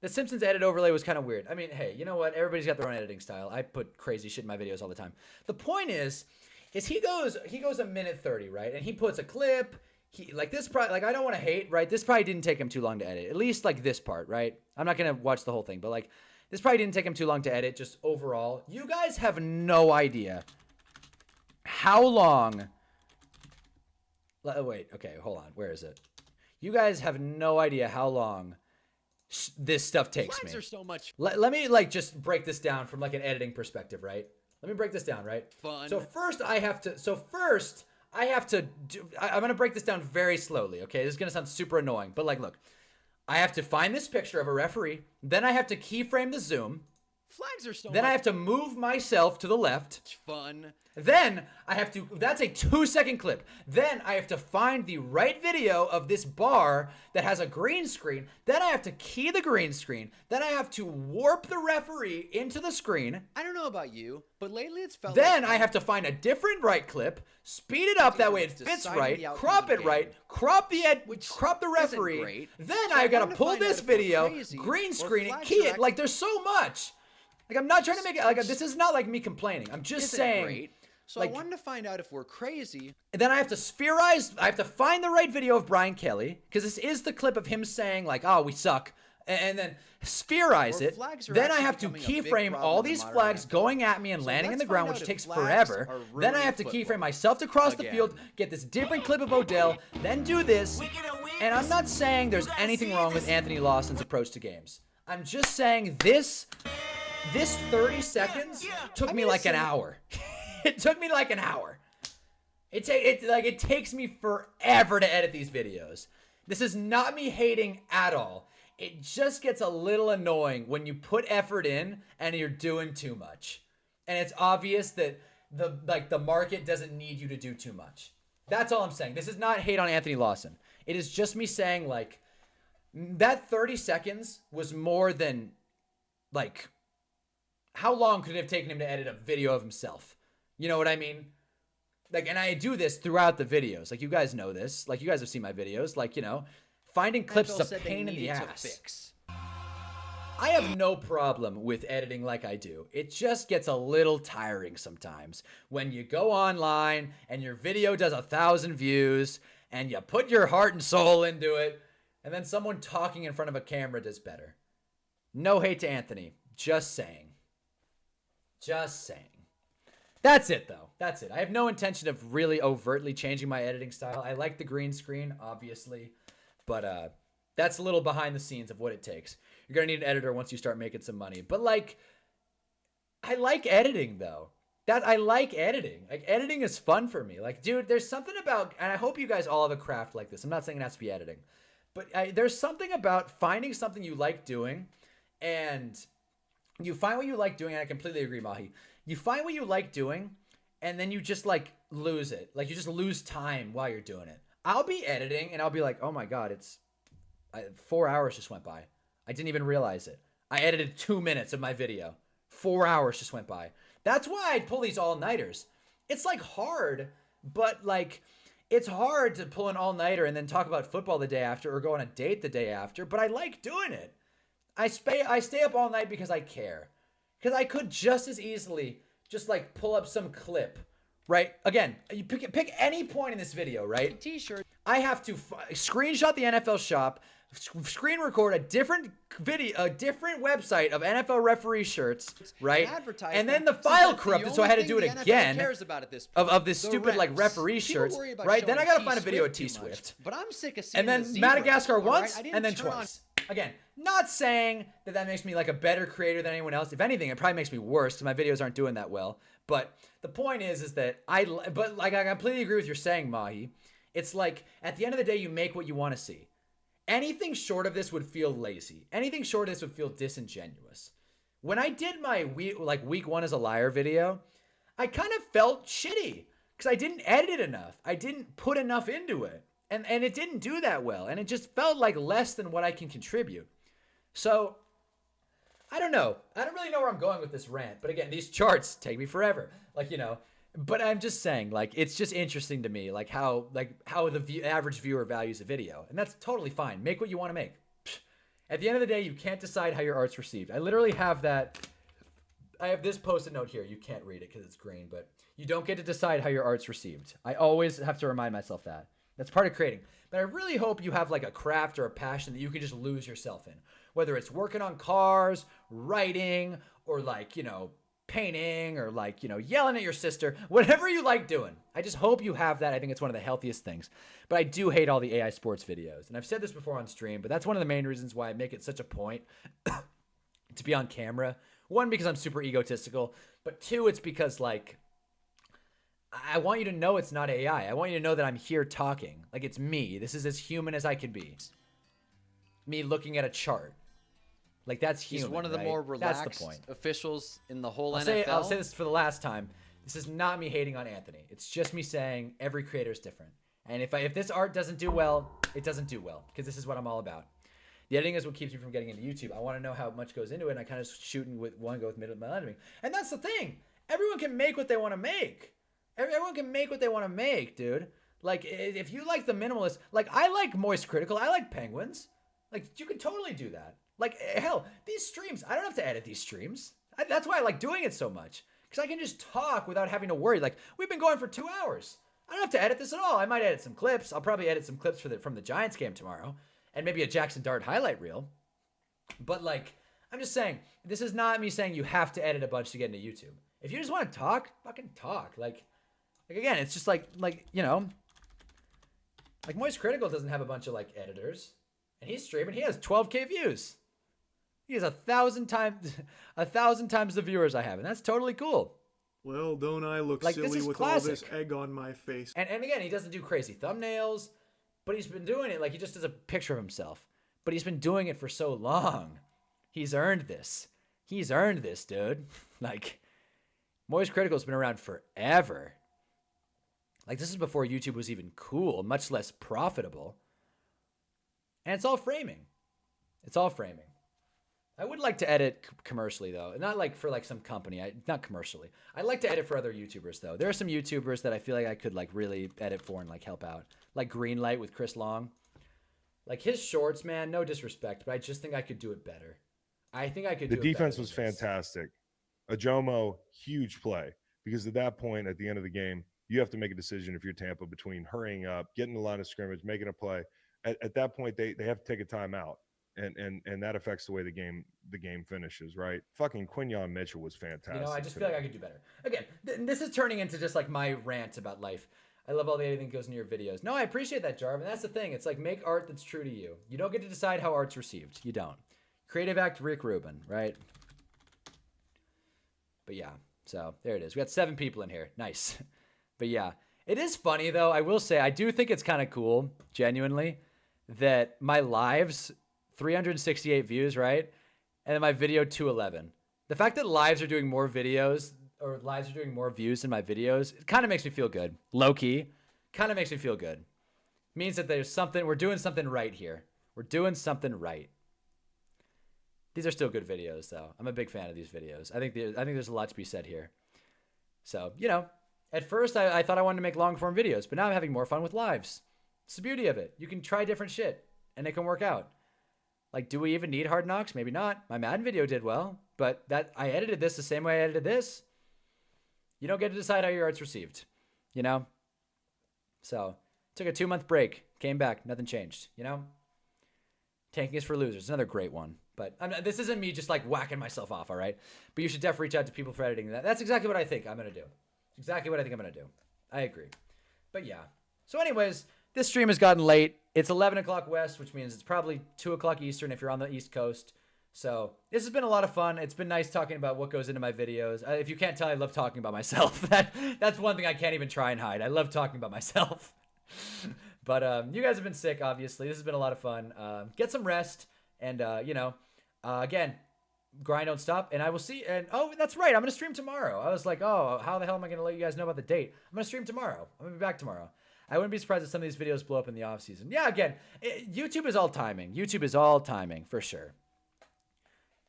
The Simpsons edit overlay was kind of weird. I mean, hey, you know what? Everybody's got their own editing style. I put crazy shit in my videos all the time. The point is he goes a minute 30, right? And he puts a clip. Like this probably, like, I don't want to hate, right? This probably didn't take him too long to edit. At least like this part, right? I'm not going to watch the whole thing, but like this probably didn't take him too long to edit, just overall. You guys have no idea how long. Wait, okay, hold on. Where is it? You guys have no idea how long this stuff takes Flags me. are so much Let me like just break this down from like an editing perspective, right? Let me break this down, right? fun. So first I have to I'm going to break this down very slowly, okay? This is going to sound super annoying, but like, look, I have to find this picture of a referee. Then I have to keyframe the zoom. Flags are so Then I much have to move myself to the left. fun. Then I have to, that's a 2-second clip. Then I have to find the right video of this bar that has a green screen. Then I have to key the green screen. Then I have to warp the referee into the screen. I don't know about you, but lately it's felt Then like I have to find a different right clip, speed it up that way it fits Deciding right, the outcomes crop of it right, game, crop the which crop the isn't referee. great. Then So I I gotta wanted to pull find out this if we're video, crazy green or screen it, flags key are it. act- Like there's so much. Like I'm not trying to make it like this is not like me complaining. I'm just isn't saying. great. So like- I wanted to find out if we're crazy. And then I have to spherize. I have to find the right video of Brian Kelly because this is the clip of him saying like, "Oh, we suck," and then spherize Or it. flags are Then I actually have to becoming a big keyframe problem all in these modern flags NFL. going at me and So landing in let's the ground, find which out if takes flags forever. are Then I ruining have to football. keyframe myself to cross the Again. field, get this different clip of Odell, then do this. And I'm not saying there's anything wrong with Anthony Lawson's approach to games. I'm just saying this 30 seconds took me like an hour. It took me like an hour. It takes me forever to edit these videos. This is not me hating at all. It just gets a little annoying when you put effort in and you're doing too much. And it's obvious that the market doesn't need you to do too much. That's all I'm saying. This is not hate on Anthony Lawson. It is just me saying like that 30 seconds was more than like how long could it have taken him to edit a video of himself? You know what I mean? Like, and I do this throughout the videos. Like, you guys know this. Like, you guys have seen my videos. Like, you know, finding clips NFL is a said they pain in the needed to ass. fix. I have no problem with editing like I do. It just gets a little tiring sometimes when you go online and your video does 1,000 views and you put your heart and soul into it, and then someone talking in front of a camera does better. No hate to Anthony. Just saying. Just saying. That's it, though. That's it. I have no intention of really overtly changing my editing style. I like the green screen, obviously, but that's a little behind the scenes of what it takes. You're going to need an editor once you start making some money. But, like, I like editing, though. I like editing. Like, editing is fun for me. Like, dude, there's something about, and I hope you guys all have a craft like this. I'm not saying it has to be editing. But there's something about finding something you like doing, and you find what you like doing, and I completely agree, Mahi. You find what you like doing, and then you just, like, lose it. Like, you just lose time while you're doing it. I'll be editing and I'll be like, oh my God, 4 hours just went by. I didn't even realize it. I edited 2 minutes of my video. 4 hours just went by. That's why I pull these all-nighters. It's like hard, but like it's hard to pull an all-nighter and then talk about football the day after or go on a date the day after, but I like doing it. I stay up all night because I care. Because I could just as easily just like pull up some clip, right? Again, you pick any point in this video, right? T-shirt. I have to screenshot the NFL shop, screen record a different video, a different website of NFL referee shirts, right? And then the file corrupted, so I had to do it again of this stupid like referee shirts, right? Then I gotta find a video of T Swift. But I'm sick of seeing and then Madagascar once, and then twice. Again, not saying that makes me like a better creator than anyone else. If anything, it probably makes me worse because my videos aren't doing that well. But the point is that I completely agree with your saying, Mahi. It's like at the end of the day, you make what you want to see. Anything short of this would feel lazy. Anything short of this would feel disingenuous. When I did my week 1 as a liar video, I kind of felt shitty because I didn't edit it enough. I didn't put enough into it. And it didn't do that well. And it just felt like less than what I can contribute. So, I don't know. I don't really know where I'm going with this rant. But again, these charts take me forever. Like, you know. But I'm just saying, like, it's just interesting to me, like how the average viewer values a video. And that's totally fine. Make what you want to make. At the end of the day, you can't decide how your art's received. I literally have that. I have this post-it note here. You can't read it because it's green. But you don't get to decide how your art's received. I always have to remind myself that. That's part of creating. But I really hope you have like a craft or a passion that you can just lose yourself in. Whether it's working on cars, writing, or like, you know, painting, or like, you know, yelling at your sister. Whatever you like doing. I just hope you have that. I think it's one of the healthiest things. But I do hate all the AI sports videos. And I've said this before on stream, but that's one of the main reasons why I make it such a point to be on camera. One, because I'm super egotistical. But two, it's because like, I want you to know it's not AI. I want you to know that I'm here talking. Like, it's me. This is as human as I could be. Me looking at a chart. Like, that's human. He's one of the right? more relaxed That's the point. officials in the whole NFL. I'll say this for the last time. This is not me hating on Anthony. It's just me saying every creator is different. And if this art doesn't do well, it doesn't do well. Because this is what I'm all about. The editing is what keeps me from getting into YouTube. I want to know how much goes into it, and I kind of want to go with middle editing. And that's the thing. Everyone can make what they want to make. Everyone can make what they want to make, dude. Like, if you like the minimalist, like, I like Moist Critical. I like Penguins. Like, you could totally do that. Like, hell, these streams, I don't have to edit these streams. That's why I like doing it so much. Because I can just talk without having to worry. Like, we've been going for 2 hours. I don't have to edit this at all. I might edit some clips. I'll probably edit some clips from the Giants game tomorrow. And maybe a Jackson Dart highlight reel. But, like, I'm just saying, this is not me saying you have to edit a bunch to get into YouTube. If you just want to talk, fucking talk. Like again, it's just like, you know, like Moist Critical doesn't have a bunch of like editors, and he's streaming. He has 12K views. He has 1,000 times the viewers I have, and that's totally cool. Well, don't I look like, silly with classic. all this egg on my face? And again, he doesn't do crazy thumbnails, but he's been doing it like he just does a picture of himself. But he's been doing it for so long. He's earned this. He's earned this, dude. Like, Moist Critical's been around forever. Like, this is before YouTube was even cool, much less profitable. And it's all framing. It's all framing. I would like to edit commercially, though. Not like for like some company. Not commercially. I'd like to edit for other YouTubers, though. There are some YouTubers that I feel like I could like really edit for and like help out. Like Greenlight with Chris Long. Like his shorts, man, no disrespect, but I just think I could do it better. I think I could do it better. The defense was fantastic. Ajomo, huge play. Because at that point, at the end of the game, you have to make a decision if you're Tampa between hurrying up, getting the line of scrimmage, making a play. At that point, they have to take a timeout. And that affects the way the game finishes, right? Fucking Quinyon Mitchell was fantastic. You know, I just feel like I could do better. Again, this is turning into just like my rant about life. I love all the editing that goes into your videos. No, I appreciate that, Jarv. And that's the thing. It's like, make art that's true to you. You don't get to decide how art's received. You don't. Creative act Rick Rubin, right? But yeah, so there it is. We got 7 people in here. Nice. But yeah, it is funny though. I will say, I do think it's kind of cool, genuinely, that my lives, 368 views, right? And then my video, 211. The fact that lives are doing more videos or lives are doing more views than my videos, it kind of makes me feel good. Low key, kind of makes me feel good. means that there's something, we're doing something right here. We're doing something right. These are still good videos, though. I'm a big fan of these videos. I think there's a lot to be said here. So, you know, at first I thought I wanted to make long form videos, but now I'm having more fun with lives. It's the beauty of it. You can try different shit and it can work out. Like, do we even need Hard Knocks? Maybe not. My Madden video did well, but I edited this the same way I edited this. You don't get to decide how your art's received, you know? So, took a 2-month break, came back, nothing changed, you know? Tanking is for losers, another great one. But this isn't me just like whacking myself off, all right? But you should definitely reach out to people for editing that. That's exactly what I think I'm going to do. Exactly what I think I'm going to do. I agree. But yeah. So anyways, this stream has gotten late. It's 11 o'clock West, which means it's probably 2 o'clock Eastern if you're on the East Coast. So this has been a lot of fun. It's been nice talking about what goes into my videos. If you can't tell, I love talking about myself. That's one thing I can't even try and hide. I love talking about myself. But you guys have been sick, obviously. This has been a lot of fun. Get some rest. And, you know, again, grind don't stop. And I will see. And, oh, that's right. I'm going to stream tomorrow. I was like, oh, how the hell am I going to let you guys know about the date? I'm going to stream tomorrow. I'm going to be back tomorrow. I wouldn't be surprised if some of these videos blow up in the off season. Yeah, again, YouTube is all timing. YouTube is all timing, for sure.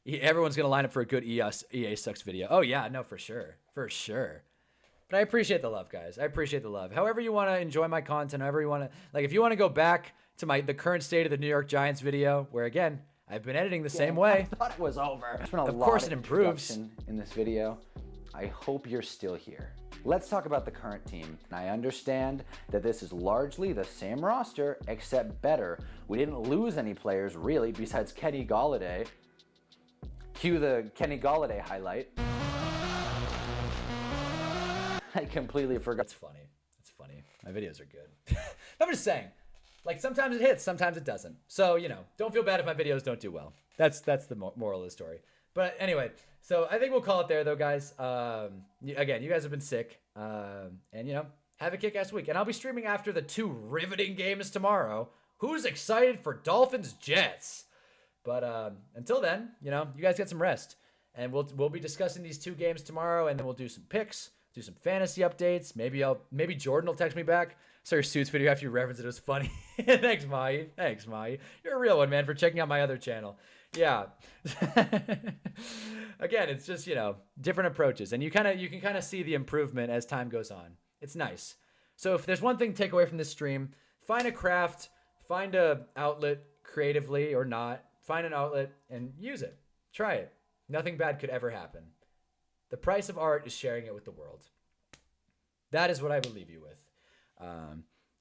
Everyone's going to line up for a good EA Sucks video. Oh, yeah, no, for sure. For sure. But I appreciate the love, guys. I appreciate the love. However you want to enjoy my content, however you want to, like, if you want to go back to the current state of the New York Giants video, where, again, I've been editing the same way. I thought it was over. There's been a of lot course of it improves. in this video. I hope you're still here. Let's talk about the current team. I understand that this is largely the same roster, except better. We didn't lose any players, really, besides Kenny Golladay. Cue the Kenny Golladay highlight. I completely forgot. It's funny. It's funny. My videos are good. I'm just saying. Like, sometimes it hits, sometimes it doesn't. So, you know, don't feel bad if my videos don't do well. That's the moral of the story. But anyway, so I think we'll call it there, though, guys. Again, you guys have been sick. And, you know, have a kick-ass week. And I'll be streaming after the 2 riveting games tomorrow. Who's excited for Dolphins-Jets? But until then, you know, you guys get some rest. And we'll be discussing these 2 games tomorrow, and then we'll do some picks, do some fantasy updates. Maybe Jordan will text me back. Saw your Suits video after you referenced it. It was funny. Thanks, Mai. Thanks, Mai. You're a real one, man, for checking out my other channel. Yeah. Again, it's just, you know, different approaches. And you can kind of see the improvement as time goes on. It's nice. So if there's one thing to take away from this stream, find a craft, find a outlet creatively or not. Find an outlet and use it. Try it. Nothing bad could ever happen. The price of art is sharing it with the world. That is what I will leave you with.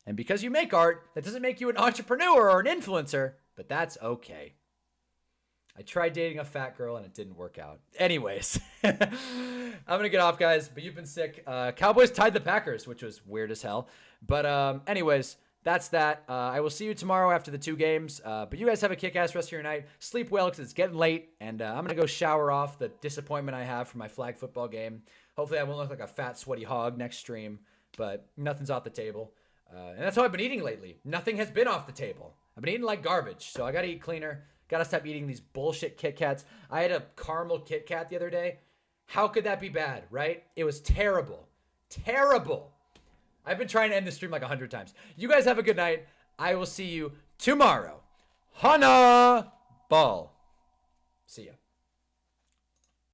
And because you make art, that doesn't make you an entrepreneur or an influencer, but that's okay. I tried dating a fat girl and it didn't work out. Anyways, I'm going to get off, guys, but you've been sick. Cowboys tied the Packers, which was weird as hell. But anyways, that's that. I will see you tomorrow after the 2 games. But you guys have a kick-ass rest of your night. Sleep well because it's getting late. And I'm going to go shower off the disappointment I have for my flag football game. Hopefully I won't look like a fat, sweaty hog next stream. But nothing's off the table. And that's how I've been eating lately. Nothing has been off the table. I've been eating like garbage. So I got to eat cleaner. Got to stop eating these bullshit Kit Kats. I had a caramel Kit Kat the other day. How could that be bad, right? It was terrible. Terrible. I've been trying to end the stream like 100 times. You guys have a good night. I will see you tomorrow. Hunnaball. See ya.